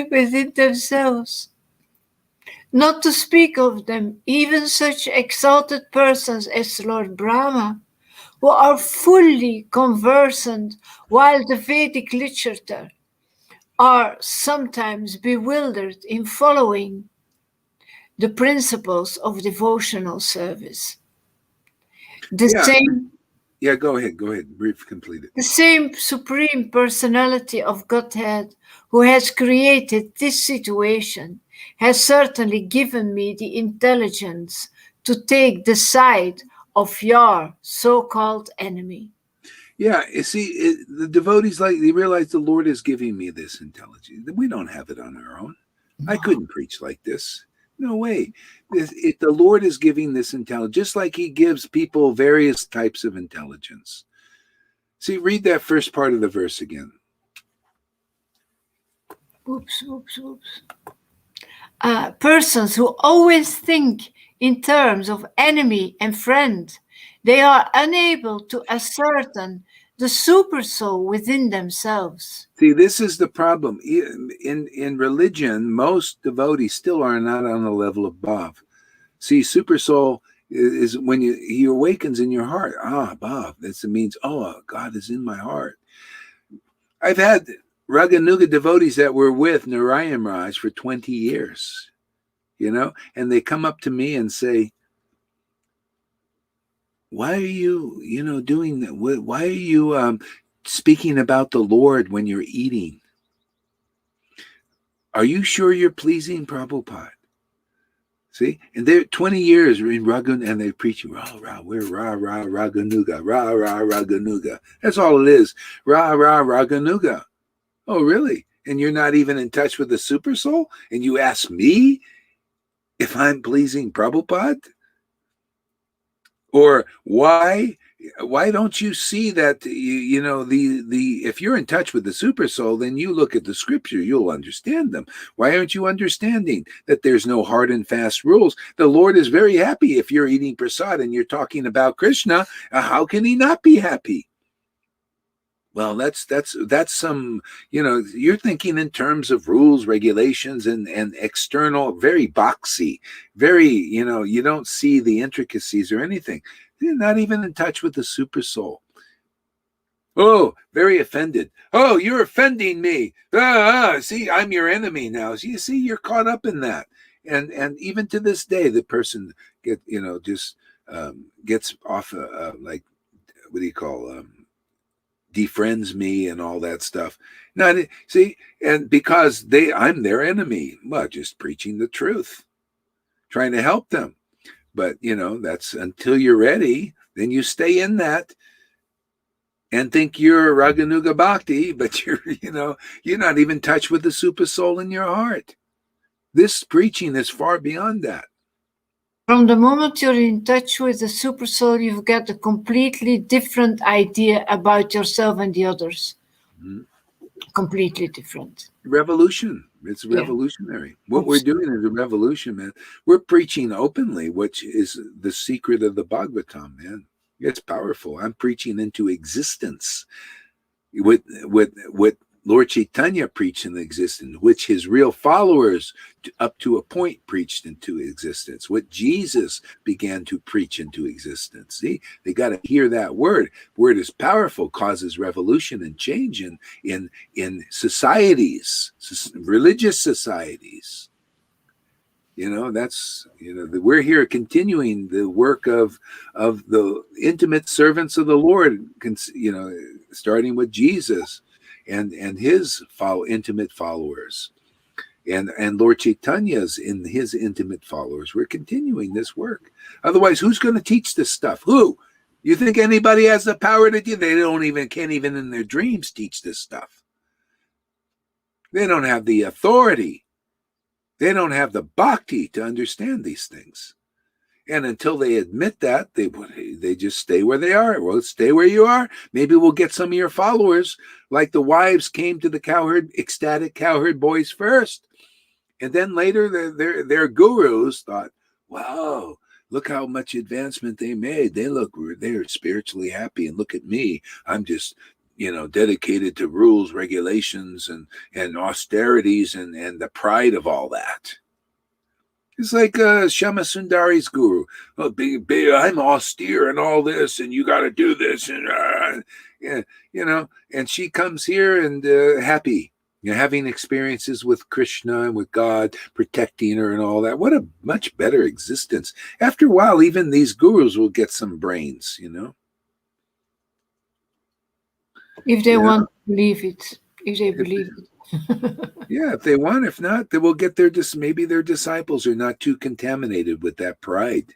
within themselves. Not to speak of them, even such exalted persons as Lord Brahma, who are fully conversant while the Vedic literature, are sometimes bewildered in following the principles of devotional service. Go ahead. Brief, complete it. The same Supreme Personality of Godhead who has created this situation has certainly given me the intelligence to take the side of your so-called enemy. Yeah, you see, the devotees, they realize the Lord is giving me this intelligence. We don't have it on our own. No. I couldn't preach like this. No way. The Lord is giving this intelligence, just like he gives people various types of intelligence. See, read that first part of the verse again. Oops. Persons who always think in terms of enemy and friend, they are unable to ascertain the super soul within themselves. See, this is the problem. In religion, most devotees still are not on the level of Bhav. See, super soul is when he awakens in your heart. Bhav. That means, God is in my heart. I've had Raganuga devotees that were with Narayan Raj for 20 years, and they come up to me and say, why are you, doing that? Why are you speaking about the Lord when you're eating? Are you sure you're pleasing Prabhupada? See? And they're 20 years in Ragun, and they preach, we're Raganuga, Raganuga. That's all it is. Raganuga. Oh, really? and you're not even in touch with the super soul, and you ask me if I'm pleasing Prabhupada? Or why don't you see that the if you're in touch with the super soul, then you look at the scripture, you'll understand them. Why aren't you understanding that there's no hard and fast rules? The Lord is very happy if you're eating prasad and you're talking about Krishna. How can he not be happy? Well, that's some, you're thinking in terms of rules, regulations, and external, very boxy, very, you don't see the intricacies or anything. You're not even in touch with the super soul. Oh, very offended. Oh, you're offending me. See, I'm your enemy now. So you see, you're caught up in that. And even to this day, the person gets off like, what do you call defriends me and all that stuff. Not see, and because I'm their enemy. Well, just preaching the truth, trying to help them. But that's until you're ready. Then you stay in that and think you're Raganuga Bhakti, but you're not even in touch with the super soul in your heart. This preaching is far beyond that. From the moment you're in touch with the super soul, you've got a completely different idea about yourself and the others. Mm-hmm. Completely different. Revolution. It's revolutionary. What we're doing is a revolution, man. We're preaching openly, which is the secret of the Bhagavatam, man. It's powerful. I'm preaching into existence what Lord Chaitanya preached in existence, which his real followers up to a point preached into existence, what Jesus began to preach into existence. See, they got to hear that word. Word is powerful, causes revolution and change in societies, religious societies. We're here continuing the work of the intimate servants of the Lord, starting with Jesus and his intimate followers, and Lord Chaitanya's in his intimate followers. We're continuing this work. Otherwise, who's going to teach this stuff? Who? You think anybody has the power to do? They can't even in their dreams teach this stuff. They don't have the authority. They don't have the bhakti to understand these things. And until they admit that, they just stay where they are. Well, stay where you are. Maybe we'll get some of your followers, like the wives came to the ecstatic cowherd boys first. And then later their gurus thought, wow, look how much advancement they made. They're spiritually happy. And look at me. I'm just dedicated to rules, regulations, and austerities and the pride of all that. It's like Shama Sundari's guru. Oh, I'm austere and all this, and you got to do this, and and she comes here and happy, having experiences with Krishna and with God protecting her and all that. What a much better existence. After a while, even these gurus will get some brains, If they want to believe it, if they believe it. Yeah, if they want. If not, they will get maybe their disciples are not too contaminated with that pride.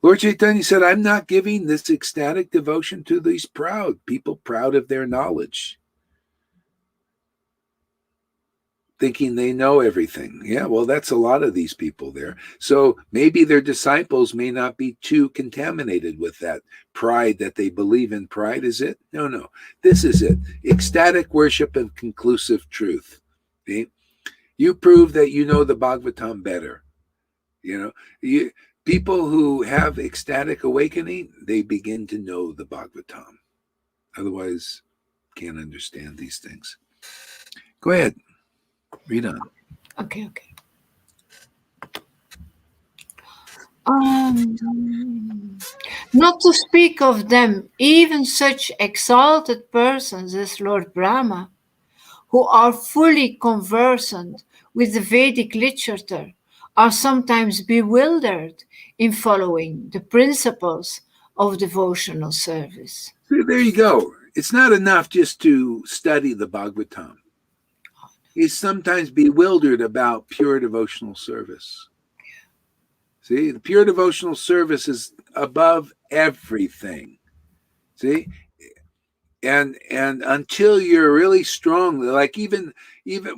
Lord Chaitanya said, I'm not giving this ecstatic devotion to these people proud of their knowledge, thinking they know everything. Yeah, well, that's a lot of these people there. So maybe their disciples may not be too contaminated with that pride that they believe in. Pride is it? No. This is it. Ecstatic worship and conclusive truth. See? You prove that you know the Bhagavatam better. People who have ecstatic awakening, they begin to know the Bhagavatam. Otherwise, can't understand these things. Go ahead. Read on. Okay. Not to speak of them, even such exalted persons as Lord Brahma, who are fully conversant with the Vedic literature, are sometimes bewildered in following the principles of devotional service. See, there you go. It's not enough just to study the Bhagavatam. He's sometimes bewildered about pure devotional service. See, the pure devotional service is above everything. See, And until you're really strong, like even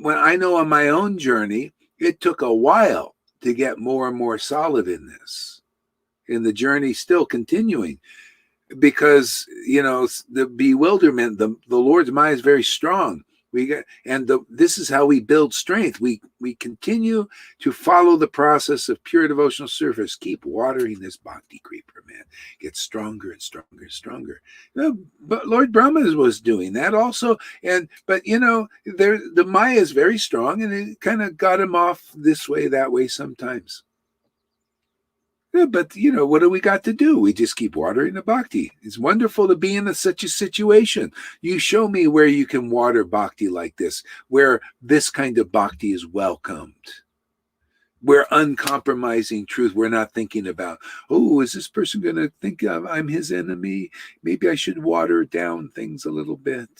when I know on my own journey, it took a while to get more and more solid in this. And the journey still continuing, because the bewilderment, the Lord's mind is very strong. This is how we build strength. We continue to follow the process of pure devotional service. Keep watering this bhakti creeper, man. Get stronger and stronger and stronger. But Lord Brahma was doing that also. But the Maya is very strong, and it kind of got him off this way, that way sometimes. Yeah, but what do we got to do? We just keep watering the bhakti. It's wonderful to be in such a situation. You show me where you can water bhakti like this, where this kind of bhakti is welcomed. We're uncompromising truth. We're not thinking about, oh, is this person going to think I'm his enemy? Maybe I should water down things a little bit.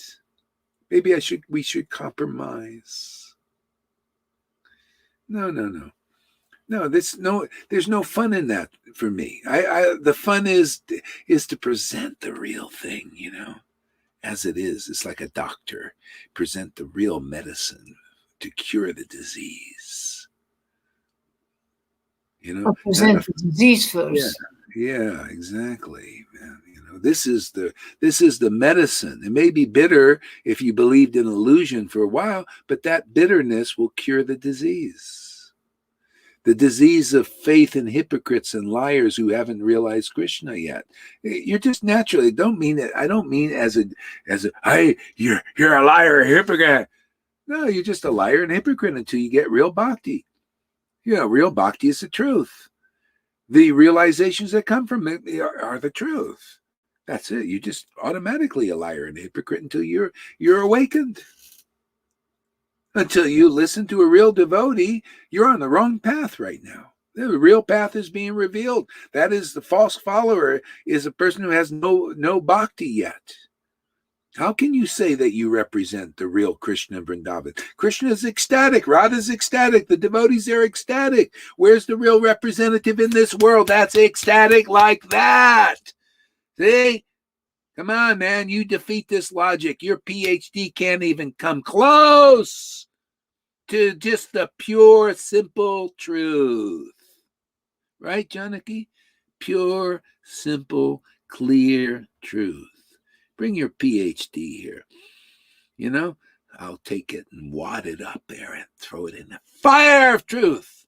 Maybe we should compromise. No. No, there's no fun in that for me. The fun is to present the real thing, as it is. It's like a doctor, present the real medicine to cure the disease. Present the disease first. Yeah, exactly, man. This is the medicine. It may be bitter if you believed in illusion for a while, but that bitterness will cure the disease. The disease of faith in hypocrites and liars who haven't realized Krishna yet. You're just naturally, I don't mean as a, hey, you're a liar, a hypocrite. No, you're just a liar and hypocrite until you get real bhakti. Real bhakti is the truth. The realizations that come from it are the truth. That's it. You're just automatically a liar and a hypocrite until you're awakened. Until you listen to a real devotee, you're on the wrong path right now. The real path is being revealed. That is, the false follower is a person who has no bhakti yet. How can you say that you represent the real Krishna in Vrindavan? Krishna is ecstatic. Radha is ecstatic. The devotees are ecstatic. Where's the real representative in this world that's ecstatic like that? See? Come on, man. You defeat this logic. Your PhD can't even come close to just the pure, simple truth. Right, Janaki? Pure, simple, clear truth. Bring your PhD here. I'll take it and wad it up there and throw it in the fire of truth.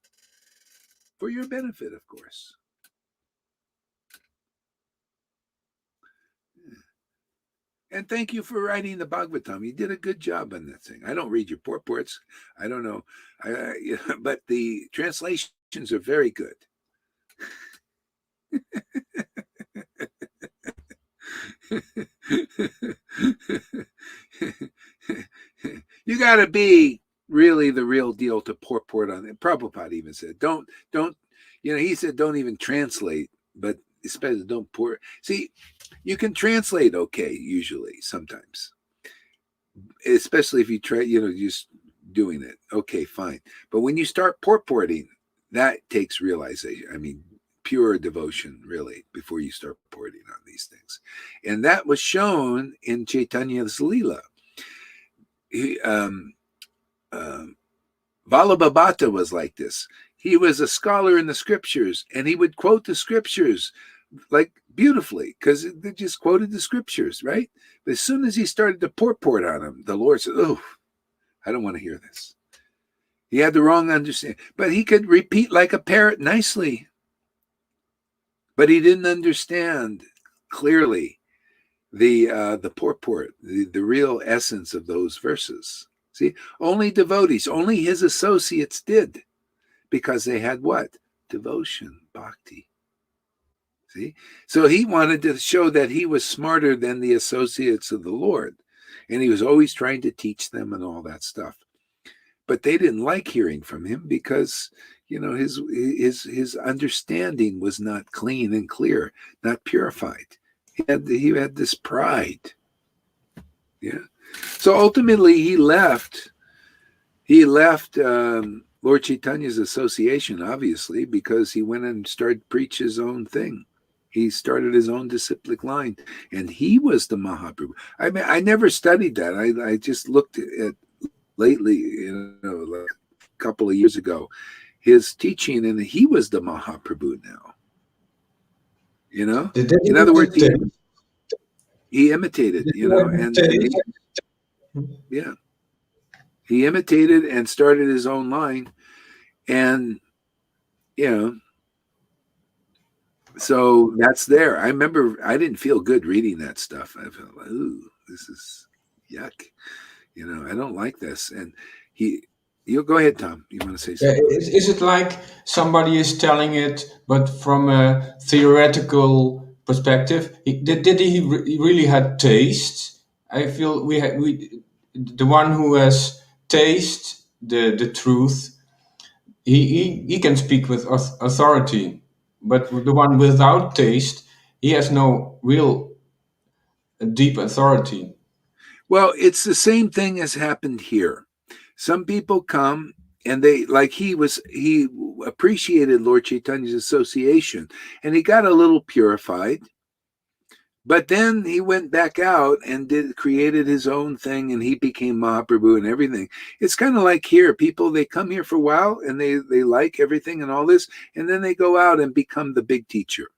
For your benefit, of course. And thank you for writing the Bhagavatam. You did a good job on that thing. I don't read your purports. I don't know. But the translations are very good. You got to be really the real deal to purport on it. Prabhupada even said, don't, he said, don't even translate, but especially don't pour. See, you can translate okay, usually, sometimes, especially if you try, just doing it. Okay, fine. But when you start purporting, that takes realization. I mean, pure devotion, really, before you start purporting on these things. And that was shown in Chaitanya's Leela. Vallabhabhata was like this. He was a scholar in the scriptures, and he would quote the scriptures like beautifully, because they just quoted the scriptures, right? But as soon as he started to purport on them, the Lord said, oh, I don't want to hear this. He had the wrong understanding, but he could repeat like a parrot nicely. But he didn't understand clearly the purport, the real essence of those verses. See, only devotees, only his associates did, because they had what? Devotion, bhakti. See? So he wanted to show that he was smarter than the associates of the Lord. And he was always trying to teach them and all that stuff. But they didn't like hearing from him because, his understanding was not clean and clear, not purified. He had this pride. Yeah. So ultimately he left Lord Chaitanya's association, obviously, because he went and started to preach his own thing. He started his own disciplic line, and he was the Mahaprabhu. I mean, I never studied that. I just looked at lately, like a couple of years ago, his teaching, and he was the Mahaprabhu now. In other words, he imitated, and yeah, he imitated and started his own line, and so that's there. I remember I didn't feel good reading that stuff. I felt like, ooh, this is yuck. I don't like this. And you go ahead, Tom. You want to say something? Is it like somebody is telling it, but from a theoretical perspective? Did he really had taste? I feel the one who has taste the truth, he can speak with authority, but the one without taste, he has no real deep authority. Well, it's the same thing as happened here. Some people come and he appreciated Lord Chaitanya's association, and he got a little purified. But then he went back out and created his own thing, and he became Mahaprabhu and everything. It's kind of like here. People, they come here for a while and they like everything and all this, and then they go out and become the big teacher.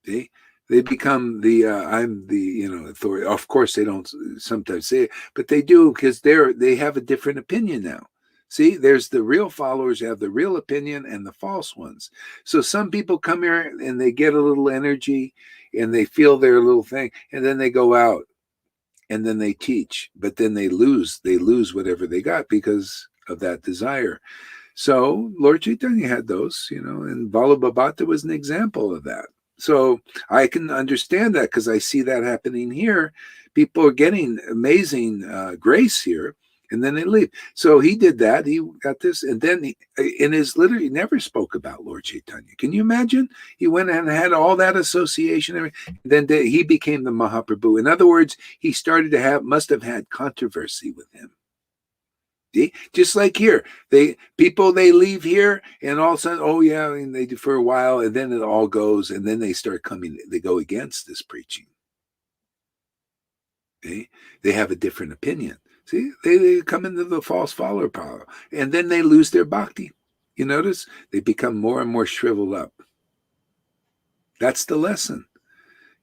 They become I'm the authority. Of course, they don't sometimes say it, but they do, because they have a different opinion now. See, there's the real followers have the real opinion and the false ones. So some people come here and they get a little energy and they feel their little thing, and then they go out and then they teach, but then they lose whatever they got because of that desire. So Lord Chaitanya had those, and Vallabhabhata was an example of that. So I can understand that, because I see that happening here. People are getting amazing grace here, and then they leave. So he did that. He got this. And then in his letter, he never spoke about Lord Chaitanya. Can you imagine? He went and had all that association. And then he became the Mahaprabhu. In other words, he started to must have had controversy with him. See? Just like here, people leave here, and all of a sudden, oh yeah, and they do for a while, and then it all goes, and then they start coming. They go against this preaching. Okay? They have a different opinion. See, they come into the false follower power, and then they lose their bhakti. You notice they become more and more shriveled up. That's the lesson.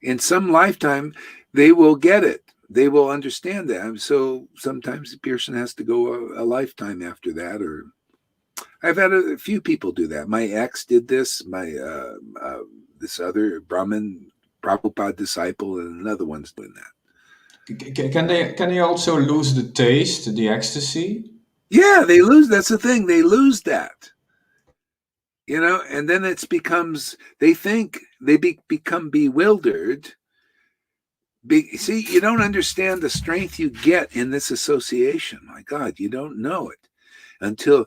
In some lifetime, they will get it. They will understand that. So sometimes the person has to go a lifetime after that. Or I've had a few people do that. My ex did this. My this other Brahmin Prabhupada disciple, and another one's doing that. Can they also lose the taste, the ecstasy? Yeah, they lose. That's the thing. They lose that. And then it becomes, they think they become bewildered. See, you don't understand the strength you get in this association. My God, you don't know it until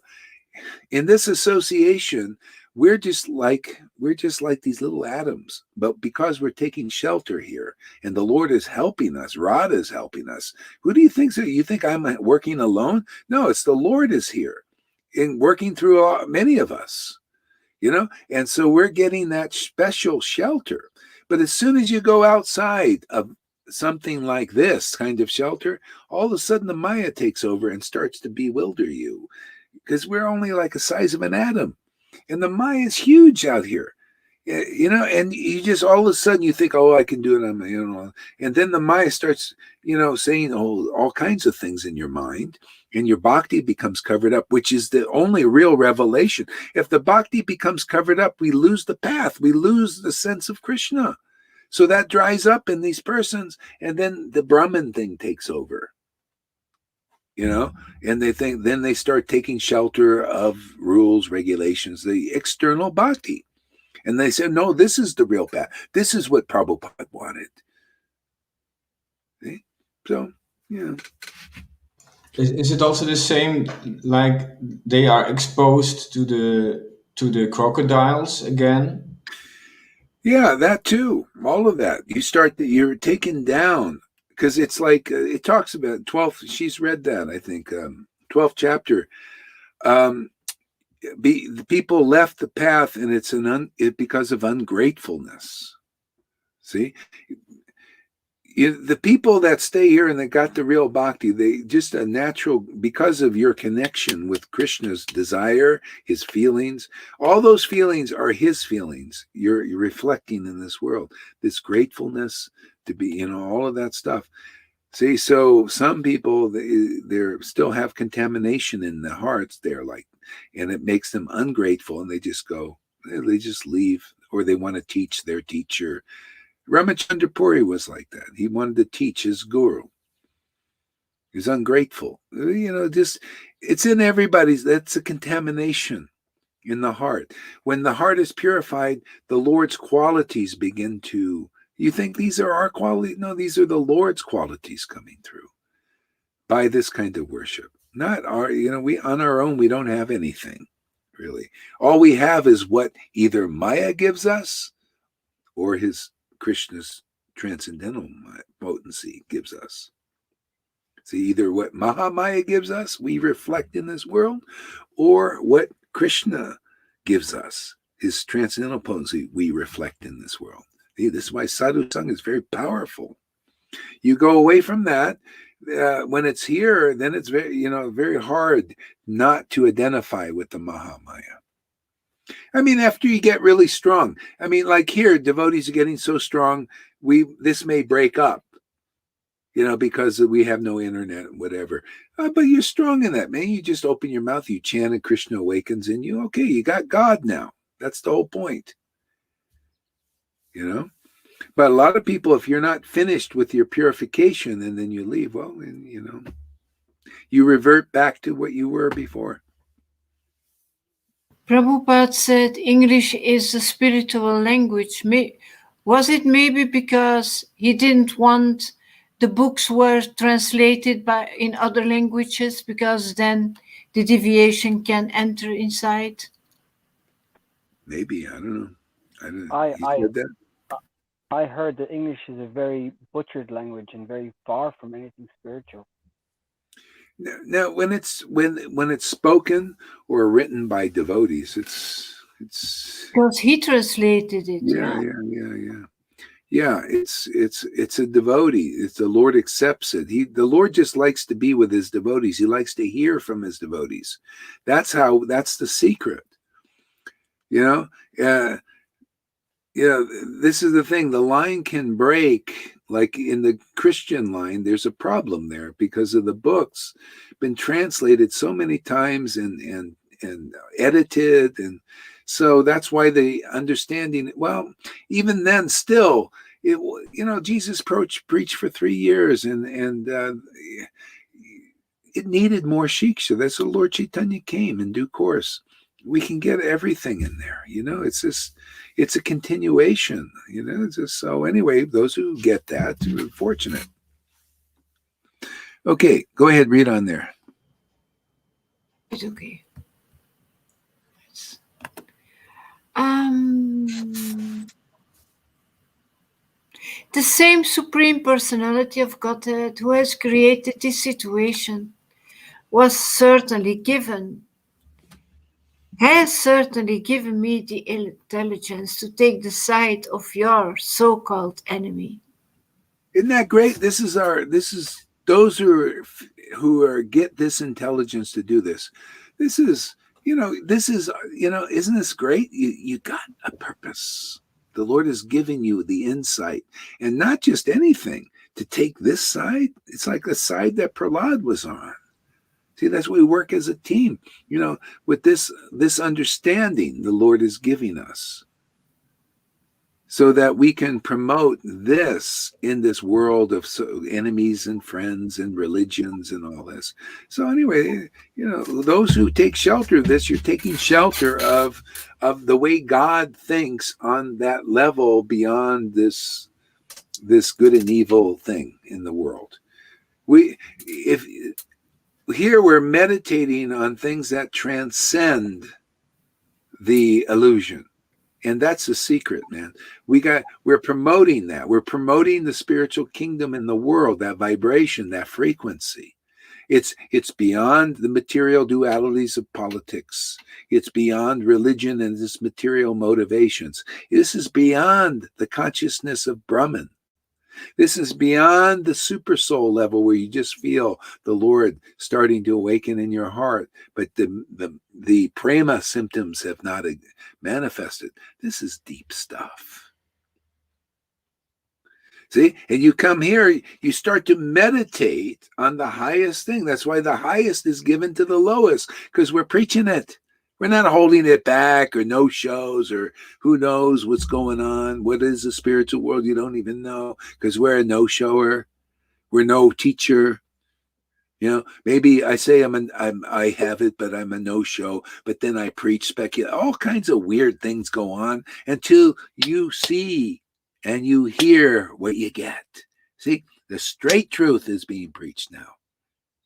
in this association, we're just like these little atoms. But because we're taking shelter here, and the Lord is helping us, Radha is helping us. Who do you think? So you think I'm working alone? No, it's the Lord is here and working through many of us. And so we're getting that special shelter. But as soon as you go outside of something like this kind of shelter, all of a sudden the Maya takes over and starts to bewilder you, because we're only like the size of an atom, and the Maya is huge out here. And you just all of a sudden you think, oh, I can do it on my own. And then the Maya starts, saying all kinds of things in your mind, and your bhakti becomes covered up, which is the only real revelation. If the bhakti becomes covered up, we lose the path. We lose the sense of Krishna. So that dries up in these persons, and then the Brahman thing takes over. And then they start taking shelter of rules, regulations, the external bhakti. And they said, no, this is the real path. This is what Prabhupada wanted. See? So, yeah. Is it also the same, like they are exposed to the crocodiles again? Yeah, that too. All of that. You're taken down, because it's like, it talks about 12th, she's read that, I think, 12th chapter. the people left the path, and it's because of ungratefulness. See, the people that stay here and that got the real bhakti, they just a natural, because of your connection with Krishna's desire, his feelings. All those feelings are his feelings. You're reflecting in this world, this gratefulness to be, all of that stuff. See, so some people, they still have contamination in the hearts. They're like, and it makes them ungrateful, and they just leave, or they want to teach their teacher. Ramachandra Puri was like that. He wanted to teach his guru. He's ungrateful. Just it's in everybody's. That's a contamination in the heart. When the heart is purified, the Lord's qualities begin to. You think these are our qualities? No, these are the Lord's qualities coming through by this kind of worship. Not our. We on our own, we don't have anything really. All we have is what either Maya gives us, or Krishna's transcendental potency gives us. See, either what Mahamaya gives us, we reflect in this world, or what Krishna gives us, his transcendental potency, we reflect in this world. See, this is why Sadhu Sangha is very powerful. You go away from that, when it's here, then it's very, very hard not to identify with the Mahamaya. After you get really strong, like here, devotees are getting so strong, this may break up, because we have no internet and whatever. But you're strong in that, man. You just open your mouth, you chant, and Krishna awakens in you. Okay, you got God now. That's the whole point. But a lot of people, if you're not finished with your purification and then you leave, well, you revert back to what you were before. Prabhupada said English is a spiritual language. Was it maybe because he didn't want the books were translated in other languages, because then the deviation can enter inside? Maybe, I don't know. I heard that English is a very butchered language and very far from anything spiritual. Now, when it's spoken or written by devotees, it's because he translated it. Yeah. It's a devotee. It's the Lord accepts it. The Lord just likes to be with his devotees. He likes to hear from his devotees. That's the secret. This is the thing. The line can break. Like in the Christian line, there's a problem there because of the books been translated so many times and edited, and so that's why the understanding. Well, even then, still, Jesus preached for 3 years, and it needed more shiksha. That's why Lord Chaitanya came in due course. We can get everything in there. It's a continuation, so anyway, those who get that are fortunate. Okay, go ahead, read on there. It's okay. The same Supreme Personality of Godhead who has created this situation has certainly given me the intelligence to take the side of your so-called enemy. Isn't that great? This is those who get this intelligence to do this. Isn't this great? You got a purpose. The Lord has given you the insight, and not just anything, to take this side. It's like the side that Prahlad was on. See, that's why we work as a team, with this understanding the Lord is giving us, so that we can promote this in this world of enemies and friends and religions and all this. So anyway, those who take shelter of this, you're taking shelter of the way God thinks on that level beyond this good and evil thing in the world. Here we're meditating on things that transcend the illusion. And that's the secret, man. We're promoting that. We're promoting the spiritual kingdom in the world, that vibration, that frequency. It's beyond the material dualities of politics. It's beyond religion and its material motivations. This is beyond the consciousness of Brahman. This is beyond the super soul level where you just feel the Lord starting to awaken in your heart, but the prema symptoms have not manifested. This is deep stuff. See, and you come here, you start to meditate on the highest thing. That's why the highest is given to the lowest, because we're preaching it. We're not holding it back or no shows or who knows what's going on. What is the spiritual world? You don't even know, because we're a no shower. We're no teacher. You know, maybe I say I have it, but I'm a no show. But then I preach, speculate. All kinds of weird things go on until you see and you hear what you get. See, the straight truth is being preached now.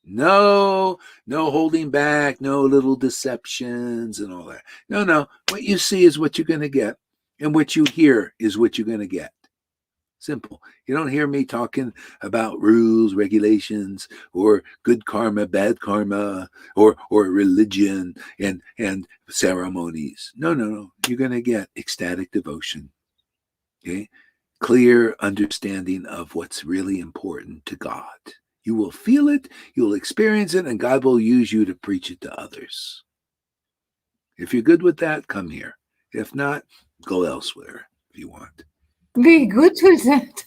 No holding back, no little deceptions and all that. No. What you see is what you're going to get. And what you hear is what you're going to get. Simple. You don't hear me talking about rules, regulations, or good karma, bad karma, or religion and ceremonies. No. You're going to get ecstatic devotion. Okay? Clear understanding of what's really important to God. You will feel it, you'll experience it, and God will use you to preach it to others. If you're good with that, come here. If not, go elsewhere if you want. Be good with that.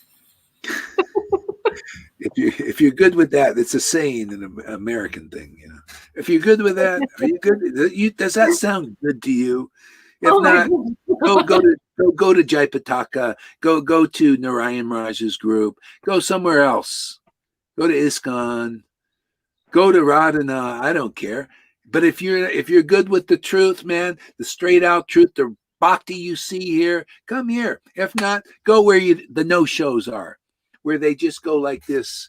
If you're good with that, it's a saying, an American thing. You know, if you're good with that, are you good? Does that sound good to you? If not, go to Jaipataka, go to Narayan Raj's group, go somewhere else. Go to ISKCON, go to Radhana, I don't care. But if you're good with the truth, man, the straight out truth, the bhakti you see here, come here. If not, go where the no shows are, where they just go like this,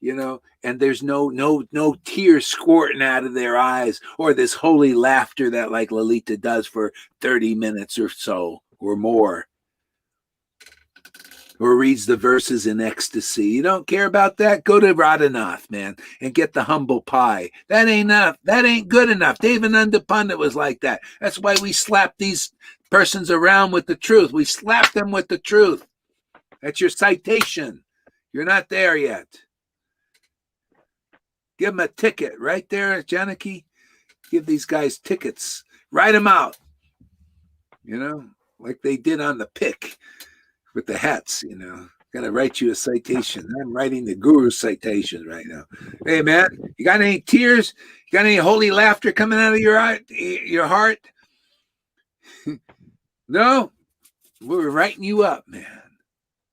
you know, and there's no tears squirting out of their eyes, or this holy laughter that like Lalita does for 30 minutes or so or more. Or reads the verses in ecstasy. You don't care about that? Go to Radhanath, man, and get the humble pie. That ain't enough. That ain't good enough. Devananda Pandit was like that. That's why we slap these persons around with the truth. We slap them with the truth. That's your citation. You're not there yet. Give them a ticket right there, Janaki. Give these guys tickets. Write them out. You know, like they did on the pick. With the hats, you know, gotta write you a citation. I'm writing the guru's citation right now. Hey, man, you got any tears? You got any holy laughter coming out of your heart? No, we're writing you up, man.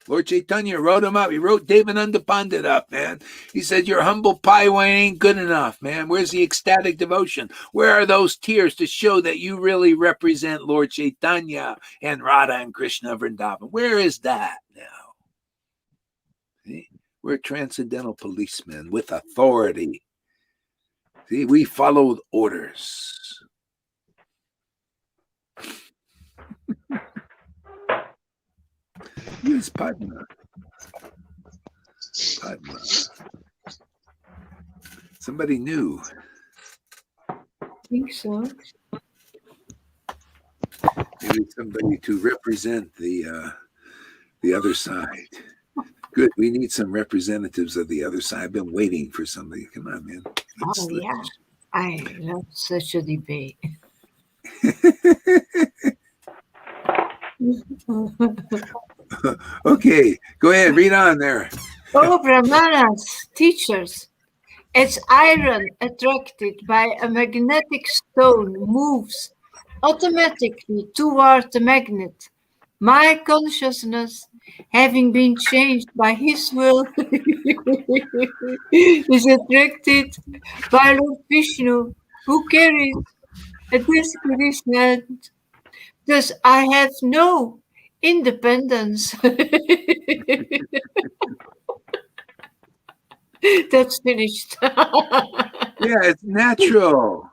Lord Chaitanya wrote him up. He wrote Devananda Pandit up, man. He said, your humble pie wine ain't good enough, man. Where's the ecstatic devotion? Where are those tears to show that you really represent Lord Chaitanya and Radha and Krishna Vrindavan? Where is that now? See? We're transcendental policemen with authority. See, we follow orders. Who's Padma? Padma. Somebody new. I think so. Maybe somebody to represent the other side. Good. We need some representatives of the other side. I've been waiting for somebody. Come on, man. Yeah. I love such a debate. Okay, go ahead, read on there. Oh, Brahmanas, teachers, as iron attracted by a magnetic stone moves automatically toward the magnet, my consciousness, having been changed by his will, is attracted by Lord Vishnu, who carries a disc in his hand. Thus, I have no independence. That's finished. Yeah, it's natural.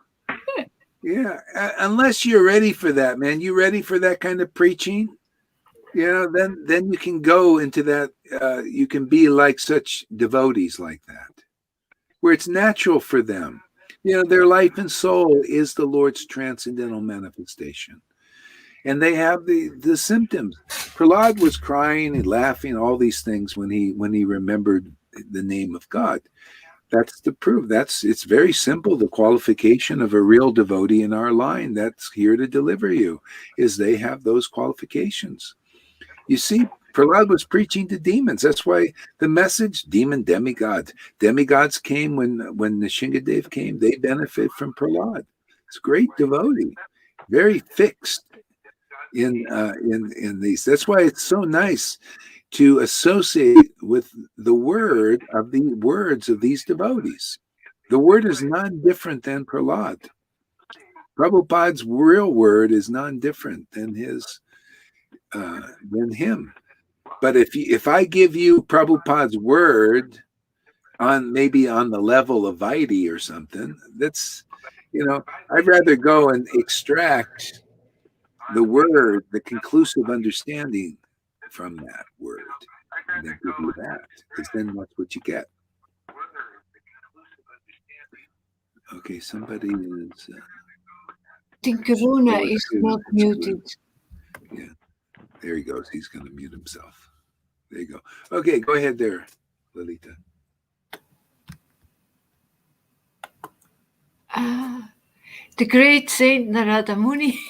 Yeah, unless you're ready for that, man. You ready for that kind of preaching? You know, then you can go into that. You can be like such devotees like that. where it's natural for them. Their life and soul is the Lord's transcendental manifestation. And they have the symptoms. Prahlad was crying and laughing, all these things when he remembered the name of God. That's the proof. It's very simple. The qualification of a real devotee in our line that's here to deliver you is they have those qualifications. You see, Prahlad was preaching to demons. That's why the message, demon, demigod. Demigods came when the Shingadev came. They benefit from Prahlad. It's a great devotee, very fixed in these. That's why it's so nice to associate with the words of these devotees. The word is non-different than Prahlad. Prabhupada's real word is non-different than him. But if I give you Prabhupada's word maybe on the level of Vaidhi or something, that's I'd rather go and extract the word, the conclusive understanding from that word, and then give you that, because then that's what you get. Okay, somebody is. I think Karuna is not muted. Yeah, there he goes. He's going to mute himself. There you go. Okay, go ahead there, Lalita. The great Saint Narada Muni.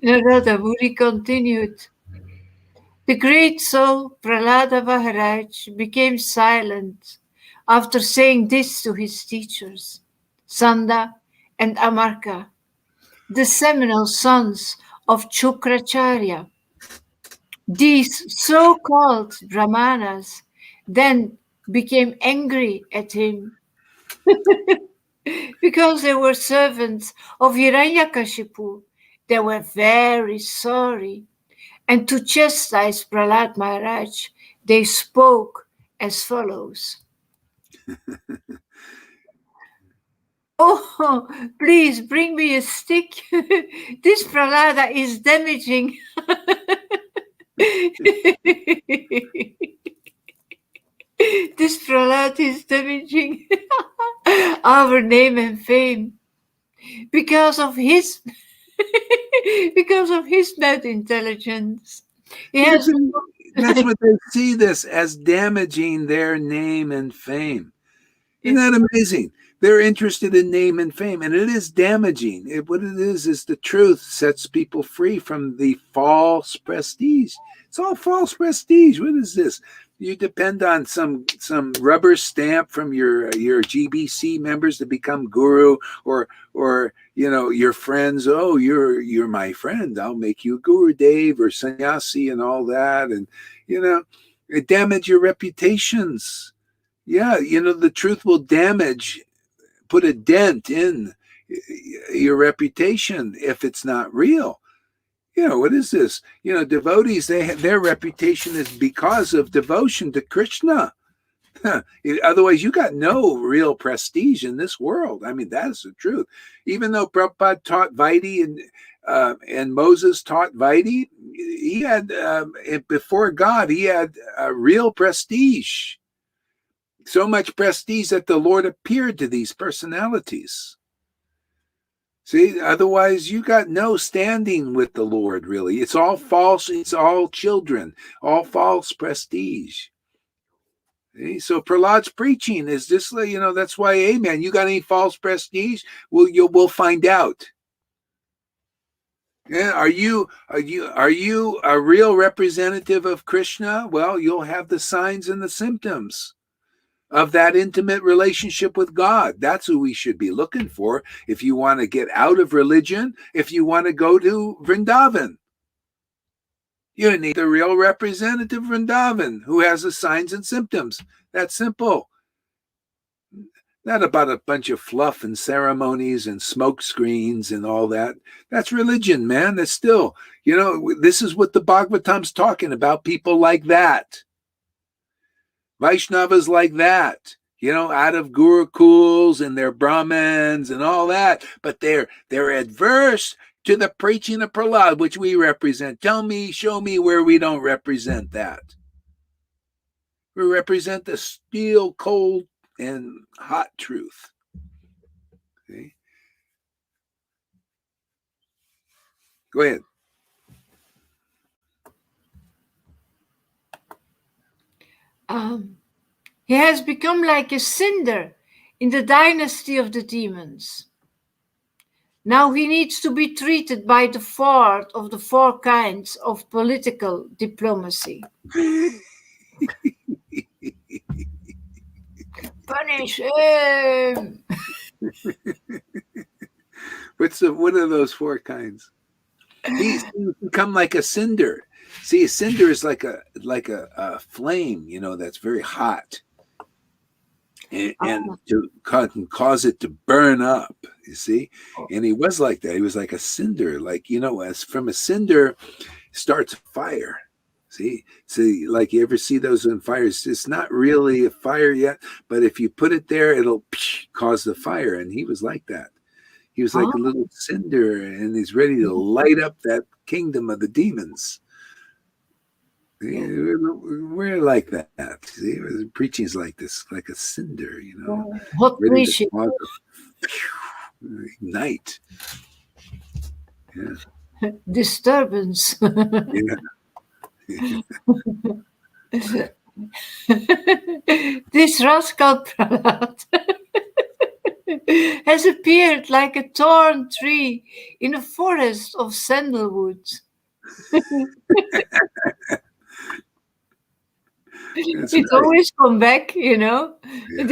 Narada Muni continued. The great soul Prahlada Maharaj became silent after saying this to his teachers, Sanda and Amarka, the seminal sons of Chukracharya. These so-called Brahmanas then became angry at him because they were servants of Hiranyakashipu. They were very sorry. And to chastise Prahlad Maharaj, they spoke as follows. Oh, please bring me a stick. This Prahlada is damaging. This Prahlad is damaging our name and fame because of his bad intelligence. Yes, that's what they see this as, damaging their name and fame. Isn't that amazing? They're interested in name and fame, and it is damaging. What it is the truth sets people free from the false prestige. It's all false prestige. What is this? You depend on some rubber stamp from your GBC members to become guru, or your friends. Oh, you're my friend. I'll make you Guru Dev or sannyasi and all that, and it damage your reputations. Yeah, the truth will put a dent in your reputation if it's not real. What is this? Devotees, their reputation is because of devotion to Krishna. Otherwise, you got no real prestige in this world. I mean, that is the truth. Even though Prabhupada taught Vaidhi and Moses taught Vaidhi, he had, before God, he had a real prestige. So much prestige that the Lord appeared to these personalities. See, otherwise you got no standing with the Lord, really. It's all false. It's all children, all false prestige. See? So Prahlad's preaching is this, that's why, amen. You got any false prestige? We'll find out. Yeah, are you a real representative of Krishna? Well, you'll have the signs and the symptoms of that intimate relationship with God. That's who we should be looking for if you want to get out of religion, if you want to go to Vrindavan. You need the real representative Vrindavan who has the signs and symptoms. That's simple. Not about a bunch of fluff and ceremonies and smoke screens and all that. That's religion, man. That's still, this is what the Bhagavatam's talking about, people like that. Vaishnavas like that, out of Gurukuls, and they're Brahmins and all that, but they're adverse to the preaching of Prahlad, which we represent. Show me where we don't represent that. We represent the steel cold and hot truth. Okay? Go ahead. He has become like a cinder in the dynasty of the demons. Now he needs to be treated by the fourth of the four kinds of political diplomacy. Punish him! What are those four kinds? He's become like a cinder. See, a cinder is like a flame, you know, that's very hot, and to cause it to burn up. You see, and he was like that. He was like a cinder, like, you know, as from a cinder starts a fire. See, like you ever see those in fires? It's not really a fire yet, but if you put it there, it'll cause the fire. And he was like that. He was like a little cinder, and he's ready to light up that kingdom of the demons. We're like that. See, preaching is like this, like a cinder, you know, Hot ready preaching. to ignite. Yeah. Disturbance. Yeah. This rascal Prahlad has appeared like a torn tree in a forest of sandalwood. It always come back, you know. Yeah.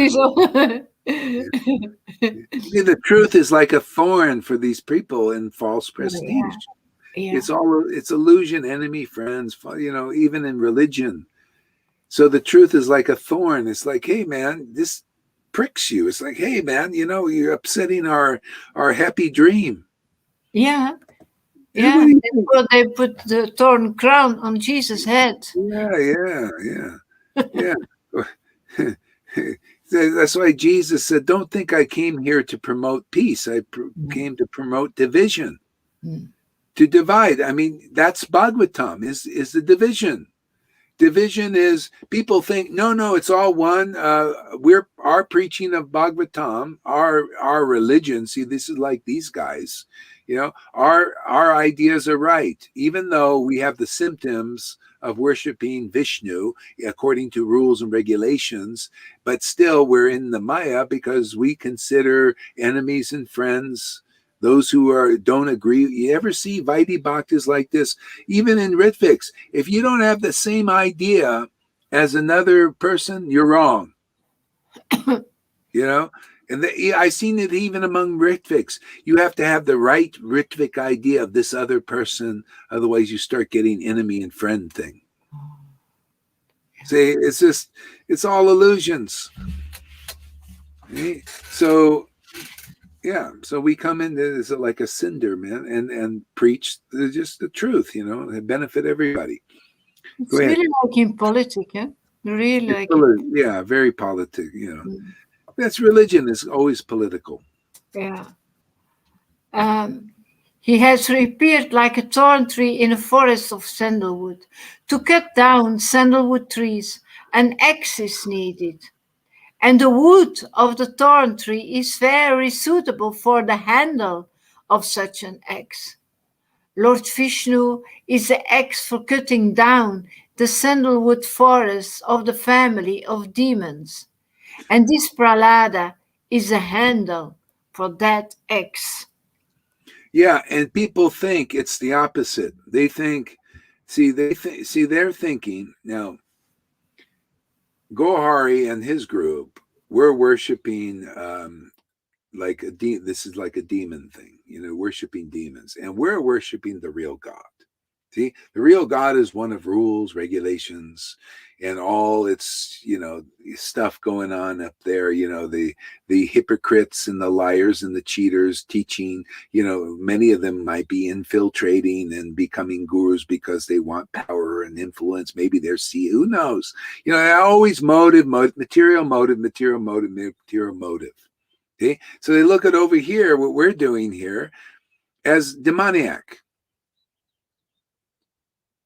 The truth is like a thorn for these people in false prestige. Yeah. It's illusion, enemy, friends, you know, even in religion. So the truth is like a thorn. It's like, hey man, this pricks you. It's like, hey man, you know, you're upsetting our happy dream. Yeah. Yeah. Well, they put the thorn crown on Jesus' head. Yeah. That's why Jesus said, don't think I came here to promote peace. I came to promote division. To divide. I mean, that's Bhagavatam, is the division. Division is, people think, no, it's all one. Our preaching of Bhagavatam, our religion. See, this is like these guys, you know, our ideas are right, even though we have the symptoms of worshiping Vishnu according to rules and regulations, but still we're in the Maya because we consider enemies and friends. Those who don't agree. You ever see Vaidhi Bhaktas like this? Even in Ritviks, if you don't have the same idea as another person, you're wrong. You know? And I've seen it even among Ritviks. You have to have the right Ritvik idea of this other person. Otherwise, you start getting enemy and friend thing. See, it's all illusions. Okay? So... yeah, so we come in as like a cinder, man, and preach just the truth, you know, and benefit everybody. It's really like in politics, yeah? Really like yeah, very politic, you know. That's religion is always political. Yeah. He has reappeared like a thorn tree in a forest of sandalwood. To cut down sandalwood trees, an axe is needed. And the wood of the thorn tree is very suitable for the handle of such an axe. Lord Vishnu is the axe for cutting down the sandalwood forests of the family of demons. And this Prahlada is a handle for that axe. Yeah, and people think it's the opposite. They think, they're thinking, now, Gohari and his group were worshiping this is like a demon thing, you know, worshiping demons, and we're worshiping the real God. See, the real God is one of rules, regulations, and all its, you know, stuff going on up there. You know, the hypocrites and the liars and the cheaters teaching. You know, many of them might be infiltrating and becoming gurus because they want power and influence. Maybe they're who knows? You know, always material motive. Okay, so they look at over here what we're doing here as demoniac.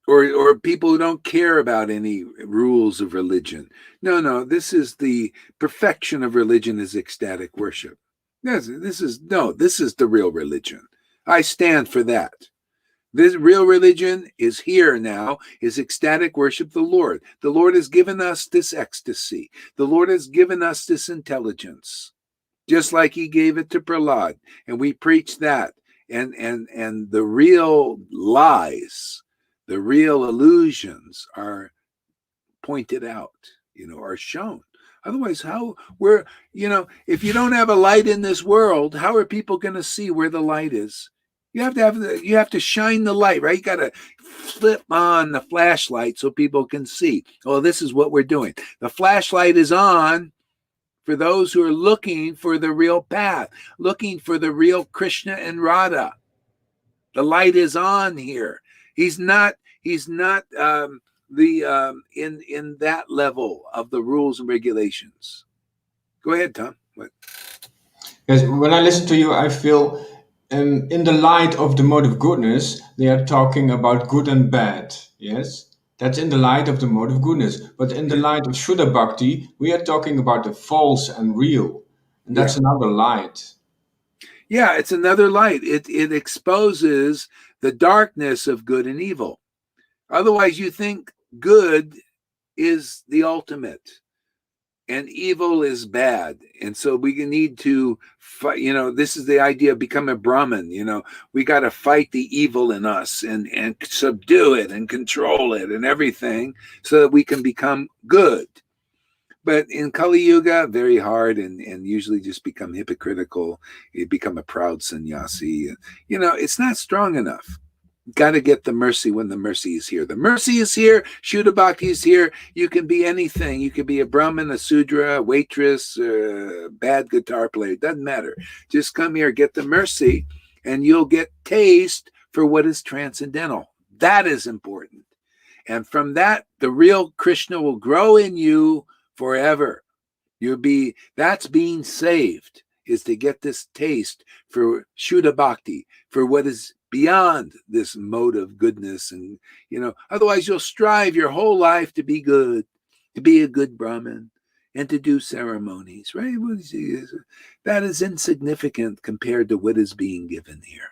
or people who don't care about any rules of religion. No, this is the perfection of religion is ecstatic worship. This is the real religion. I stand for that. This real religion is here now, is ecstatic worship the Lord. The Lord has given us this ecstasy. The Lord has given us this intelligence, just like he gave it to Prahlad. And we preach that. And the real lies, the real illusions are pointed out, are shown. Otherwise, if you don't have a light in this world, how are people going to see where the light is? You have to shine the light, right? You got to flip on the flashlight so people can see. Oh, this is what we're doing. The flashlight is on for those who are looking for the real path, looking for the real Krishna and Radha. The light is on here. He's not in that level of the rules and regulations. Go ahead, Tom. What? Yes, when I listen to you, I feel in the light of the mode of goodness, they are talking about good and bad. Yes, that's in the light of the mode of goodness. But in the light of Shuddha Bhakti, we are talking about the false and real. And that's another light. Yeah, it's another light. It exposes the darkness of good and evil. Otherwise, you think good is the ultimate and evil is bad. And so we need to fight, this is the idea of becoming a Brahmin. We got to fight the evil in us and subdue it and control it and everything so that we can become good. But in Kali Yuga, very hard and usually just become hypocritical. You become a proud sannyasi. It's not strong enough. Got to get the mercy when the mercy is here. The mercy is here. Shuddha Bhakti is here. You can be anything. You can be a Brahmin, a Sudra, a waitress, a bad guitar player. It doesn't matter. Just come here, get the mercy, and you'll get taste for what is transcendental. That is important. And from that, the real Krishna will grow in you forever. That's being saved, is to get this taste for Shuddha Bhakti, for what is beyond this mode of goodness. And, otherwise you'll strive your whole life to be good, to be a good Brahmin and to do ceremonies, right? That is insignificant compared to what is being given here.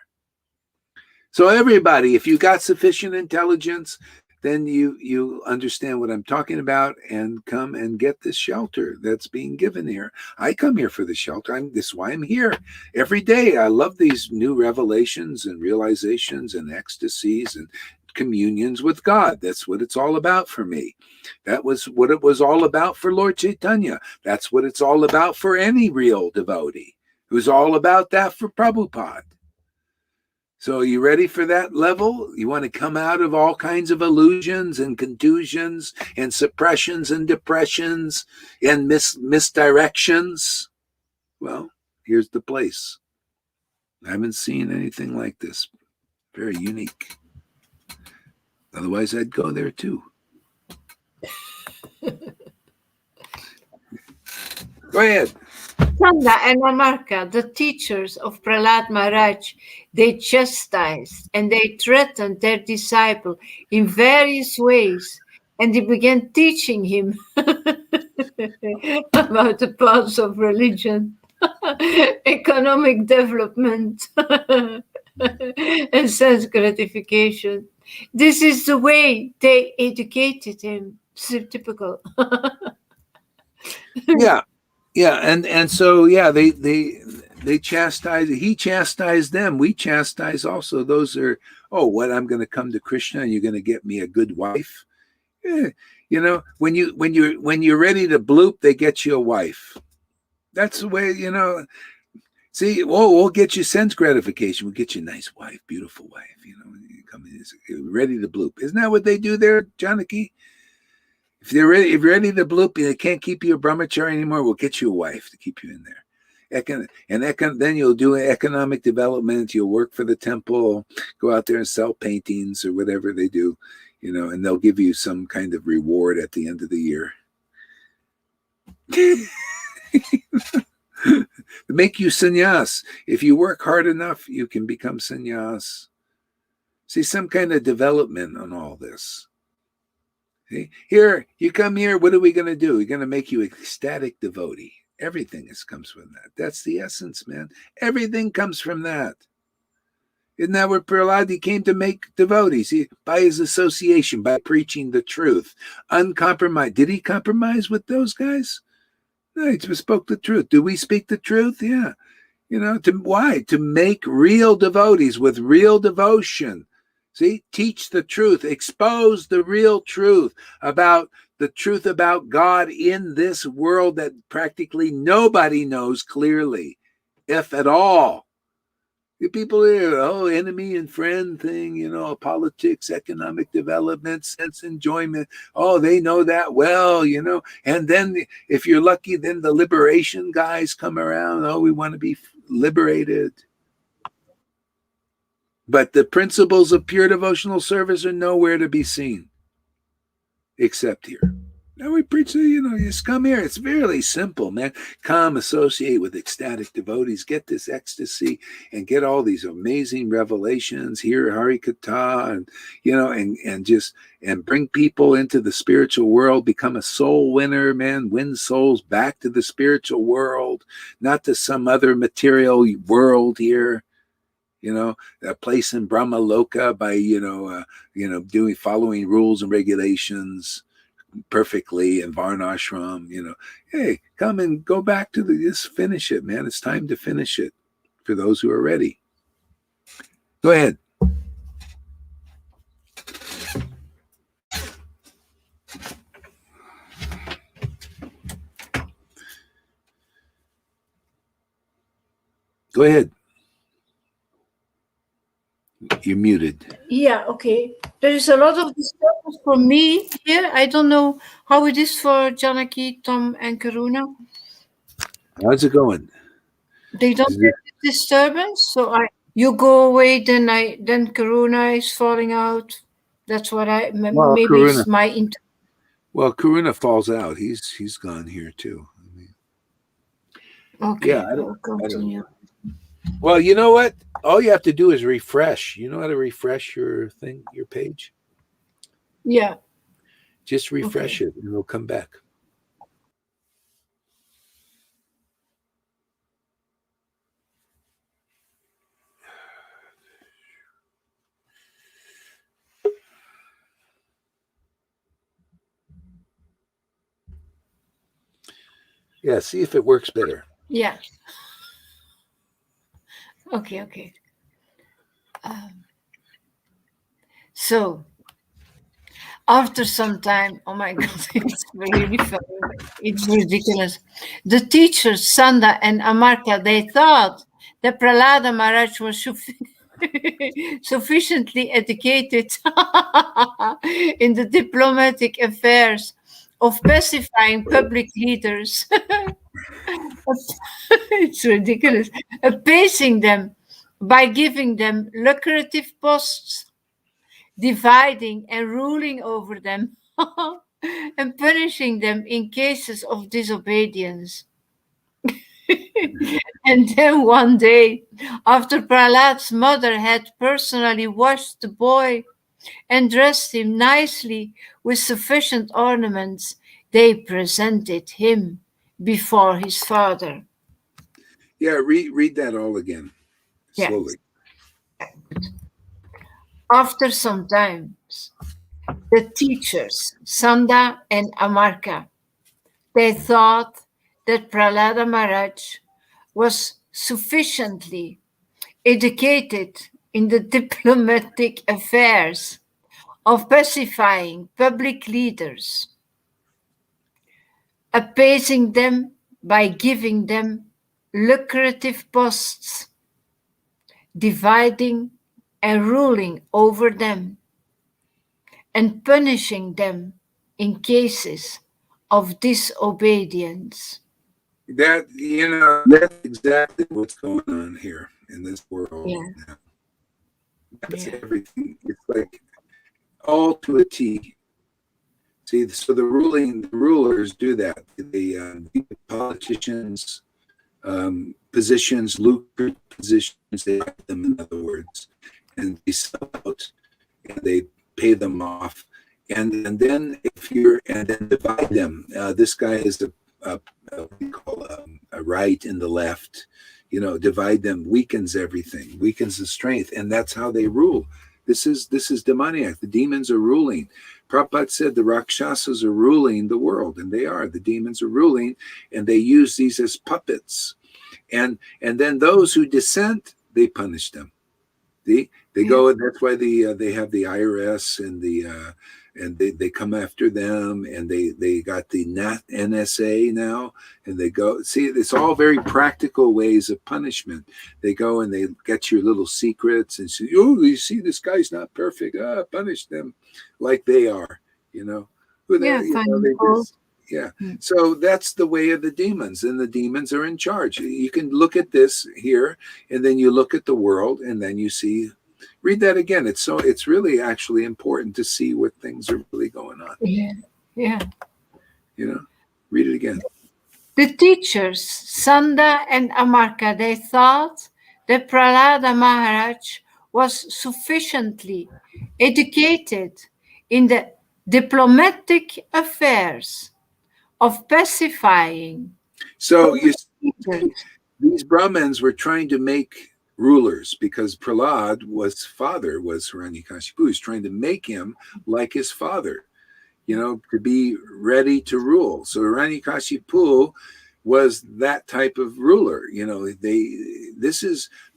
So everybody, if you got sufficient intelligence, then you understand what I'm talking about and come and get this shelter that's being given here. I come here for the shelter. This is why I'm here every day. I love these new revelations and realizations and ecstasies and communions with God. That's what it's all about for me. That was what it was all about for Lord Chaitanya. That's what it's all about for any real devotee. It was all about that for Prabhupada. So are you ready for that level? You want to come out of all kinds of illusions and contusions and suppressions and depressions and misdirections? Well, here's the place. I haven't seen anything like this. Very unique. Otherwise, I'd go there too. Go ahead. Chanda and Amarka, the teachers of Prahlad Maharaj, they chastised and they threatened their disciple in various ways, and they began teaching him about the paths of religion, economic development, and sense gratification. This is the way they educated him. Typical. Yeah, and so they chastise. He chastised them. We chastise also. Those are, I'm going to come to Krishna and you're going to get me a good wife. When you're ready to bloop, they get you a wife. That's the way. See, we'll get you sense gratification. We'll get you a nice wife, beautiful wife. You come in, ready to bloop. Isn't that what they do there, Janaki? If you're ready to bloop, they can't keep you a brahmachari anymore. We'll get you a wife to keep you in there. Then you'll do economic development. You'll work for the temple, go out there and sell paintings or whatever they do, and they'll give you some kind of reward at the end of the year. Make you sannyas. If you work hard enough, you can become sannyas. See, some kind of development on all this. See? Here, you come here, what are we going to do? We're going to make you ecstatic devotee. Everything comes from that. That's the essence, man. Everything comes from that. Isn't that what Prahlad came to make devotees? By his association, by preaching the truth. Uncompromised. Did he compromise with those guys? No, he spoke the truth. Do we speak the truth? Yeah. Why? To make real devotees with real devotion. See, teach the truth, expose the real truth about God in this world that practically nobody knows clearly, if at all. The people here, enemy and friend thing, politics, economic development, sense enjoyment. Oh, they know that well, And then if you're lucky, then the liberation guys come around. Oh, we want to be liberated. But the principles of pure devotional service are nowhere to be seen except here. Now we preach, just come here. It's really simple, man. Come associate with ecstatic devotees, get this ecstasy and get all these amazing revelations, hear Hari Katha and bring people into the spiritual world, become a soul winner, man, win souls back to the spiritual world, not to some other material world here. A place in Brahma Loka by, following rules and regulations perfectly in Varnashram, hey, come and go back to just finish it, man. It's time to finish it for those who are ready. Go ahead. Go ahead. You're muted. Yeah, okay. There is a lot of disturbance for me here. I don't know how it is for Janaki, Tom, and Karuna. How's it going? They don't get disturbance, so you go away, then Karuna is falling out. That's what maybe Karuna, it's my well, Karuna falls out. He's gone here too. Okay, yeah, I don't know. Well, you know what? All you have to do is refresh. You know how to refresh your page? Yeah. Just refresh it and it'll come back. Yeah, see if it works better. Yeah. Okay. So, after some time, oh my God, it's really funny. It's ridiculous. The teachers, Sanda and Amarka, they thought that Prahlada Maharaj was sufficiently educated in the diplomatic affairs of pacifying public leaders. It's ridiculous. Appeasing them by giving them lucrative posts, dividing and ruling over them, and punishing them in cases of disobedience. And then one day, after Prahlad's mother had personally washed the boy and dressed him nicely with sufficient ornaments, they presented him before his father. Yeah, read that all again, slowly. Yeah. After some time, the teachers, Sanda and Amarka, they thought that Prahlada Maharaj was sufficiently educated in the diplomatic affairs of pacifying public leaders, appeasing them by giving them lucrative posts, dividing and ruling over them, and punishing them in cases of disobedience. That's exactly what's going on here in this world. Yeah. Now. That's everything. It's like all to a T. See, so the rulers do that. The politicians, positions, lucrative positions, they have them, in other words, and they sell out and they pay them off. And then then divide them. This guy is what do you call a right and the left. Divide them, weakens everything, weakens the strength, and that's how they rule. This is demoniac. The demons are ruling. Prabhupada said the Rakshasas are ruling the world, and they are. The demons are ruling, and they use these as puppets. And then those who dissent, they punish them. They go, and that's why they have the IRS and they come after them, and they got the NSA now, and they go, see, it's all very practical ways of punishment. They go and they get your little secrets and say, oh, you see, this guy's not perfect. Punish them like they are, So that's the way of the demons, and the demons are in charge. You can look at this here, and then you look at the world, and then you see. Read that again. It's really actually important to see what things are really going on. Yeah. Read it again. The teachers, Sanda and Amarka, they thought that Prahlada Maharaj was sufficiently educated in the diplomatic affairs of pacifying. So these Brahmins were trying to make rulers, because Prahlad was Hiranyakashipu. He was trying to make him like his father, to be ready to rule. So Hiranyakashipu was that type of ruler.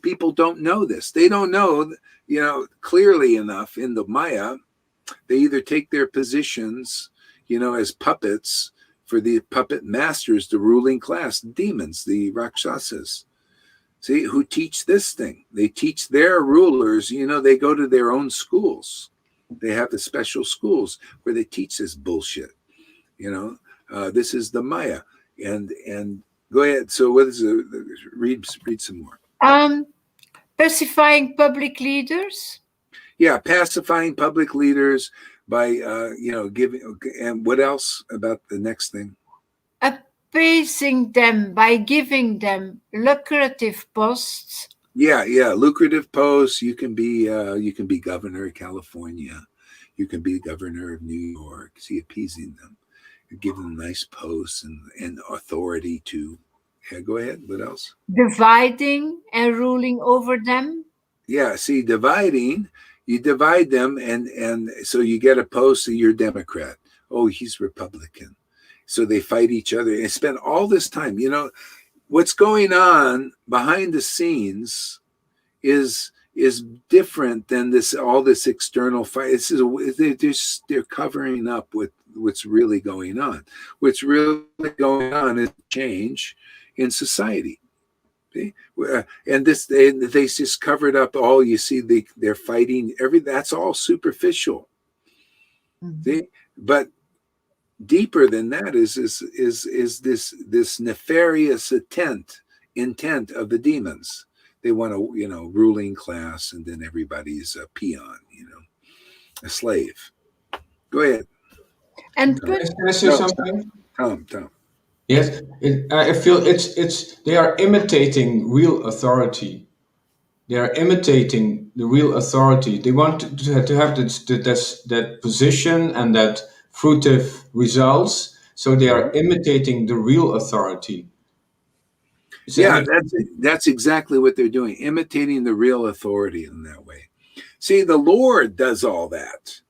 People don't know this. They don't know, clearly enough in the Maya. They either take their positions, as puppets for the puppet masters, the ruling class, demons, the Rakshasas. See, who teach this thing? They teach their rulers, they go to their own schools. They have the special schools where they teach this bullshit. This is the Maya. And go ahead. So what is it? Read some more. Pacifying public leaders. Yeah, pacifying public leaders by, giving. And what else about the next thing? Appeasing them by giving them lucrative posts. Yeah, lucrative posts. You can be governor of California. You can be governor of New York. See, appeasing them, give them nice posts and authority to. Yeah, go ahead. What else? Dividing and ruling over them. Yeah, see, dividing. You divide them, and so you get a post. So you're Democrat. Oh, he's Republican. So they fight each other and spend all this time. What's going on behind the scenes is different than all this external fight. They're covering up with what's really going on. What's really going on is change in society. See? And they just covered up all. You see, they're fighting. That's all superficial. Mm-hmm. See? But deeper than that is this nefarious intent of the demons. They want a ruling class, and then everybody's a peon, a slave. Go ahead. And Can I say something? Tom. Yes, I feel it's they are imitating real authority. They are imitating the real authority. They want to have that position and that fruitive results. So they are imitating the real authority. That's exactly what they're doing, imitating the real authority in that way. See, the Lord does all that.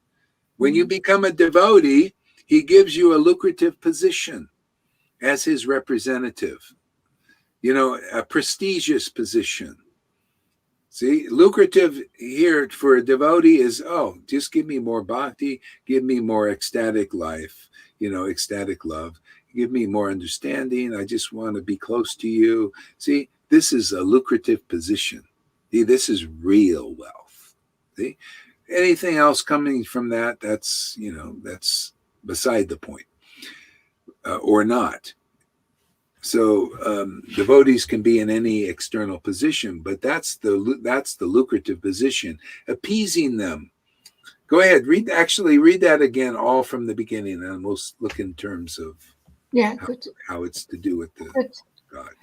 When you become a devotee, he gives you a lucrative position as his representative, a prestigious position. See, lucrative here for a devotee is, just give me more bhakti, give me more ecstatic life, ecstatic love, give me more understanding. I just want to be close to you. See, this is a lucrative position. See, this is real wealth. See, anything else coming from that's beside the point, or not. So devotees can be in any external position, but that's the lucrative position. Appeasing them. Go ahead. Read that again, all from the beginning, and we'll look in terms of how it's to do with the God.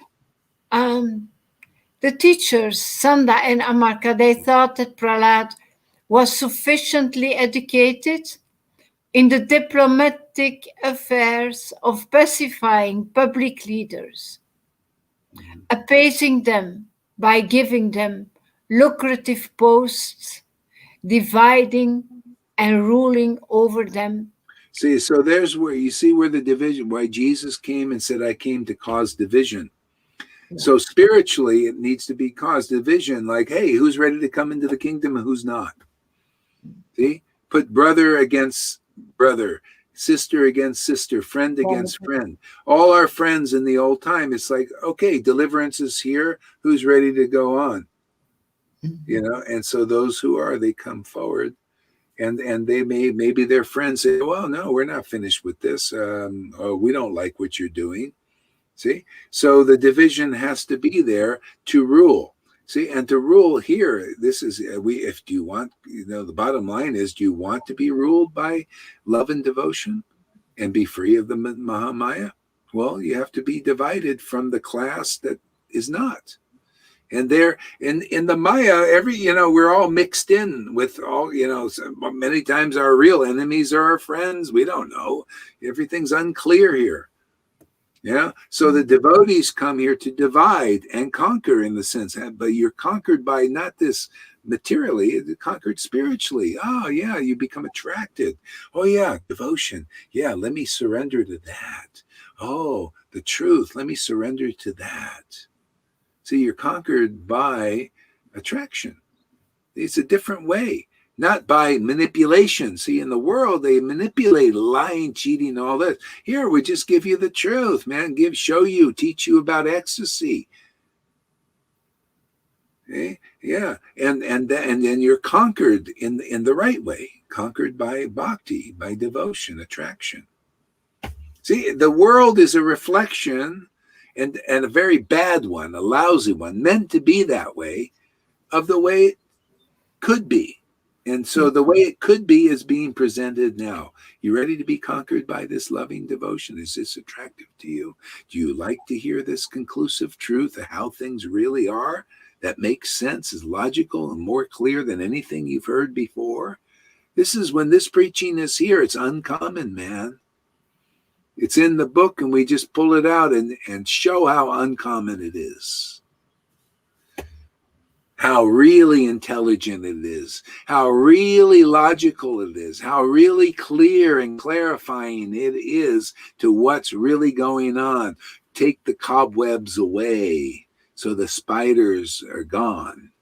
The teachers, Sanda and Amarka, they thought that Prahlad was sufficiently educated in the diplomatic affairs of pacifying public leaders, appeasing them by giving them lucrative posts, dividing and ruling over them. See, so there's where you see where the division, why Jesus came and said, I came to cause division. So spiritually, it needs to be caused division. Like, hey, who's ready to come into the kingdom and who's not? See, put brother against brother, sister against sister, friend against friend. All our friends in the old time, it's like, okay, deliverance is here. Who's ready to go on? You know, and so those who are, they come forward. And they maybe their friends say, well, no, we're not finished with this. Oh, we don't like what you're doing. See, so the division has to be there to rule. See, and to rule here, this is if do you want, you know, the bottom line is, do you want to be ruled by love and devotion and be free of the Mahamaya? Well, you have to be divided from the class that is not. And there in the Maya, we're all mixed in with all, many times our real enemies are our friends. We don't know. Everything's unclear here. Yeah. So the devotees come here to divide and conquer in the sense, but you're conquered by not this materially, you're conquered spiritually. Oh, yeah. You become attracted. Oh, yeah. Devotion. Yeah. Let me surrender to that. Oh, the truth. Let me surrender to that. See, you're conquered by attraction. It's a different way, not by manipulation. See, in the world, they manipulate, lying, cheating, all this. Here, we just give you the truth, man. Show you, teach you about ecstasy. Okay? Yeah, and then you're conquered in the right way, conquered by bhakti, by devotion, attraction. See, the world is a reflection. And a very bad one, a lousy one, meant to be that way, of the way it could be. And so the way it could be is being presented now. You ready to be conquered by this loving devotion? Is this attractive to you? Do you like to hear this conclusive truth of how things really are that makes sense, is logical and more clear than anything you've heard before? This is when this preaching is here. It's uncommon, man. It's in the book, and we just pull it out and show how uncommon it is. How really intelligent it is. How really logical it is. How really clear and clarifying it is to what's really going on. Take the cobwebs away so the spiders are gone.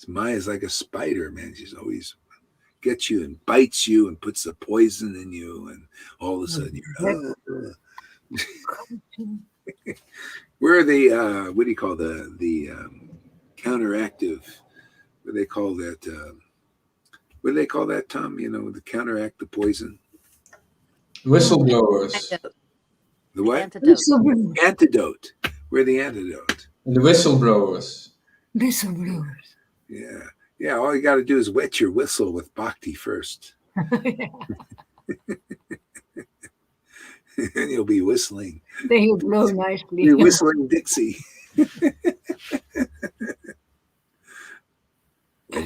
Maya's like a spider, man. She's always gets you and bites you and puts the poison in you, and all of a sudden you're where are the what do you call the counteractive, what do they call that Tom, to counteract the poison? Whistleblowers. The what? Antidote. We're the antidote. The whistleblowers. Yeah, all you got to do is wet your whistle with bhakti first. And you'll be whistling. Then you blow nicely. You're whistling Dixie. When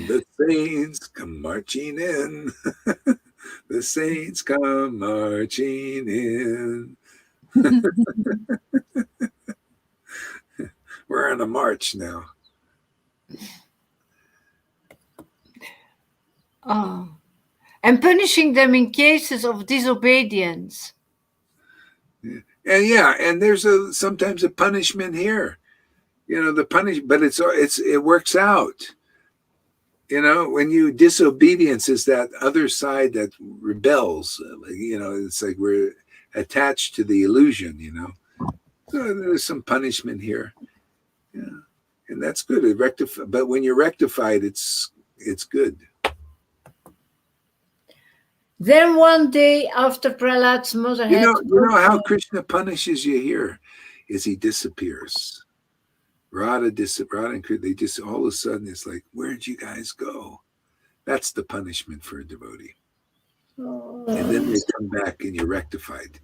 the saints come marching in, the saints come marching in. We're on a march now. Oh. And punishing them in cases of disobedience. And there's sometimes a punishment here. But it works out. When you disobedience is that other side that rebels. It's like we're attached to the illusion. So there's some punishment here. Yeah, and that's good. But when you're rectified, it's good. Then one day after Prahlad's mother you know how Krishna punishes you here is he disappears. Radha and Krishna, they just all of a sudden it's like, where'd you guys go? That's the punishment for a devotee. And then they come back and you're rectified.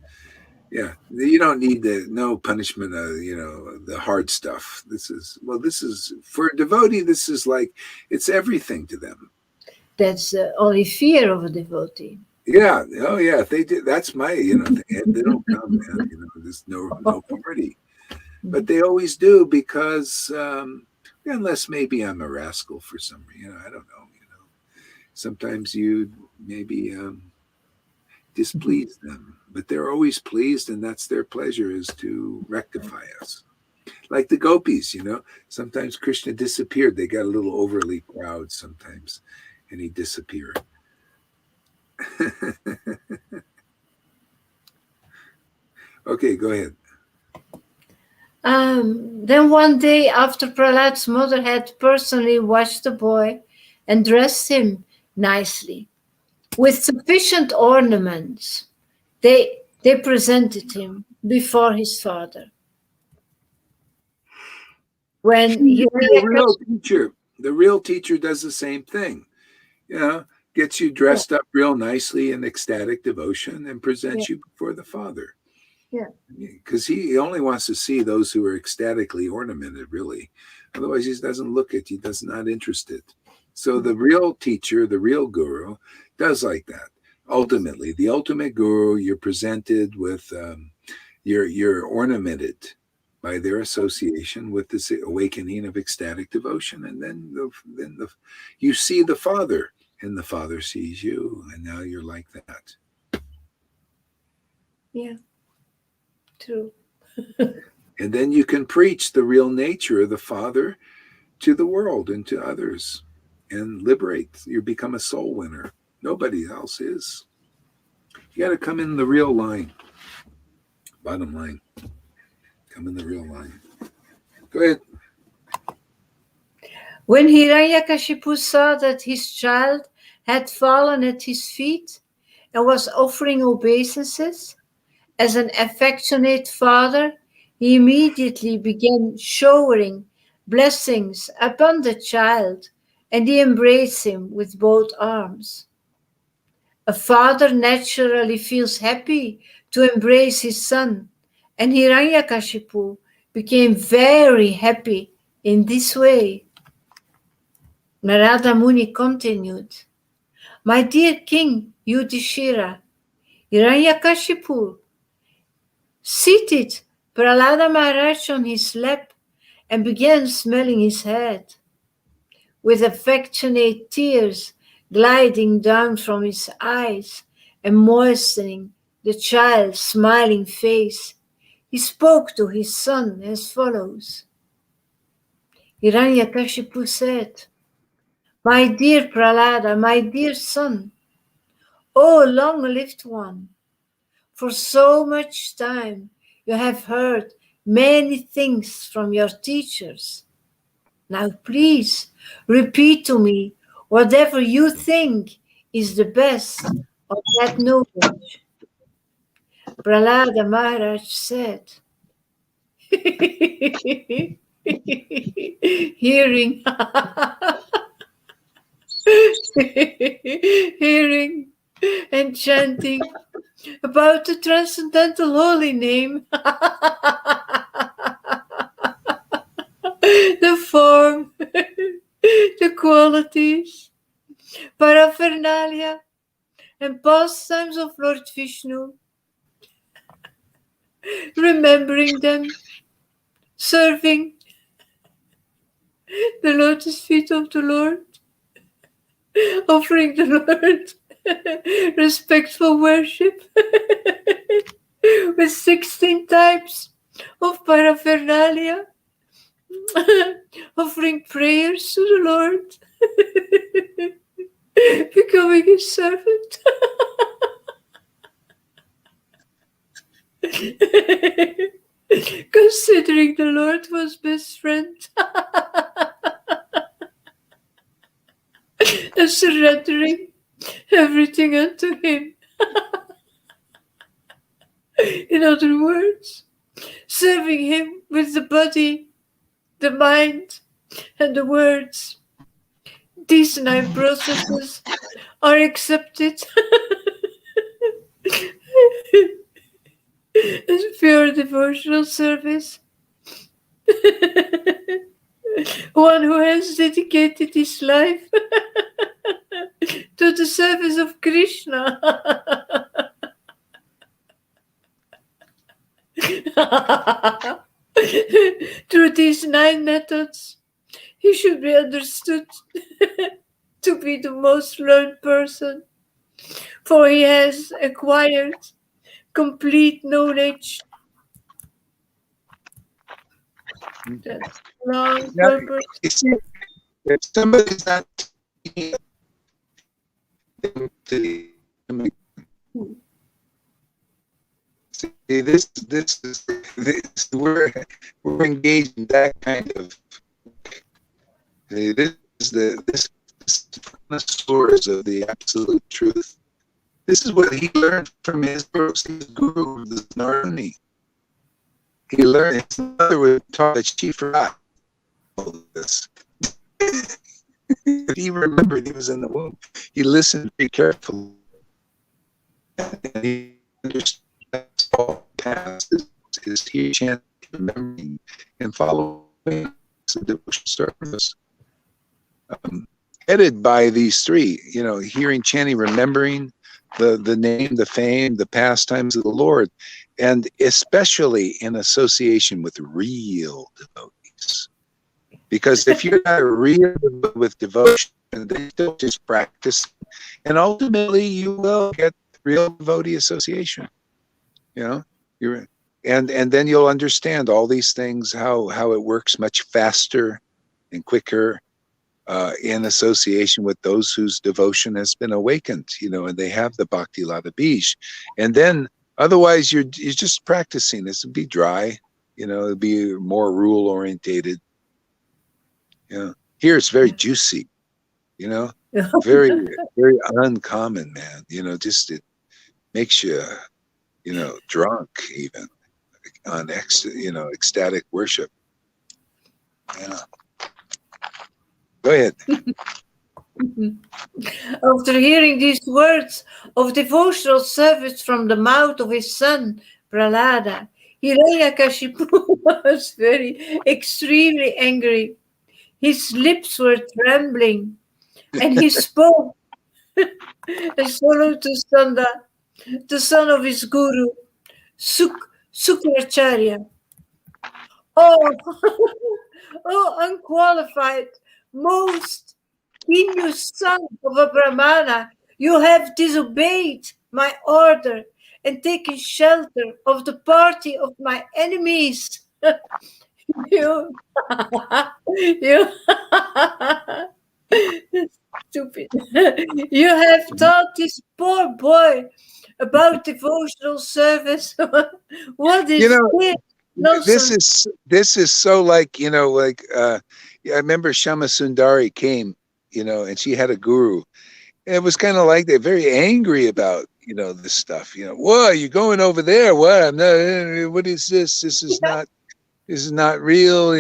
Yeah, you don't need no punishment. The hard stuff. This is for a devotee. This is like it's everything to them. That's only fear of a devotee. Yeah. Oh, yeah. If they do, that's my thing. They don't come, man. There's no party, but they always do because unless maybe I'm a rascal for some reason. I don't know. Sometimes you maybe displease them, but they're always pleased, and that's their pleasure, is to rectify us. Like the gopis, sometimes Krishna disappeared. They got a little overly proud sometimes, and he disappeared. Okay, go ahead. Then one day, after Prahlad's mother had personally washed the boy and dressed him nicely with sufficient ornaments, they presented him before his father. When the real teacher does the same thing. Gets you dressed up real nicely in ecstatic devotion and presents you before the Father. Yeah. Because he only wants to see those who are ecstatically ornamented, really. Otherwise, he doesn't look at you, does not interested. So the real teacher, the real guru, does like that. Ultimately, the ultimate guru, you're presented with, you're ornamented by their association with this awakening of ecstatic devotion, and then you see the Father, and the Father sees you, and now you're like that. Yeah, true. And then you can preach the real nature of the Father to the world and to others, and liberate. You become a soul winner. Nobody else is. You got to come in the real line. Bottom line. Come in the real line. Go ahead. When Hiranyakashipu saw that his child had fallen at his feet and was offering obeisances, as an affectionate father, he immediately began showering blessings upon the child, and he embraced him with both arms. A father naturally feels happy to embrace his son, and Hiranyakashipu became very happy in this way. Narada Muni continued, "My dear King Yudhishthira, Hiranyakashipu seated Prahlada Maharaj on his lap and began smelling his head. With affectionate tears gliding down from his eyes and moistening the child's smiling face, he spoke to his son as follows. Hiranyakashipu said, "My dear Prahlada, my dear son, O long-lived one, for so much time you have heard many things from your teachers. Now please repeat to me whatever you think is the best of that knowledge." Prahlada Maharaj said, hearing and chanting about the transcendental holy name, the form, the qualities, paraphernalia, and pastimes of Lord Vishnu, remembering them, serving the lotus feet of the Lord, offering the Lord respectful worship with 16 types of paraphernalia, offering prayers to the Lord, becoming his servant. Considering the Lord was best friend and surrendering everything unto him. In other words, serving him with the body, the mind, and the words. These 9 processes are accepted pure devotional service. One who has dedicated his life to the service of Krishna. Through these 9 methods, he should be understood to be the most learned person, for he has acquired complete knowledge. That's long Now, purpose. you see, if somebody's not teaching them see, this is we're engaged in that kind of. This is the source of the absolute truth. This is what he learned from his guru, the Narani. He learned, his mother was taught that she forgot all of this. He remembered he was in the womb. He listened very carefully. And he understood all past is he chanting, remembering, and following the devotional service. Headed by these 3, hearing, chanting, remembering the name, the fame, the pastimes of the Lord, and especially in association with real devotees. Because if you're not real with devotion, they still just practice, and ultimately you will get real devotee association. And then you'll understand all these things, how it works much faster and quicker. In association with those whose devotion has been awakened, and they have the Bhakti Lata Bij. And then otherwise you're just practicing. This would be dry, it'd be more rule orientated. Here it's very juicy, very, very uncommon, man. Just it makes you, drunk even on ecstatic worship. Yeah. Go ahead. After hearing these words of devotional service from the mouth of his son, Prahlada, Hiranyakashipu was extremely angry. His lips were trembling, and he spoke as follows to Sanda, the son of his guru, Sukracharya. Oh, oh, unqualified, most heinous son of a Brahmana, you have disobeyed my order and taken shelter of the party of my enemies. you, you, stupid. You have taught this poor boy about devotional service. What is this? Nonsense. This is so like I remember Shama Sundari came, and she had a guru. And it was kind of like they're very angry about this stuff. What, you going over there? What? I'm not. What is this? This is not. This is not real.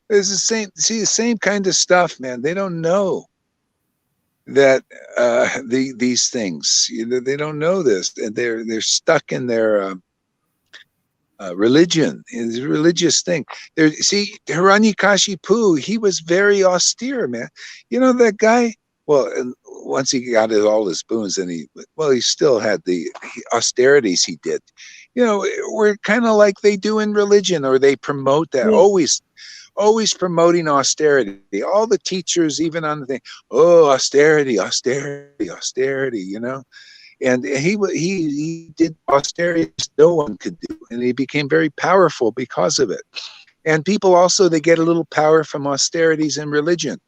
It's the same kind of stuff, man. They don't know that these things. They don't know this, and they're stuck in their. Religion is a religious thing. See, Hiranyakashipu, he was very austere, man. That guy. Well, and once he got all his boons, and he still had the austerities he did. We're kind of like they do in religion, or they promote that. Always promoting austerity. All the teachers, even on the thing, austerity, austerity, austerity. And he did austerity no one could do, and he became very powerful because of it. And people also, they get a little power from austerities in religion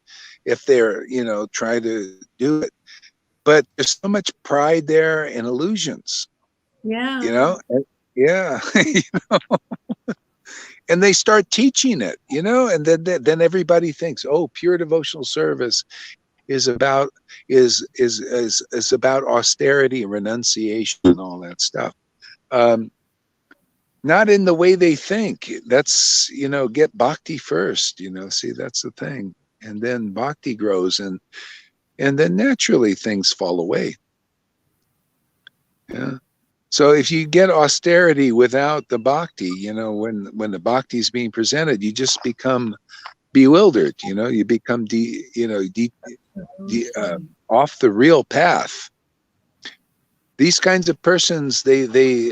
if they're try to do it. But there's so much pride there and illusions. Yeah. Yeah. And they start teaching it, and then everybody thinks, pure devotional service is about about austerity and renunciation and all that stuff. Not in the way they think. That's get bhakti first. See, that's the thing, and then bhakti grows, and then naturally things fall away. Yeah, So if you get austerity without the bhakti, you know, when the bhakti is being presented, you just become bewildered. You know, you become off the real path. These kinds of persons, they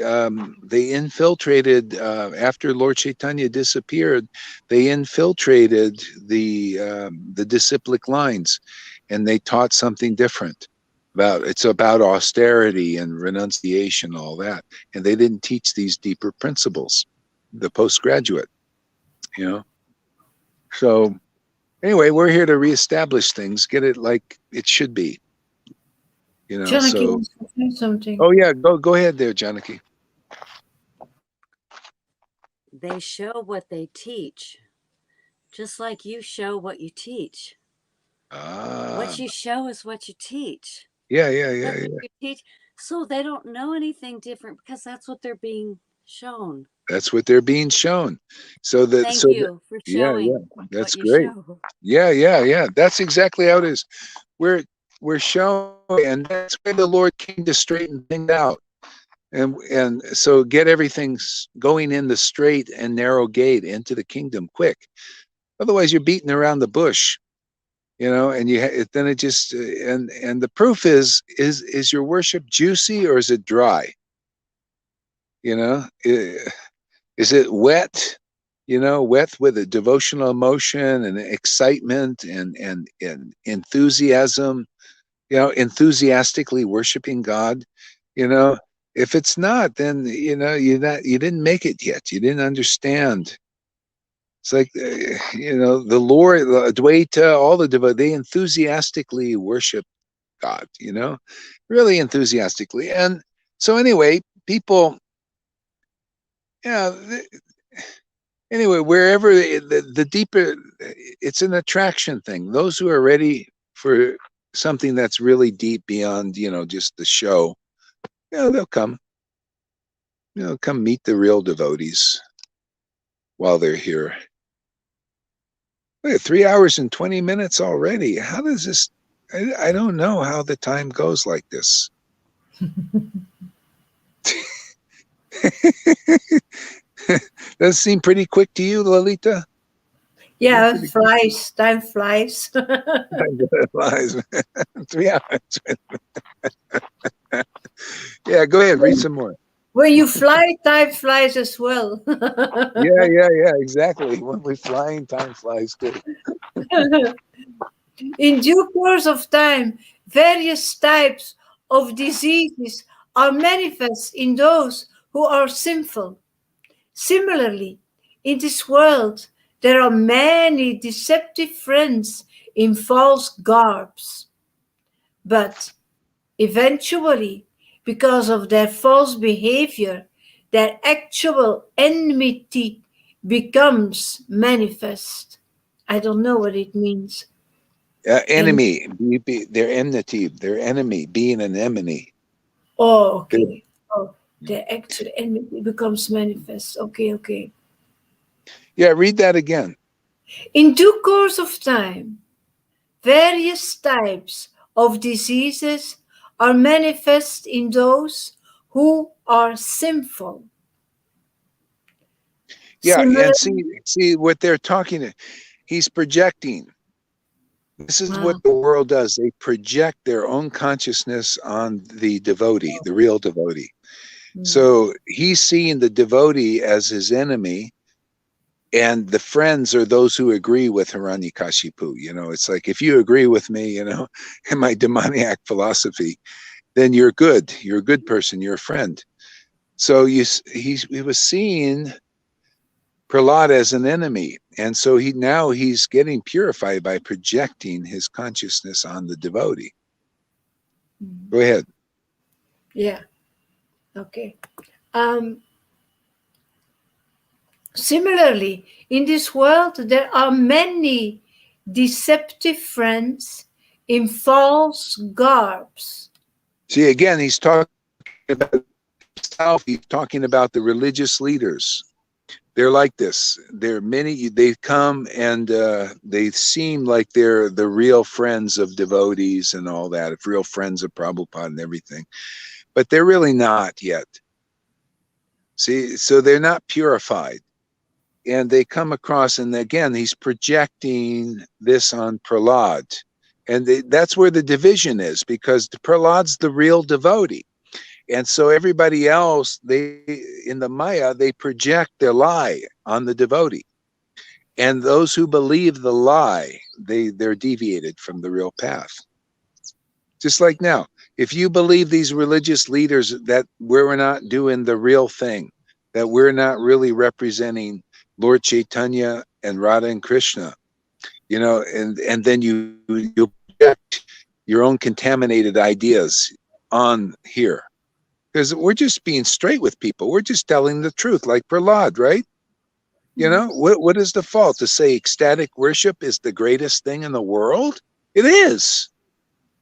infiltrated after Lord Chaitanya disappeared. They infiltrated the disciplic lines, and they taught something different. It's about austerity and renunciation, all that, and they didn't teach these deeper principles. The postgraduate, you know. So anyway, we're here to reestablish things, get it like it should be. You know. Janaki So. wants to say something. Oh yeah, go ahead there, Janaki. They show what they teach, just like you show what you teach. What you show is what you teach. Yeah. You teach, so they don't know anything different because that's what they're being shown. That's what they're being shown. So that. Thank you for showing. That's what great. You show. Yeah. That's exactly how it is. We're shown, and that's why the Lord came to straighten things out, and so get everything going in the straight and narrow gate into the kingdom quick. Otherwise, you're beating around the bush. You know, and then it just and the proof is your worship juicy or is it dry? You know, is it wet? You know, wet with a devotional emotion and excitement and enthusiasm. You know, enthusiastically worshiping God. You know, if it's not, then you know you didn't make it yet. You didn't understand. It's like, you know, the Lord, Advaita, all the Deva, they enthusiastically worship God, you know, really enthusiastically. And so anyway, people, yeah, anyway, wherever the deeper, it's an attraction thing. Those who are ready for something that's really deep beyond, you know, just the show, you know, they'll come, you know, come meet the real devotees while they're here. Look at 3 hours and 20 minutes already. How does this? I don't know how the time goes like this. Does it seem pretty quick to you, Lalita? Yeah, it flies. Time flies. It flies. 3 hours. Yeah, go ahead. Read some more. When you fly, time flies as well. Yeah, exactly. When we're flying, time flies too. In due course of time, various types of diseases are manifest in those who are sinful. Similarly, in this world, there are many deceptive friends in false garbs. But eventually, because of their false behavior, their actual enmity becomes manifest. I don't know what it means. Enemy, their enmity, their enemy, being an enemy. Oh, okay. Oh, their actual enmity becomes manifest. Okay. Yeah, read that again. In due course of time, various types of diseases are manifest in those who are sinful. Yeah, and see what they're talking. He's projecting. This is what the world does. They project their own consciousness on the devotee, the real devotee. So he's seeing the devotee as his enemy, and the friends are those who agree with Hiranyakashipu. You know, it's like, if you agree with me, you know, in my demoniac philosophy, then you're good. You're a good person. You're a friend. So he was seeing Prahlad as an enemy. And so he's getting purified by projecting his consciousness on the devotee. Go ahead. Yeah. Okay. Similarly, in this world, there are many deceptive friends in false garbs. See, again, he's talking about himself. He's talking about the religious leaders. They're like this. They come and they seem like they're the real friends of devotees and all that, real friends of Prabhupada and everything. But they're really not yet. See, so they're not purified. And they come across, and again, he's projecting this on Prahlad. And that's where the division is, because Prahlad's the real devotee. And so everybody else, in the Maya, they project their lie on the devotee. And those who believe the lie, they're deviated from the real path. Just like now, if you believe these religious leaders that we're not doing the real thing, that we're not really representing Lord Chaitanya and Radha and Krishna, and then you project your own contaminated ideas on here. Because we're just being straight with people. We're just telling the truth, like Prahlad, right? What is the fault? To say ecstatic worship is the greatest thing in the world? It is.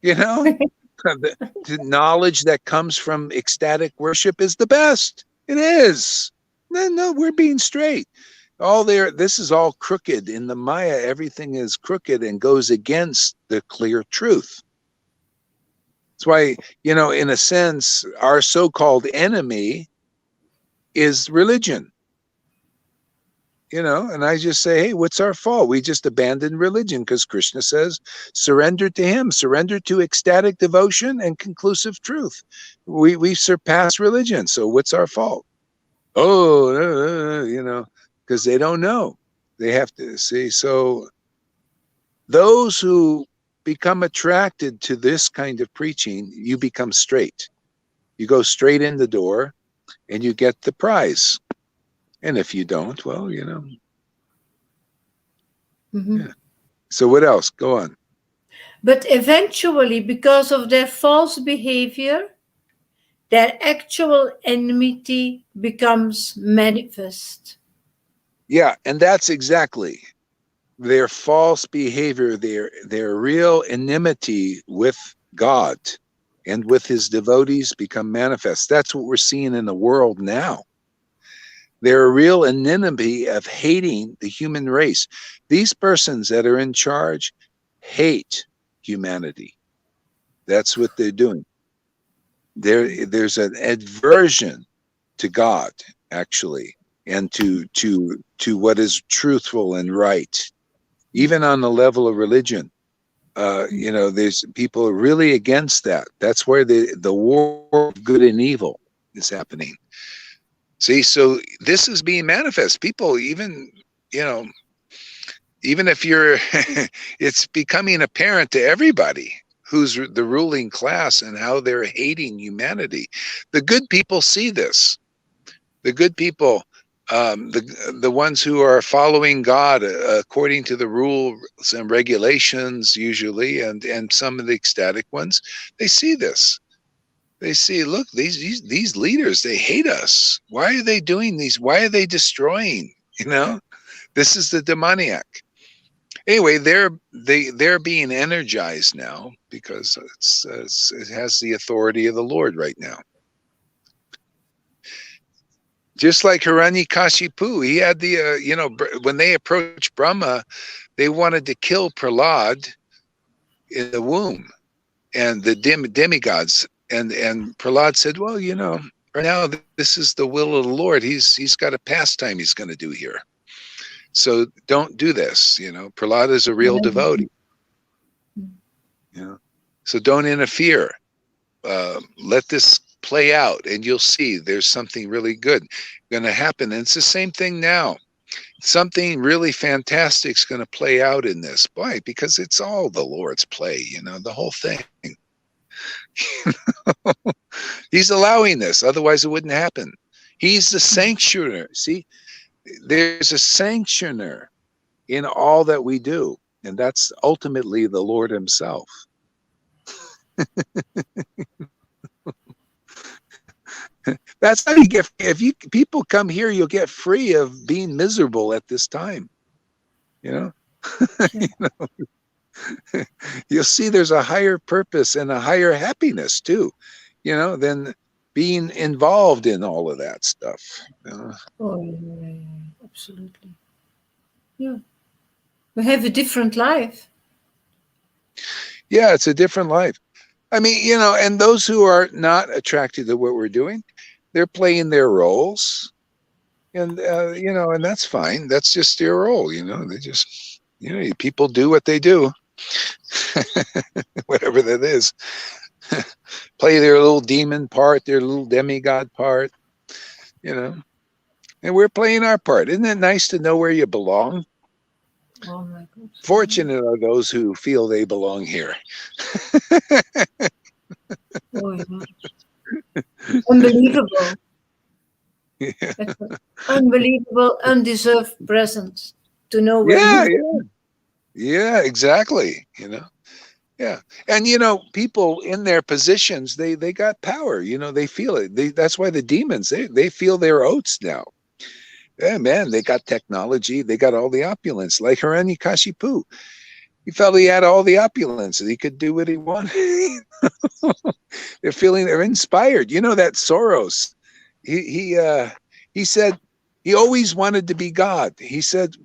The knowledge that comes from ecstatic worship is the best. It is. No, we're being straight. This is all crooked. In the Maya, everything is crooked and goes against the clear truth. That's why, in a sense, our so-called enemy is religion. And I just say, hey, what's our fault? We just abandoned religion because Krishna says, surrender to him, surrender to ecstatic devotion and conclusive truth. We surpass religion. So what's our fault? Because they don't know. They have to see. So those who become attracted to this kind of preaching, you become straight. You go straight in the door and you get the prize. And if you don't, well, Mm-hmm. Yeah. So what else? Go on. But eventually, because of their false behavior, their actual enmity becomes manifest. Yeah, and that's exactly their false behavior, their real enmity with God and with his devotees become manifest. That's what we're seeing in the world now. Their real enmity of hating the human race. These persons that are in charge hate humanity. That's what they're doing. There's an aversion to God, actually, and to what is truthful and right. Even on the level of religion, there's people really against that. That's where the war of good and evil is happening. See, so this is being manifest. People, even if you're, it's becoming apparent to everybody who's the ruling class and how they're hating humanity. The good people see this. The good people, the ones who are following God according to the rules and regulations usually, and some of the ecstatic ones, they see this. They see, look, these leaders, they hate us. Why are they doing these? Why are they destroying? This is the demoniac. Anyway, they're being energized now because it has the authority of the Lord right now. Just like Hiranyakashipu, he had the when they approached Brahma, they wanted to kill Prahlad in the womb, and the demigods. And Prahlad said, well, right now this is the will of the Lord. He's got a pastime he's going to do here. So don't do this. Prahlad is a real devotee. So don't interfere. Let this play out, and you'll see there's something really good going to happen. And it's the same thing now. Something really fantastic is going to play out in this. Why? Because it's all the Lord's play. The whole thing. He's allowing this, otherwise it wouldn't happen. He's the sanctioner. See, there's a sanctioner in all that we do, and that's ultimately the Lord himself. That's how you get, people come here, you'll get free of being miserable at this time. You'll see there's a higher purpose and a higher happiness too, than being involved in all of that stuff. Oh, yeah, absolutely. Yeah. We have a different life. Yeah, it's a different life. I mean, and those who are not attracted to what we're doing, they're playing their roles, and and that's fine. That's just their role. They just people do what they do, whatever that is. Play their little demon part, their little demigod part, and we're playing our part. Isn't it nice to know where you belong? Oh my God. Fortunate are those who feel they belong here. Oh, yeah. Unbelievable. Yeah. Unbelievable, undeserved present to know where Yeah, exactly. Yeah. And people in their positions, they got power, they feel it. That's why the demons, they feel their oats now. Yeah, man, they got technology, they got all the opulence, like Hiranyakashipu. He felt he had all the opulence and he could do what he wanted. They're inspired. That Soros, he said he always wanted to be God. He said,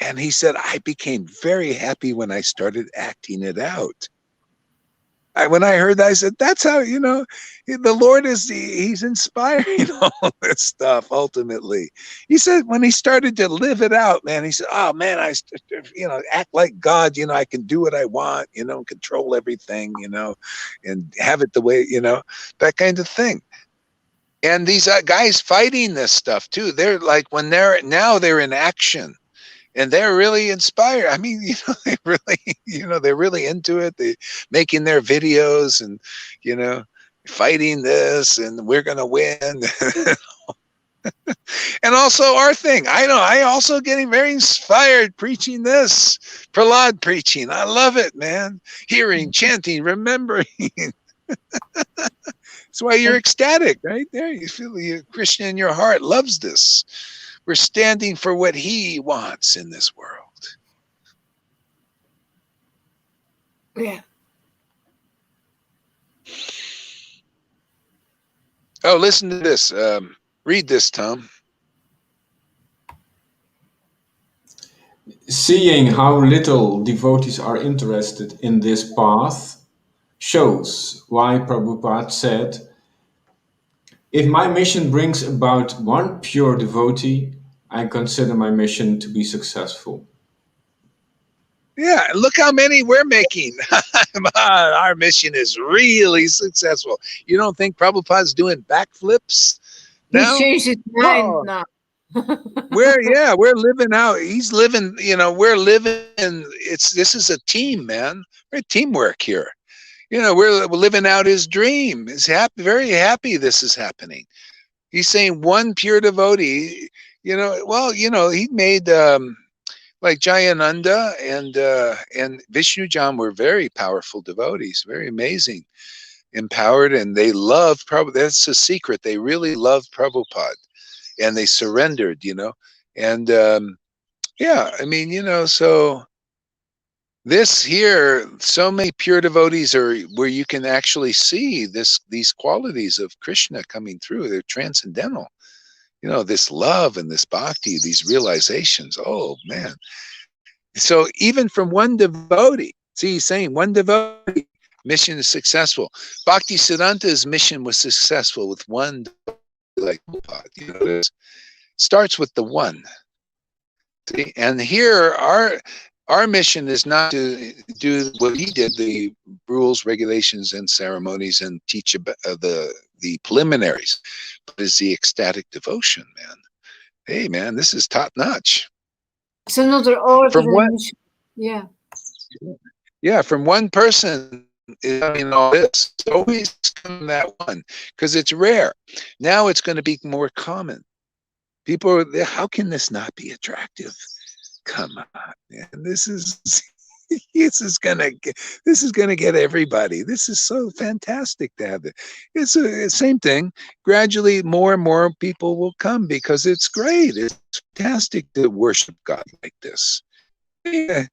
I became very happy when I started acting it out. When I heard that, I said, that's how, the Lord he's inspiring all this stuff ultimately. He said, when he started to live it out, man, he said, oh man, I act like God, I can do what I want, control everything, and have it the way, that kind of thing. And these guys fighting this stuff too, they're like, they're in action. And they're really inspired. I mean, they really, they're really into it. They making their videos and, fighting this, and we're going to win. And also our thing. I also getting very inspired preaching this. Prahlad preaching. I love it, man. Hearing, chanting, remembering. That's why you're ecstatic right there. You feel Krishna in your heart loves this. We're standing for what he wants in this world. Yeah. Oh, listen to this. Read this, Tom. Seeing how little devotees are interested in this path shows why Prabhupada said, if my mission brings about one pure devotee, I consider my mission to be successful. Yeah, look how many we're making. Our mission is really successful. You don't think Prabhupada's doing backflips now? He changed his mind now. We're living out. He's living, we're living. This is a team, man. We're teamwork here. We're living out his dream. He's happy, very happy this is happening. He's saying one pure devotee, he made, like Jayananda and Vishnujan were very powerful devotees, very amazing, empowered, and they loved Prabhupada. That's a secret. They really loved Prabhupada, and they surrendered, and so this here, so many pure devotees are where you can actually see these qualities of Krishna coming through. They're transcendental. This love and this bhakti, these realizations. Oh, man. So even from one devotee, see, he's saying one devotee, mission is successful. Bhakti Siddhanta's mission was successful with one devotee like Prabhupada. It starts with the one. See? And here, our mission is not to do what he did, the rules, regulations, and ceremonies, and teach about the preliminaries, but is the ecstatic devotion, man. Hey, man, this is top notch. It's another order. From one, yeah, from one person is doing all this. It's always come that one because it's rare. Now it's going to be more common. People are, how can this not be attractive? Come on, man. This is gonna get everybody. This is so fantastic to have it. It's the same thing. Gradually, more and more people will come because it's great. It's fantastic to worship God like this. Yeah,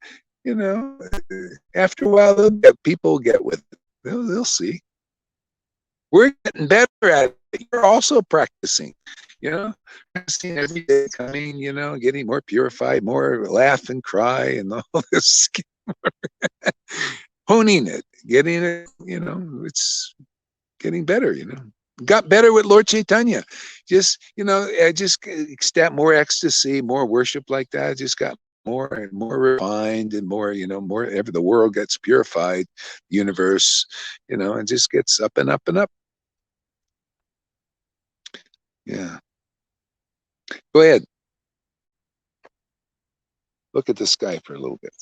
after a while, people get with it. They'll see. We're getting better at it. You're also practicing. Practicing every day, coming, getting more purified, more laugh and cry and all this. Honing it, getting it, it's getting better, got better with Lord Chaitanya. Just, I just got more ecstasy, more worship like that. I just got more and more refined and more, more ever the world gets purified, the universe, and just gets up and up and up. Yeah. Go ahead. Look at the sky for a little bit.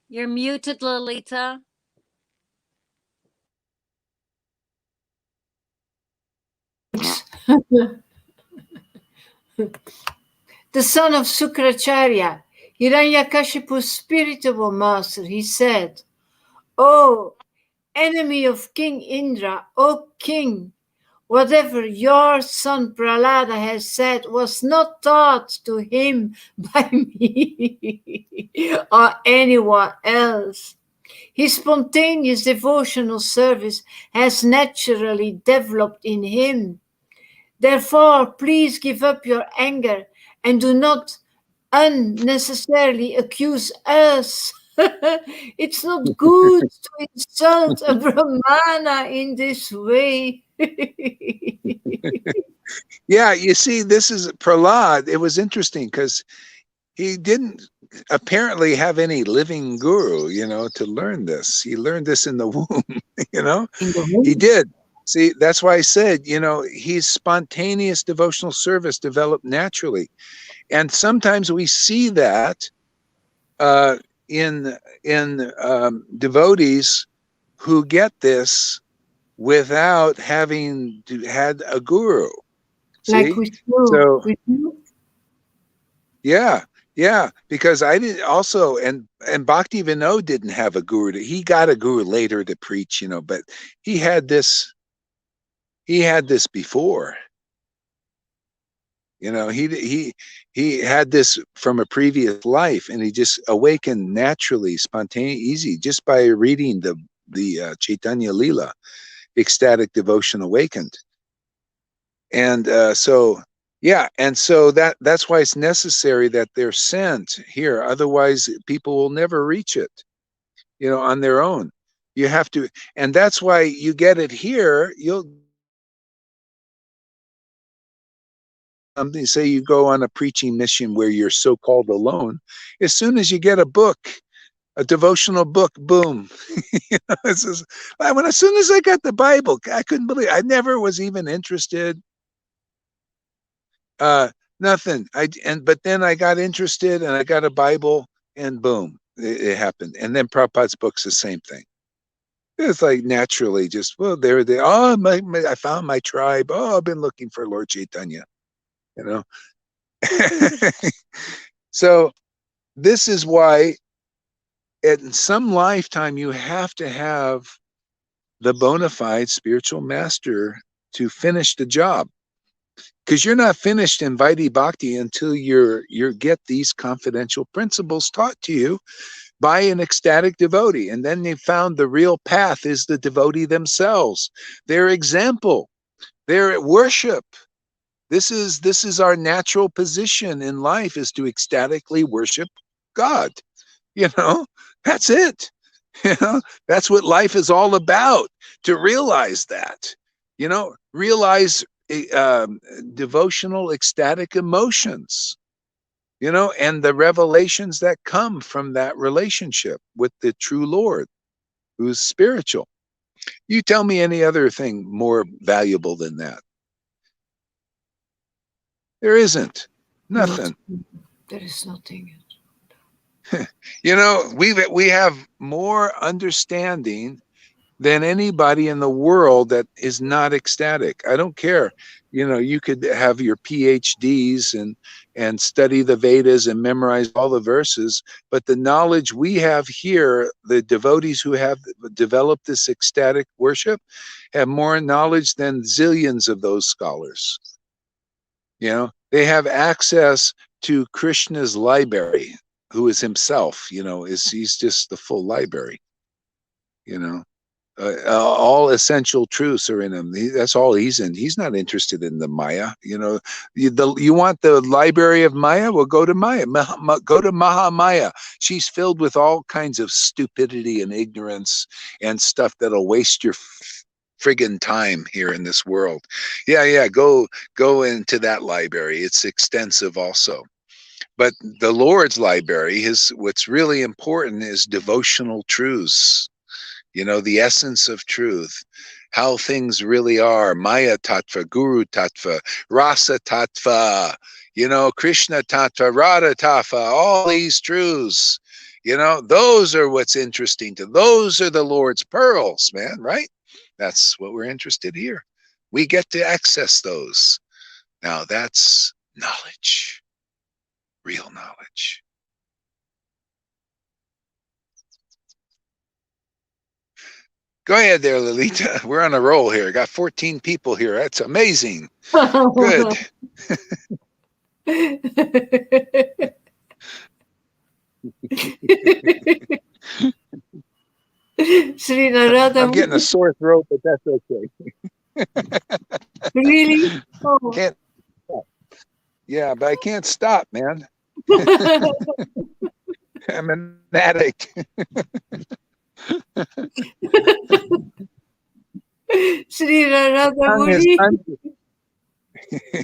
You're muted, Lolita. The son of Sukracharya, Hiranyakashipu's spiritual master, he said, "Oh, enemy of King Indra, O king, whatever your son Prahlada has said was not taught to him by me or anyone else. His spontaneous devotional service has naturally developed in him. Therefore, please give up your anger and do not unnecessarily accuse us. It's not good to insult a Brahmana in this way." Yeah, you see, this is Prahlad. It was interesting because he didn't apparently have any living guru, to learn this. He learned this in the womb, He did. See, that's why I said, his spontaneous devotional service developed naturally. And sometimes we see that in devotees who get this without having had a guru. Like See? with you. So, with you? yeah, because I didn't also, and Bhakti Vinod didn't have a guru. He got a guru later to preach, but he had this before. He had this from a previous life, and he just awakened naturally, spontaneous, easy, just by reading the Chaitanya Lila, ecstatic devotion awakened. And so that's why it's necessary that they're sent here. Otherwise, people will never reach it, on their own. You have to, and that's why you get it here. Say you go on a preaching mission where you're so-called alone. As soon as you get a book, a devotional book, boom. As soon as I got the Bible, I couldn't believe it. I never was even interested. Nothing. But then I got interested and I got a Bible and boom, it happened. And then Prabhupada's book's the same thing. It's like naturally just, well, there they are. Oh, I found my tribe. Oh, I've been looking for Lord Chaitanya, So this is why in some lifetime you have to have the bona fide spiritual master to finish the job. Because you're not finished in Vaidhi Bhakti until you get these confidential principles taught to you by an ecstatic devotee. And then they found the real path is the devotee themselves, their example, their worship. This is our natural position in life, is to ecstatically worship God. That's it. That's what life is all about, to realize that, realize devotional ecstatic emotions, and the revelations that come from that relationship with the true Lord, who's spiritual. You tell me any other thing more valuable than that. There isn't. Nothing. There is nothing. We have more understanding than anybody in the world that is not ecstatic. I don't care. You could have your PhDs and study the Vedas and memorize all the verses, but the knowledge we have here, the devotees who have developed this ecstatic worship, have more knowledge than zillions of those scholars. They have access to Krishna's library, who is himself, he's just the full library, All essential truths are in him. That's all he's in. He's not interested in the Maya. You want the library of Maya? Well, go to Maya. Go to Mahamaya. She's filled with all kinds of stupidity and ignorance and stuff that'll waste your friggin' time here in this world. Yeah. Go into that library. It's extensive also. But the Lord's library, what's really important is devotional truths. The essence of truth, how things really are, Maya Tattva, Guru Tattva, Rasa Tattva, Krishna Tattva, Radha Tattva, all these truths, those are what's interesting those are the Lord's pearls, man, right? That's what we're interested here. We get to access those. Now that's knowledge, real knowledge. Go ahead there, Lolita. We're on a roll here. Got 14 people here. That's amazing. Good. Sri Narada. I'm getting a sore throat, but that's okay. Really? Oh. Yeah, but I can't stop, man. I'm an addict. Sri Narada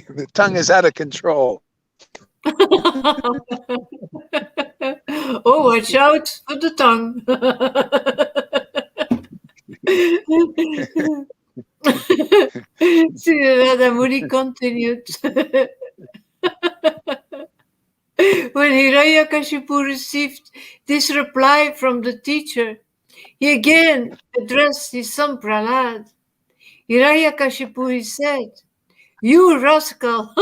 the tongue is out of control. Oh, watch out for the tongue. Sri Narada Muni continued. When Hiranyakashipu received this reply from the teacher, he again addressed his son Prahlad. Hiranyakashipu, he said, "You rascal,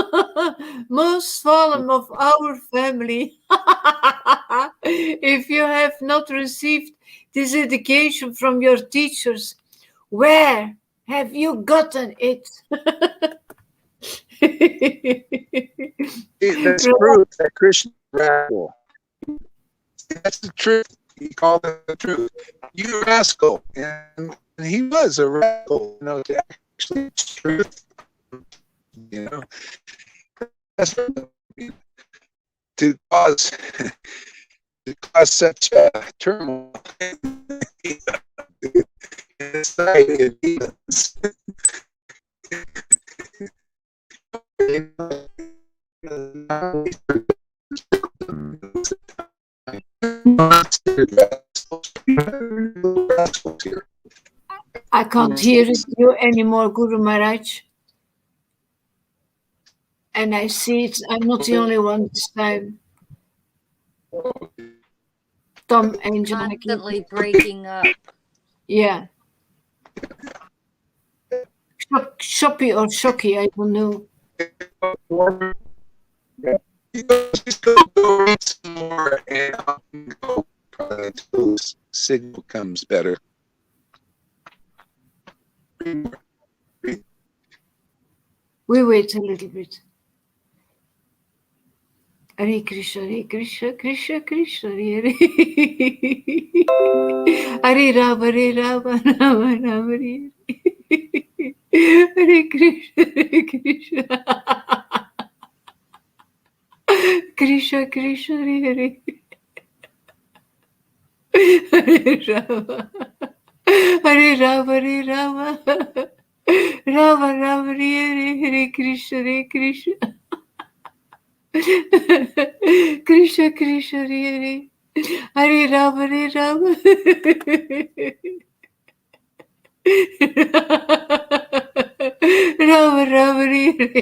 most fallen of our family, if you have not received this education from your teachers, where have you gotten it?" That's proof that Krishna is a rascal. That's the truth. He called it the truth. You rascal. And he was a rascal, to actually truth. That's to cause such a turmoil in society of demons. I can't hear you anymore, Guru Maharaj. And I see it. I'm not the only one this time. Tom Angel. Constantly breaking up. Yeah. Shoppy or shocky, I don't know. Signal comes better. We wait a little bit. Hare Krishna, Hare Krishna, Krishna Krishna, Hare Hare. Hare Rama, Hare Rama, Rama Rama, Hare Hare Krishna, Hare Krishna. Krishna Krishna, Hare Hare. Hare Rama, Hare Rama, Hare Rama, Rama Rama, Hare Hare Krishna, Hare Krishna. Krishna Krishna, Hare Hare. Hare Rama, Hare Rama. Rama Rama, Hare Hare.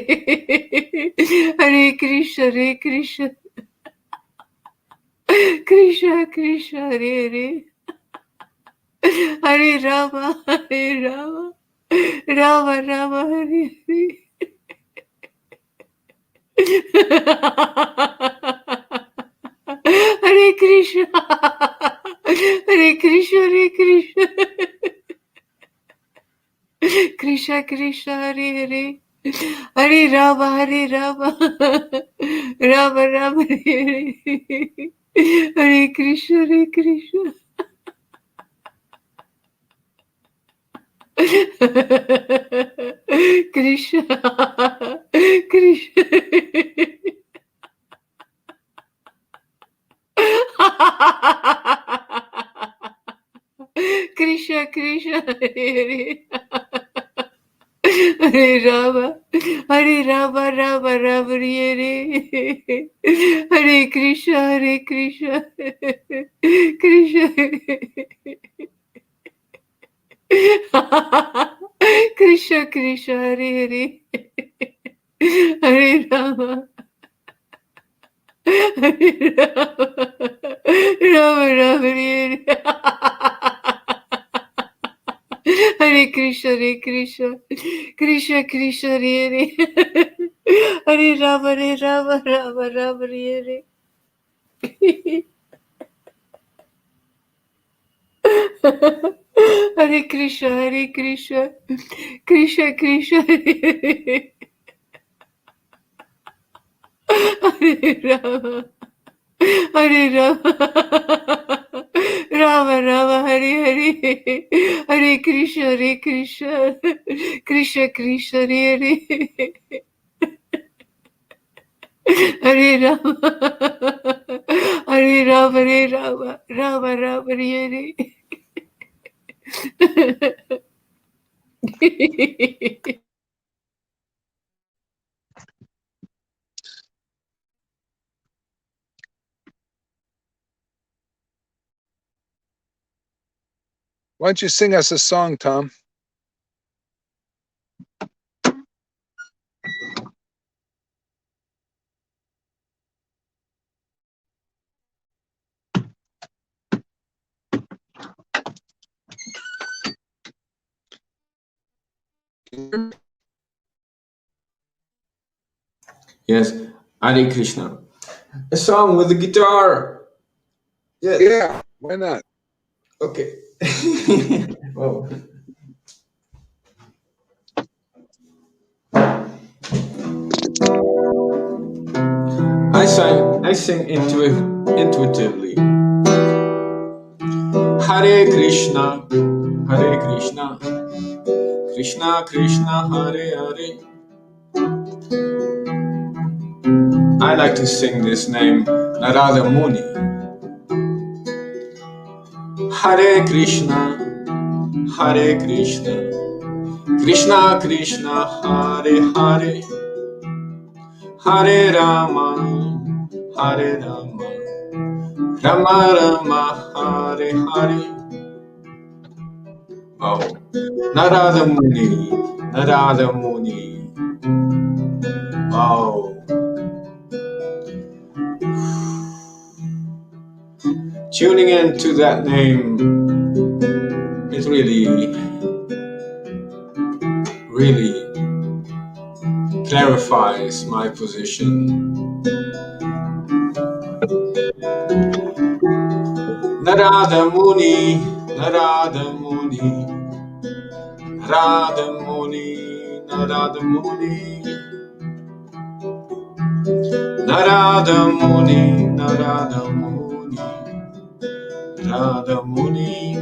Hare Krishna, Hare Krishna. Krishna Krishna, Hare Hare. Hare Rama, Hare Rama. Rama Rama, Hare Hare. Hare Krishna, Hare Krishna, Hare Krishna, Krishna Krishna, Hare Hare, Hare Rama, Hare Rama, Rama Rama, Hare Hare, Hare Krishna, Hare Krishna. Krishna, Krishna. Krishna, Krishna, Hare Hare, Hare Rama, Hare Rama, Rama Rama, Hare Hare Krishna, Hare Krishna, Krishna, Krishna, Krishna, Hare Hare, Hare Rama, Hare Rama, Rama Rama, Hare Hare Krishna, Hare Krishna, Krishna Krishna, Hare Hare, Hare Rama, Rama Rama, Hare Hare Krishna, Hare Krishna, Krishna Krishna, Hare Hare Rama, Hare Rama, Rama Rama, Hare Hare, Hare Krishna, Hare Krishna, Krishna Krishna, Hare Hare Rama, Hare Rama, Hare Rama, Rama Rama, Hare Hare. Why don't you sing us a song, Tom? Yes, Hare Krishna. A song with the guitar. Yes. Yeah, why not? Okay. Oh. I sing intuitively. Hare Krishna, Hare Krishna, Krishna Krishna, Hare Hare. I like to sing this name, Narada Muni. Hare Krishna, Hare Krishna, Krishna Krishna, Hare Hare, Hare Rama, Hare Rama, Rama Rama, Hare Hare. Oh, Narada Muni, Narada Muni. Oh. Tuning into that name, it really clarifies my position. Narada Muni, Narada Muni, Narada Muni, Narada Muni, Narada Muni, Narada Muni, Narada Muni.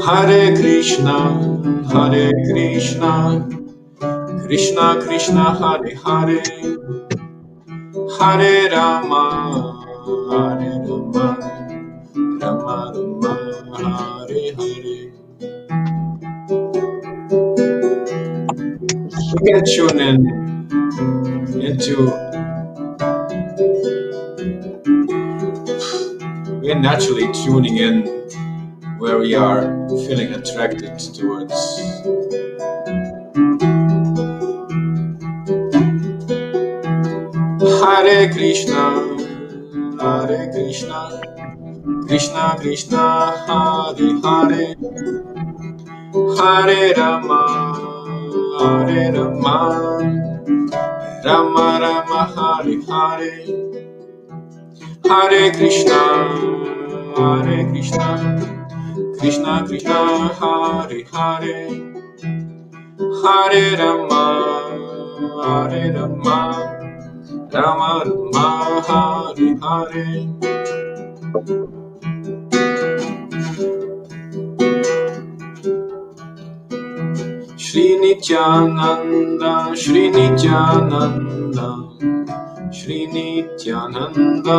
Hare Krishna, Hare Krishna, Krishna Krishna, Hare Hare, Hare Rama, Hare Rama, Rama Rama, Hare Hare. We can tune we're naturally tuning in where we are feeling attracted towards. Hare Krishna, Hare Krishna, Krishna Krishna, Hare Hare, Hare Rama, Hare Rama, Rama Rama, Hare Hare, Hare Krishna, Hare Krishna, Krishna Krishna, Hare Hare, Hare Rama, Hare Rama, Rama Rama, Hare Hare. Shri Nityananda, Shri Nityananda, Shri Nityananda,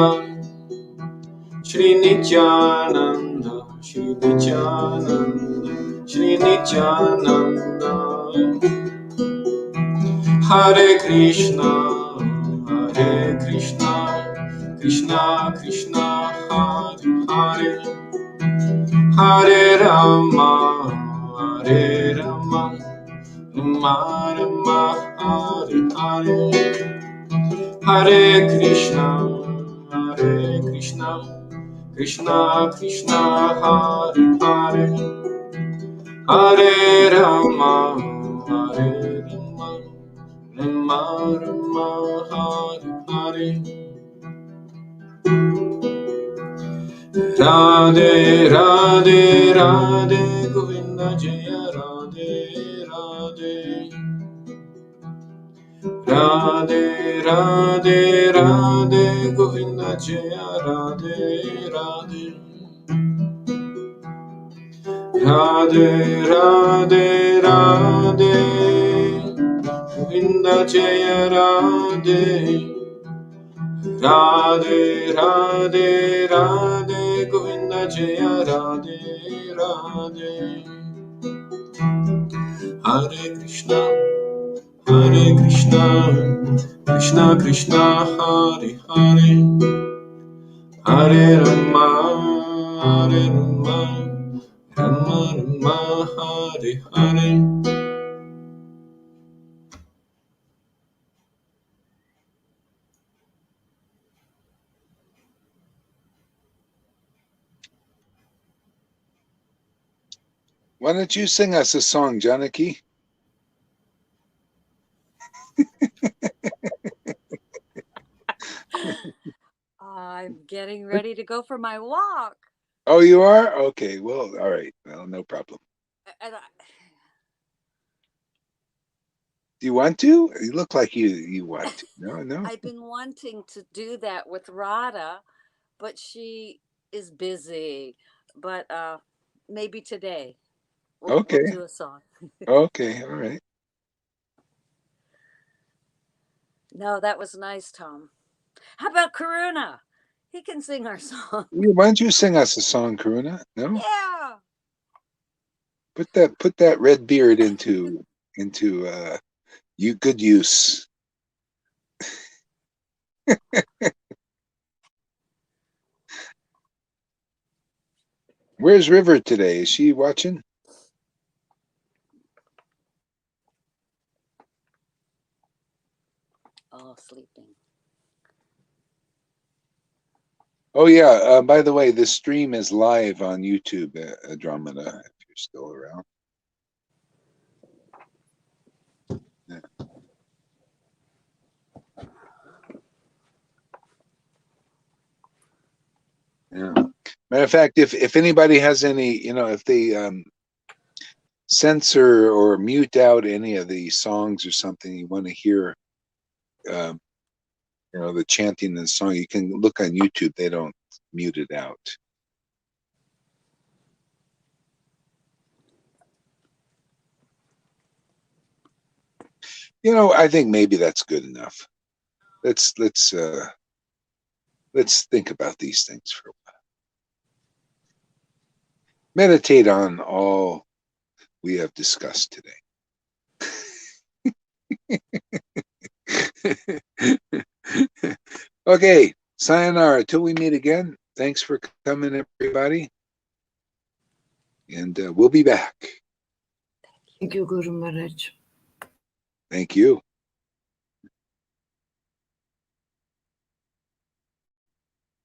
Shri Nityananda, Shri Nityananda, Shri Nityananda. Hare Krishna, Hare Krishna, Krishna Krishna, Hare Hare, Hare Rama, Hare Rama, Rama Rama, Hare Hare, Hare Krishna, Hare Krishna, Krishna Krishna, Hare Hare, Hare Rama, Hare Rama, Rama Rama, Hare Hare. Radhe Radhe Radhe Govinda Jaya Radhe Radhe, Radhe Radhe Radhe Govinda Jaya Radhe Radhe, Radhe Radhe Radhe Govinda Jaya Radhe, Radhe Radhe Radhe Govinda Jaya Radhe Radhe. Hare Krishna, Hare Krishna, Krishna Krishna, Hare Hare, Hare Rama, Hare Rama, Rama Rama, Hare Hare. Why don't you sing us a song, Janaki? I'm getting ready to go for my walk. Oh, you are? Okay, well, all right. Well, no problem. And Do you want to? You look like you want to. No. I've been wanting to do that with Radha, but she is busy. But maybe today we'll do a song. Okay, all right. No, that was nice, Tom. How about Karuna? He can sing our song. Why don't you sing us a song, Karuna? No? Yeah. Put that red beard into you good use. Where's River today? Is she watching? Oh, sleeping. Oh yeah. By the way, this stream is live on YouTube, Andromeda, if you're still around. Yeah. Yeah. Matter of fact, if anybody has any, if they censor or mute out any of the songs or something you want to hear, the chanting in the song, you can look on YouTube. They don't mute it out. I think maybe that's good enough. Let's think about these things for a while. Meditate on all we have discussed today. Okay, sayonara. Till we meet again. Thanks for coming, everybody. And we'll be back. Thank you, Guru Maharaj. Thank you.